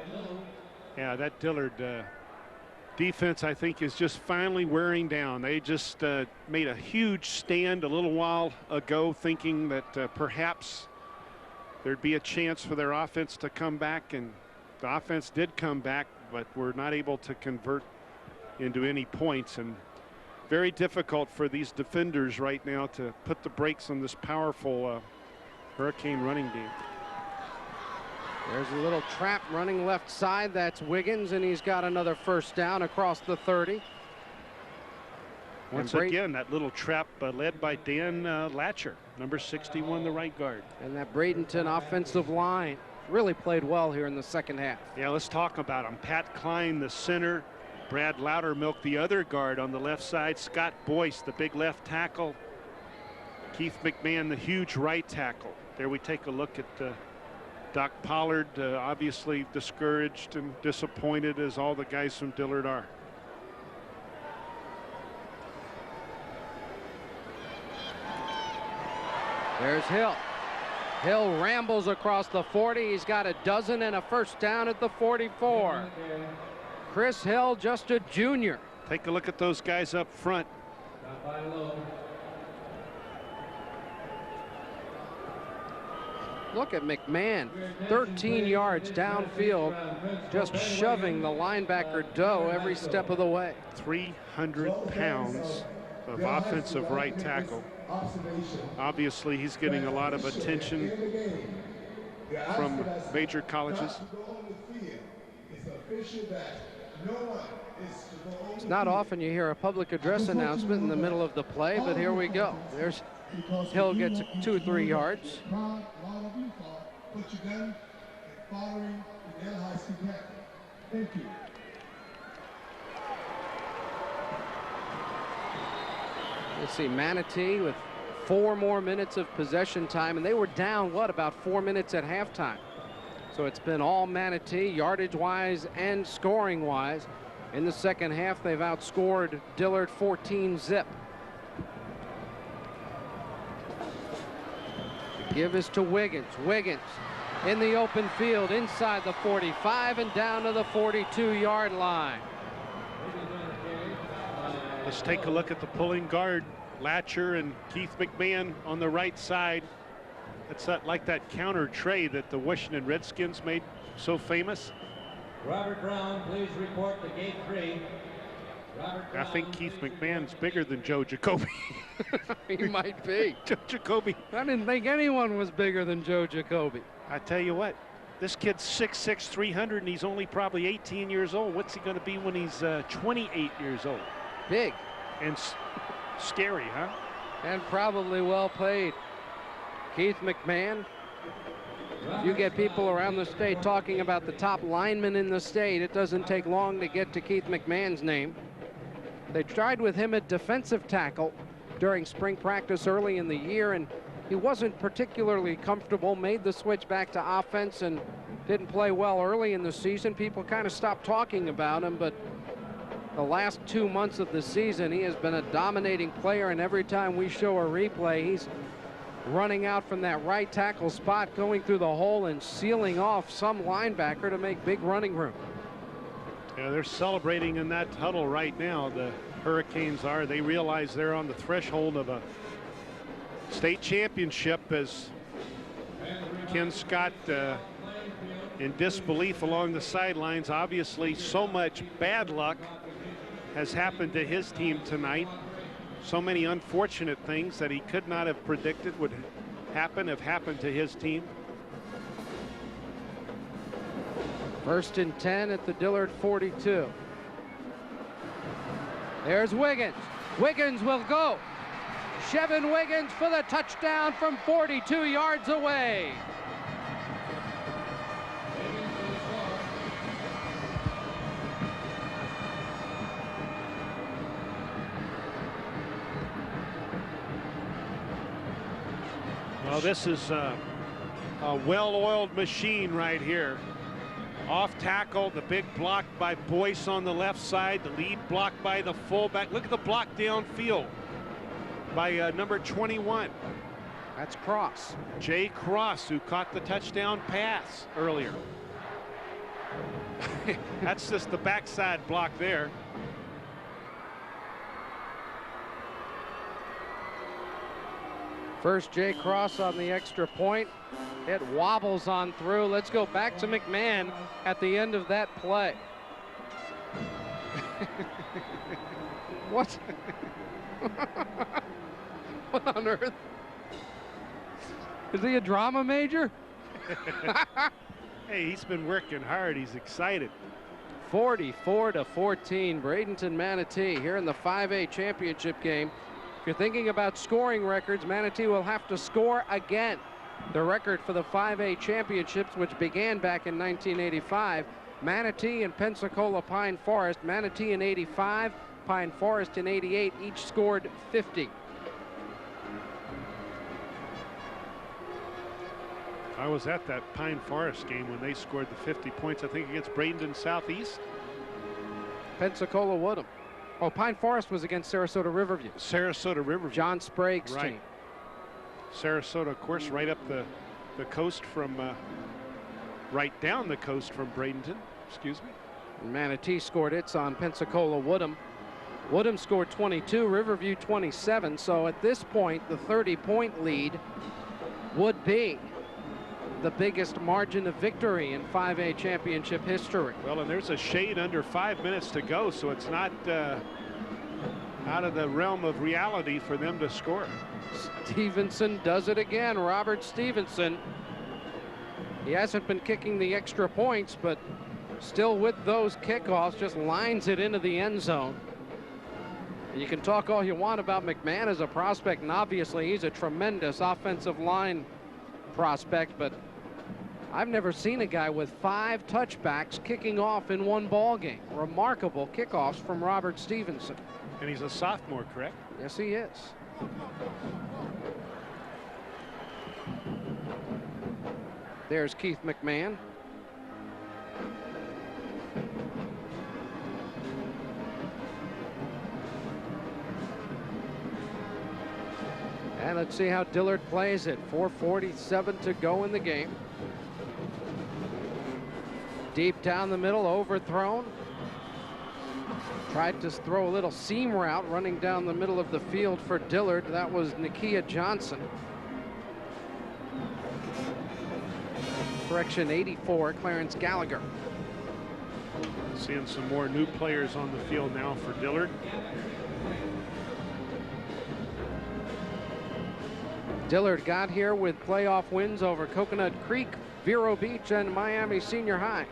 Yeah, that Dillard defense, I think, is just finally wearing down. They just made a huge stand a little while ago, thinking that perhaps there'd be a chance for their offense to come back, and the offense did come back, but were not able to convert into any points. And very difficult for these defenders right now to put the brakes on this powerful Hurricane running game. There's a little trap running left side. That's Wiggins, and he's got another first down across the 30. Once again, that little trap led by Dan Latcher, number 61, the right guard. And that Bradenton offensive line really played well here in the second half. Yeah, let's talk about them. Pat Klein, the center. Brad Loudermilk, the other guard on the left side. Scott Boyce, the big left tackle. Keith McMahon, the huge right tackle. There we take a look at Doc Pollard, obviously discouraged and disappointed, as all the guys from Dillard are. There's Hill. Hill rambles across the 40. He's got a dozen and a first down at the 44. Chris Hill, just a junior. Take a look at those guys up front. Look at McMahon, 13 yards downfield, just shoving the linebacker Doe every step of the way. 300 pounds of offensive right tackle. Obviously, he's getting a lot of attention from major colleges. It's not often you hear a public address announcement in the middle of the play, but here we go. There's Hill gets 2 or 3 yards. You see Manatee with 4 more minutes of possession time, and they were down, what, about 4 minutes at halftime. So it's been all Manatee, yardage-wise and scoring-wise. In the second half, they've outscored Dillard 14-zip. The give is to Wiggins. Wiggins in the open field, inside the 45 and down to the 42-yard line. Let's take a look at the pulling guard. Latcher and Keith McMahon on the right side. It's like that counter tray that the Washington Redskins made so famous. Robert Brown, please report to gate 3. I think Keith McMahon's bigger than Joe Jacoby. He might be. Joe Jacoby. I didn't think anyone was bigger than Joe Jacoby. I tell you what, this kid's 6'6", 300, and he's only probably 18 years old. What's he going to be when he's 28 years old? Big. And scary, huh? And probably well paid. Keith McMahon. You get people around the state talking about the top linemen in the state. It doesn't take long to get to Keith McMahon's name. They tried with him at defensive tackle during spring practice early in the year, and he wasn't particularly comfortable, made the switch back to offense and didn't play well early in the season. People kind of stopped talking about him, but the last 2 months of the season, he has been a dominating player, and every time we show a replay, he's running out from that right tackle spot, going through the hole and sealing off some linebacker to make big running room. Yeah, they're celebrating in that huddle right now. The Hurricanes are. They realize they're on the threshold of a state championship, as Ken Scott in disbelief along the sidelines. Obviously, so much bad luck has happened to his team tonight. So many unfortunate things that he could not have predicted would happen have happened to his team. 1st and 10 at the Dillard 42. There's Wiggins. Wiggins will go. Chevin Wiggins for the touchdown from 42 yards away. Well, this is a well-oiled machine right here. Off tackle, the big block by Boyce on the left side, the lead block by the fullback. Look at the block downfield by number 21. That's Cross. Jay Cross, who caught the touchdown pass earlier. That's just the backside block there. First Jay Cross on the extra point. It wobbles on through. Let's go back to McMahon at the end of that play. What? What on earth? Is he a drama major? Hey, he's been working hard. He's excited. 44-14, Bradenton Manatee here in the 5A championship game. If you're thinking about scoring records, Manatee will have to score again. The record for the 5A championships, which began back in 1985, Manatee and Pensacola Pine Forest. Manatee in 85, Pine Forest in 88, each scored 50. I was at that Pine Forest game when they scored the 50 points, I think, against Bradenton Southeast. Pensacola Woodham. Oh, Pine Forest was against Sarasota Riverview. Sarasota Riverview. John Sprague's right. team. Sarasota, of course, right up the coast from, right down the coast from Bradenton, excuse me. Manatee scored its on Pensacola Woodham. Woodham scored 22, Riverview 27. So at this point, the 30-point lead would be the biggest margin of victory in 5A championship history. Well, and there's a shade under 5 minutes to go, so it's not out of the realm of reality for them to score. Stevenson does it again. Robert Stevenson He hasn't been kicking the extra points, but still with those kickoffs, just lines it into the end zone. And you can talk all you want about McMahon as a prospect, and obviously he's a tremendous offensive line prospect, but I've never seen a guy with 5 touchbacks kicking off in one ball game. Remarkable kickoffs from Robert Stevenson. And he's a sophomore, correct? Yes, he is. There's Keith McMahon. And let's see how Dillard plays it. 4:47 to go in the game. Deep down the middle, overthrown. Tried to throw a little seam route running down the middle of the field for Dillard. That was Nakia Johnson. Correction 84, Clarence Gallagher. Seeing some more new players on the field now for Dillard. Dillard got here with playoff wins over Coconut Creek, Vero Beach, and Miami Senior High.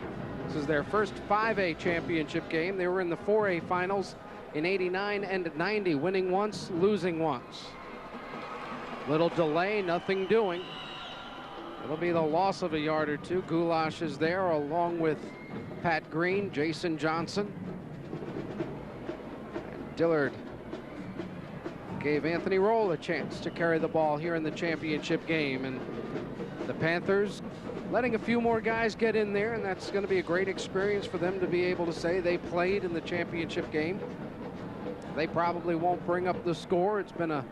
This is their first 5A championship game. They were in the 4A finals in '89 and '90, winning once, losing once. Little delay, nothing doing. It'll be the loss of a yard or two. Goulash is there along with Pat Green, Jason Johnson. And Dillard gave Anthony Roll a chance to carry the ball here in the championship game, and the Panthers letting a few more guys get in there, and that's going to be a great experience for them to be able to say they played in the championship game. They probably won't bring up the score. It's been a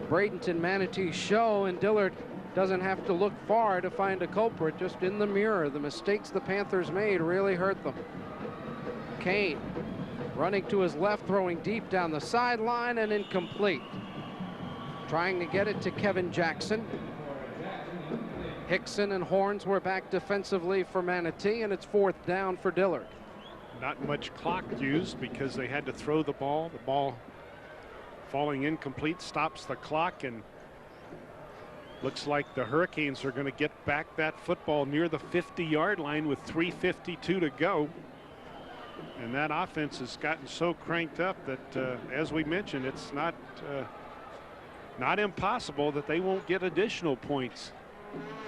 Bradenton Manatee show, and Dillard doesn't have to look far to find a culprit. Just in the mirror, the mistakes the Panthers made really hurt them. Kane running to his left, throwing deep down the sideline and incomplete. Trying to get it to Kevin Jackson. Hickson and Horns were back defensively for Manatee, and it's 4th down for Dillard. Not much clock used because they had to throw the ball. The ball falling incomplete stops the clock, and looks like the Hurricanes are going to get back that football near the 50-yard line with 3:52 to go. And that offense has gotten so cranked up that, as we mentioned, it's not impossible that they won't get additional points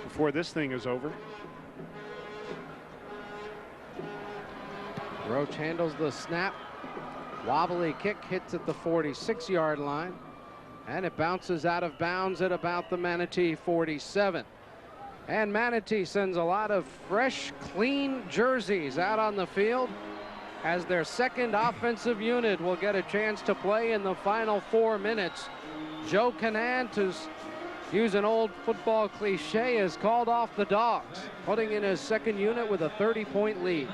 before this thing is over. Roach handles the snap. Wobbly kick hits at the 46-yard line, and it bounces out of bounds at about the Manatee 47. And Manatee sends a lot of fresh, clean jerseys out on the field as their second offensive unit will get a chance to play in the final 4 minutes. Joe Canaan, to use an old football cliche, has called off the dogs, putting in his second unit with a 30-point lead.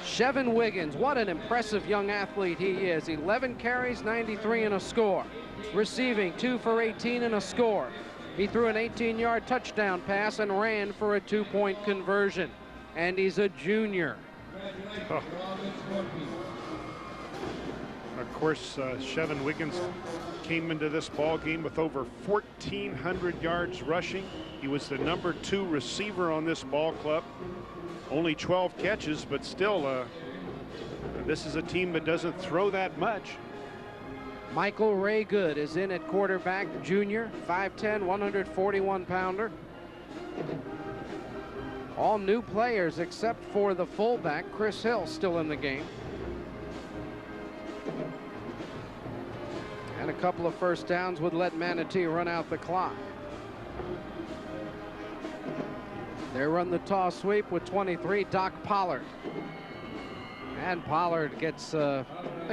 Chevin Wiggins, what an impressive young athlete he is. 11 carries, 93 and a score. Receiving 2 for 18 and a score. He threw an 18-yard touchdown pass and ran for a 2-point conversion. And he's a junior. Oh. Of course, Chevin Wiggins came into this ball game with over 1,400 yards rushing. He was the #2 receiver on this ball club. Only 12 catches, but still, this is a team that doesn't throw that much. Michael Raygood is in at quarterback, junior, 5'10", 141-pounder. All new players except for the fullback, Chris Hill, still in the game. And a couple of first downs would let Manatee run out the clock. They run the toss sweep with 23, Doc Pollard. And Pollard gets a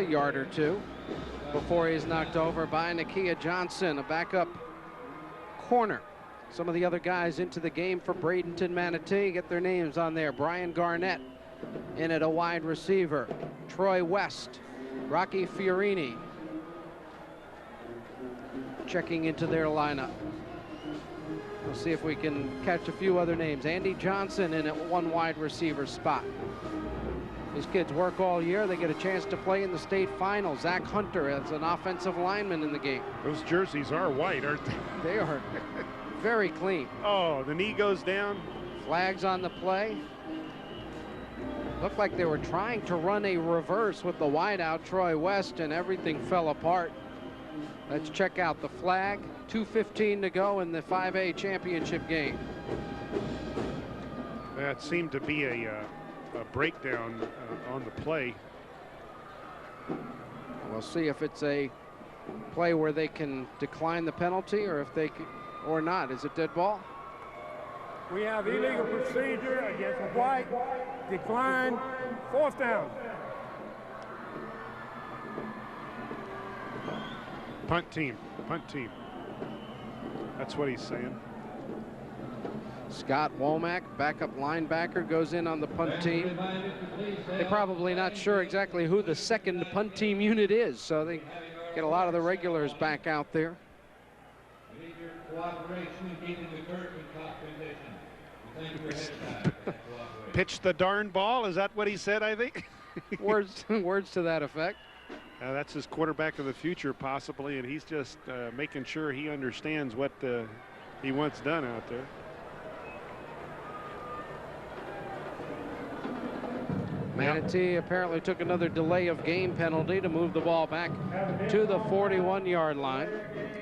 yard or two before he's knocked over by Nakia Johnson, a backup corner. Some of the other guys into the game for Bradenton Manatee, get their names on there. Brian Garnett in at a wide receiver. Troy West, Rocky Fiorini checking into their lineup. We'll see if we can catch a few other names. Andy Johnson in at one wide receiver spot. These kids work all year. They get a chance to play in the state finals. Zach Hunter as an offensive lineman in the game. Those jerseys are white, aren't they? They are very clean. Oh, the knee goes down. Flags on the play. Looked like they were trying to run a reverse with the wideout, Troy West, and everything fell apart. Let's check out the flag. 2:15 to go in the 5A championship game. That seemed to be a breakdown on the play. We'll see if it's a play where they can decline the penalty or if they can, or not. Is it dead ball? We have illegal procedure against White. Decline. 4th down. Punt team. Punt team. That's what he's saying. Scott Womack, backup linebacker, goes in on the punt team. They're probably not sure exactly who the second punt team unit is, so they get a lot of the regulars back out there. Pitch the darn ball. Is that what he said, I think? words to that effect. That's his quarterback of the future, possibly, and he's just making sure he understands what he wants done out there. Manatee apparently took another delay of game penalty to move the ball back to the 41-yard line.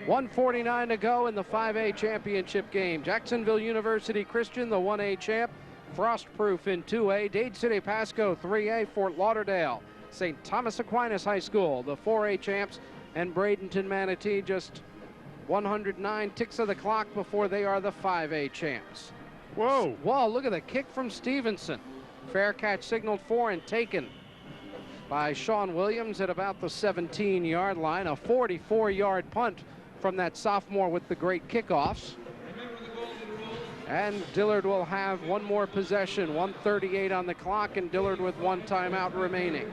1:49 to go in the 5A championship game. Jacksonville University Christian, the 1A champ. Frostproof in 2A. Dade City Pasco 3A. Fort Lauderdale St. Thomas Aquinas High School, the 4A champs. And Bradenton Manatee just 109 ticks of the clock before they are the 5A champs. Whoa. Whoa, look at the kick from Stevenson. Fair catch signaled for and taken by Sean Williams at about the 17-yard line. A 44-yard punt from that sophomore with the great kickoffs. And Dillard will have one more possession. 1:38 on the clock, and Dillard with one timeout remaining.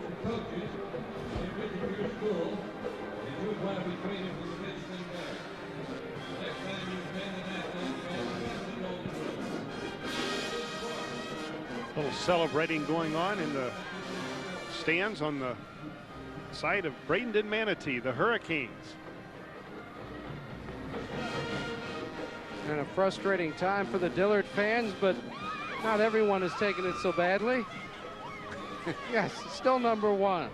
A little celebrating going on in the stands on the side of Bradenton Manatee, the Hurricanes. And a frustrating time for the Dillard fans, but not everyone is taking it so badly. Yes, still number one.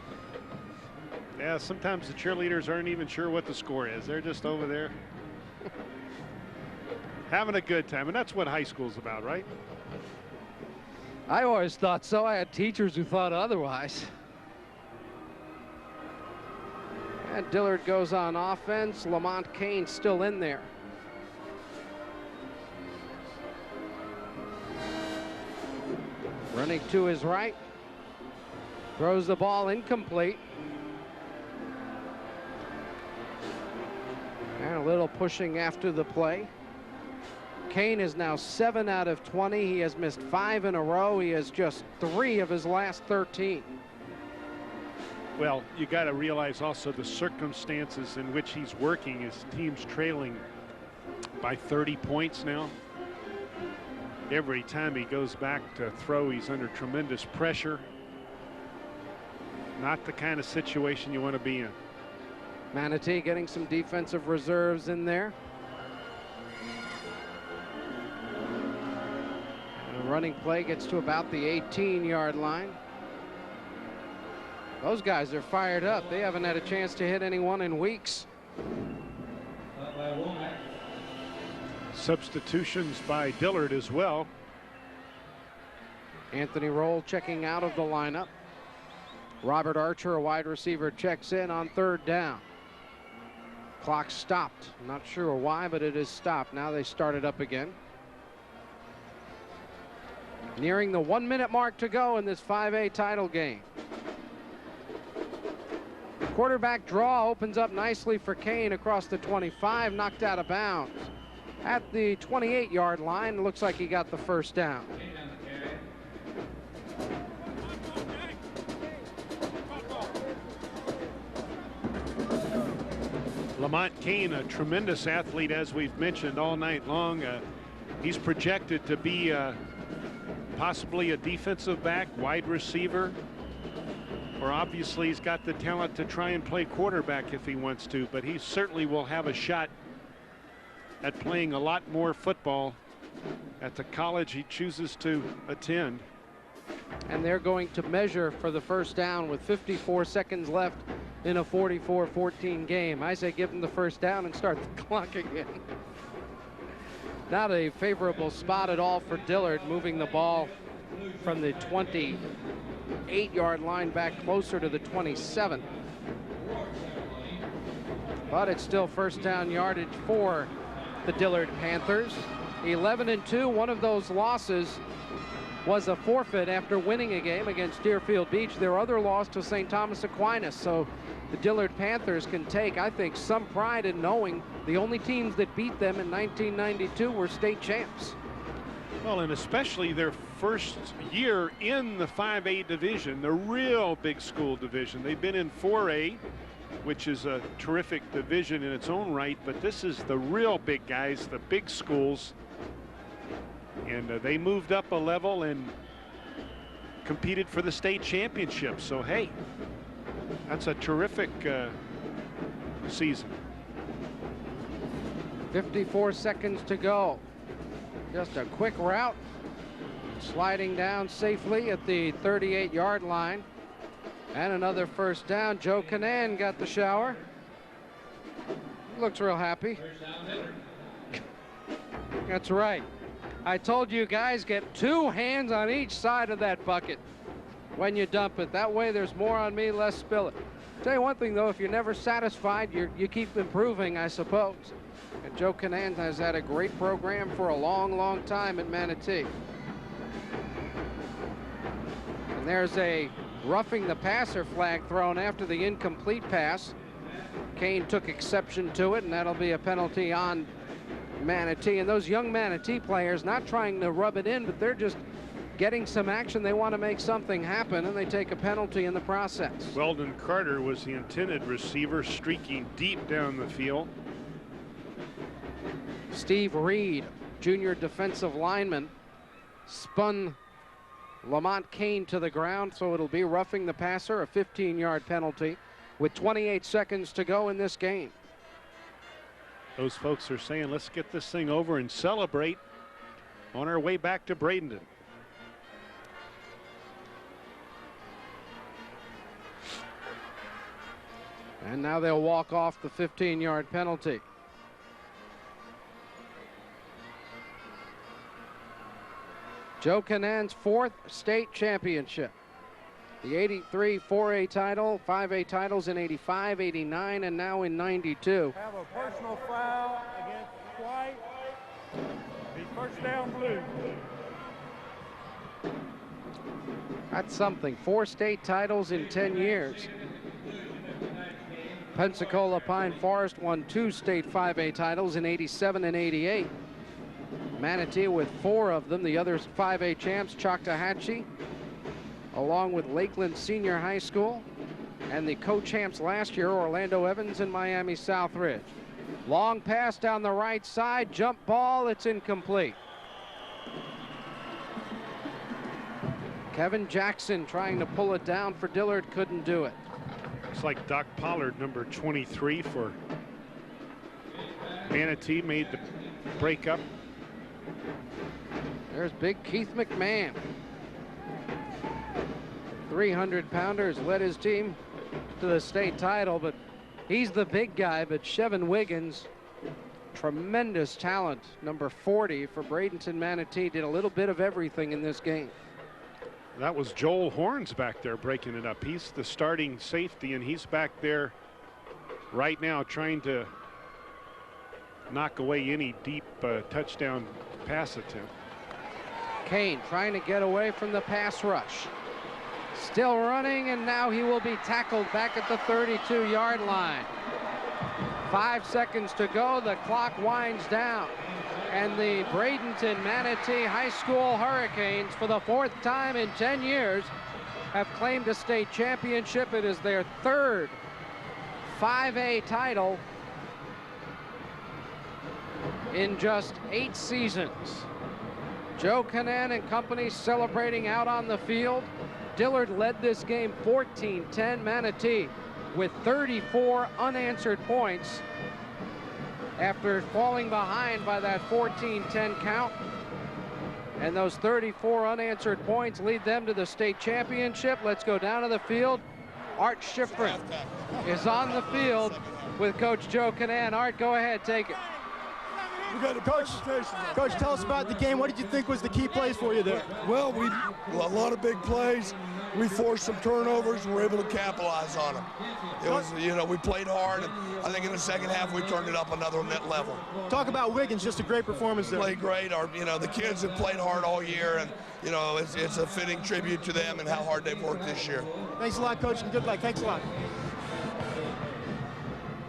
Yeah, sometimes the cheerleaders aren't even sure what the score is. They're just over there having a good time, and that's what high school's about, right? I always thought so. I had teachers who thought otherwise. And Dillard goes on offense. Lamont Kane still in there. Running to his right. Throws the ball incomplete. And a little pushing after the play. Kane is now 7 out of 20. He has missed 5 in a row. He has just 3 of his last 13. Well, you got to realize also the circumstances in which he's working. His team's trailing by 30 points now. Every time he goes back to throw, he's under tremendous pressure. Not the kind of situation you want to be in. Manatee getting some defensive reserves in there. The running play gets to about the 18-yard line. Those guys are fired up. They haven't had a chance to hit anyone in weeks. Substitutions by Dillard as well. Anthony Roll checking out of the lineup. Robert Archer, a wide receiver, checks in on 3rd down. Clock stopped. Not sure why, but it is stopped. Now they start it up again. Nearing the 1-minute mark to go in this 5A title game. Quarterback draw opens up nicely for Kane across the 25, knocked out of bounds. At the 28-yard line, looks like he got the 1st down. Lamont Kane, a tremendous athlete, as we've mentioned all night long. He's projected to be possibly a defensive back, wide receiver, or obviously he's got the talent to try and play quarterback if he wants to, but he certainly will have a shot at playing a lot more football at the college he chooses to attend. And they're going to measure for the first down with 54 seconds left in a 44-14 game. I say give them the first down and start the clock again. Not a favorable spot at all for Dillard, moving the ball from the 28-yard line back closer to the 27. But it's still first down yardage for the Dillard Panthers. 11-2. One of those losses was a forfeit after winning a game against Deerfield Beach. Their other loss to St. Thomas Aquinas. So the Dillard Panthers can take, I think, some pride in knowing the only teams that beat them in 1992 were state champs. Well, and especially their first year in the 5A division, the real big school division. They've been in 4A, which is a terrific division in its own right, but this is the real big guys, the big schools. And they moved up a level and competed for the state championship. So, hey, that's a terrific season. 54 seconds to go. Just a quick route. Sliding down safely at the 38-yard line. And another first down. Joe Canan got the shower. Looks real happy. That's right. I told you guys, get 2 hands on each side of that bucket when you dump it. That way there's more on me, less spill it. Tell you one thing though, if you're never satisfied, you keep improving, I suppose. And Joe Canan has had a great program for a long time at Manatee. And there's a roughing the passer flag thrown after the incomplete pass. Kane took exception to it, and that'll be a penalty on Manatee. And those young Manatee players not trying to rub it in, but they're just getting some action. They want to make something happen, and they take a penalty in the process. Weldon Carter was the intended receiver, streaking deep down the field. Steve Reed, junior defensive lineman, spun Lamont Kane to the ground, so it'll be roughing the passer, a 15-yard penalty with 28 seconds to go in this game. Those folks are saying, let's get this thing over and celebrate on our way back to Bradenton. And now they'll walk off the 15-yard penalty. Joe Canan's 4th state championship. The 83 4A title, 5A titles in 85, 89, and now in 92. Have a personal foul against White. Be first down blue. That's something. 4 state titles in 10 years. Pensacola Pine Forest won 2 state 5A titles in 87 and 88. Manatee with 4 of them. The others 5A champs, Choctawhatchee, along with Lakeland Senior High School, and the co-champs last year, Orlando Evans and Miami Southridge. Long pass down the right side, jump ball, it's incomplete. Kevin Jackson trying to pull it down for Dillard, couldn't do it. Looks like Doc Pollard, number 23 for Manatee, made the breakup. There's big Keith McMahon. 300-pounders led his team to the state title, but he's the big guy. But Chevin Wiggins, tremendous talent, number 40 for Bradenton Manatee, did a little bit of everything in this game. That was Joel Horns back there breaking it up. He's the starting safety, and he's back there right now trying to knock away any deep touchdown pass attempt. Kane trying to get away from the pass rush. Still running, and now he will be tackled back at the 32-yard line. 5 seconds to go. The clock winds down. And the Bradenton Manatee High School Hurricanes, for the 4th time in 10 years, have claimed a state championship. It is their 3rd 5A title in just 8 seasons. Joe Canan and company celebrating out on the field. Dillard led this game 14-10. Manatee with 34 unanswered points after falling behind by that 14-10 count. And those 34 unanswered points lead them to the state championship. Let's go down to the field. Art Schifrin is on the field with Coach Joe Canan. Art, go ahead, take it. Coach, tell us about the game. What did you think was the key plays for you there? Well, a lot of big plays. We forced some turnovers and were able to capitalize on them. It was, you know, we played hard, and I think in the second half we turned it up another level. Talk about Wiggins, just a great performance there. Played great. The kids have played hard all year, and you know, it's a fitting tribute to them and how hard they've worked this year. Thanks a lot, Coach, and good luck. Thanks a lot.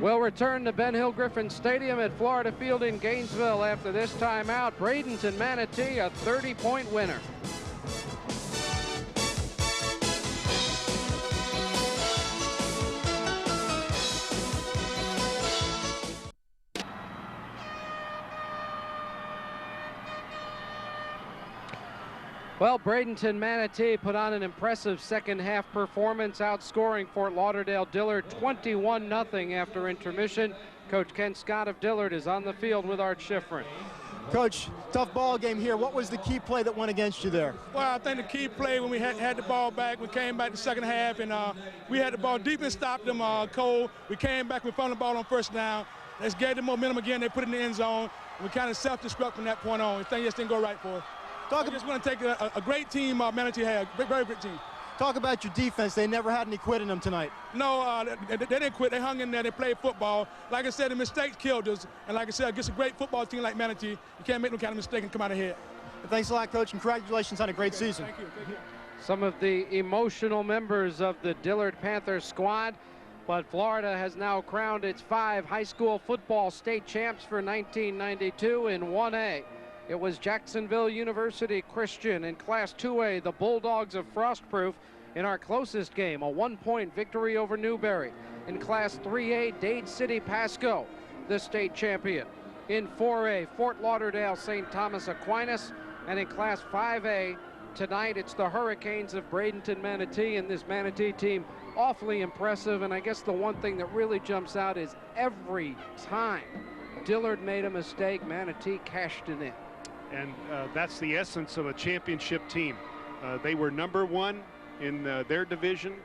We'll return to Ben Hill Griffin Stadium at Florida Field in Gainesville after this timeout. Bradenton Manatee, a 30-point winner. Well, Bradenton Manatee put on an impressive second half performance, outscoring Fort Lauderdale Dillard 21-0 after intermission. Coach Ken Scott of Dillard is on the field with Art Schifrin. Coach, tough ball game here. What was the key play that went against you there? Well, I think the key play when we had the ball back, we came back the second half, and we had the ball deep and stopped them cold. We came back, we found the ball on first down. Let's get the momentum again. They put it in the end zone. We kind of self-destruct from that point on. Things just didn't go right for us. I just want to take a great team Manatee had, very great team. Talk about your defense. They never had any quit in them tonight. No, they didn't quit. They hung in there. They played football. Like I said, the mistakes killed us. And like I said, against a great football team like Manatee, you can't make no kind of mistake and come out ahead. Thanks a lot, Coach. Congratulations on a great season. Thank you. Thank you. Some of the emotional members of the Dillard Panthers squad, but Florida has now crowned its 5 high school football state champs for 1992 in 1A. It was Jacksonville University Christian. In Class 2A, the Bulldogs of Frostproof in our closest game, a 1-point victory over Newberry. In Class 3A, Dade City Pasco, the state champion. In 4A, Fort Lauderdale St. Thomas Aquinas. And in Class 5A, tonight it's the Hurricanes of Bradenton Manatee, and this Manatee team awfully impressive. And I guess the one thing that really jumps out is every time Dillard made a mistake, Manatee cashed it in. And that's the essence of a championship team. They were number 1 in their division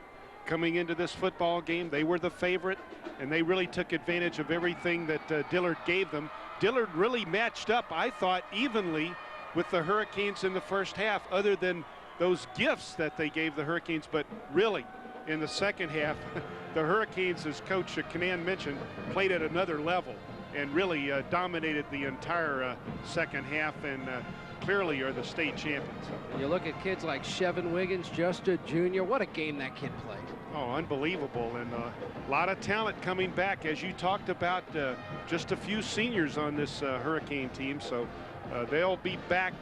coming into this football game. They were the favorite, and they really took advantage of everything that Dillard gave them. Dillard really matched up, I thought, evenly with the Hurricanes in the first half, other than those gifts that they gave the Hurricanes. But really, in the second half, the Hurricanes, as Coach Canan mentioned, played at another level and really dominated the entire second half, and clearly are the state champions. You look at kids like Chevin Wiggins, just a junior. What a game that kid played. Oh, unbelievable, and a lot of talent coming back. As you talked about, just a few seniors on this Hurricane team, so they'll be back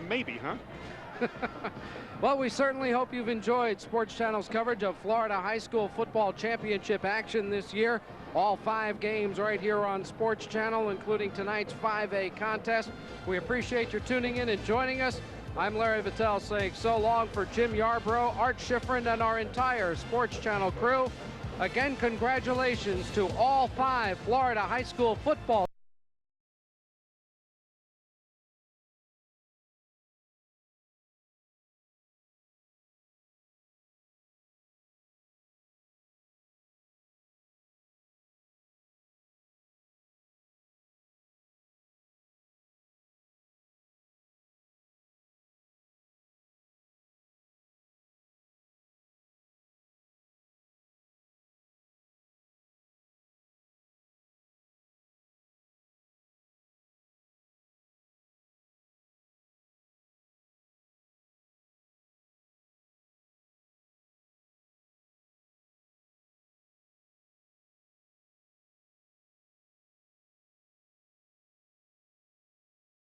maybe, huh? Well, we certainly hope you've enjoyed Sports Channel's coverage of Florida High School Football Championship action this year. All 5 games right here on Sports Channel, including tonight's 5A contest. We appreciate your tuning in and joining us. I'm Larry Vitale saying so long for Jim Yarbrough, Art Schifrin, and our entire Sports Channel crew. Again, congratulations to all 5 Florida high school football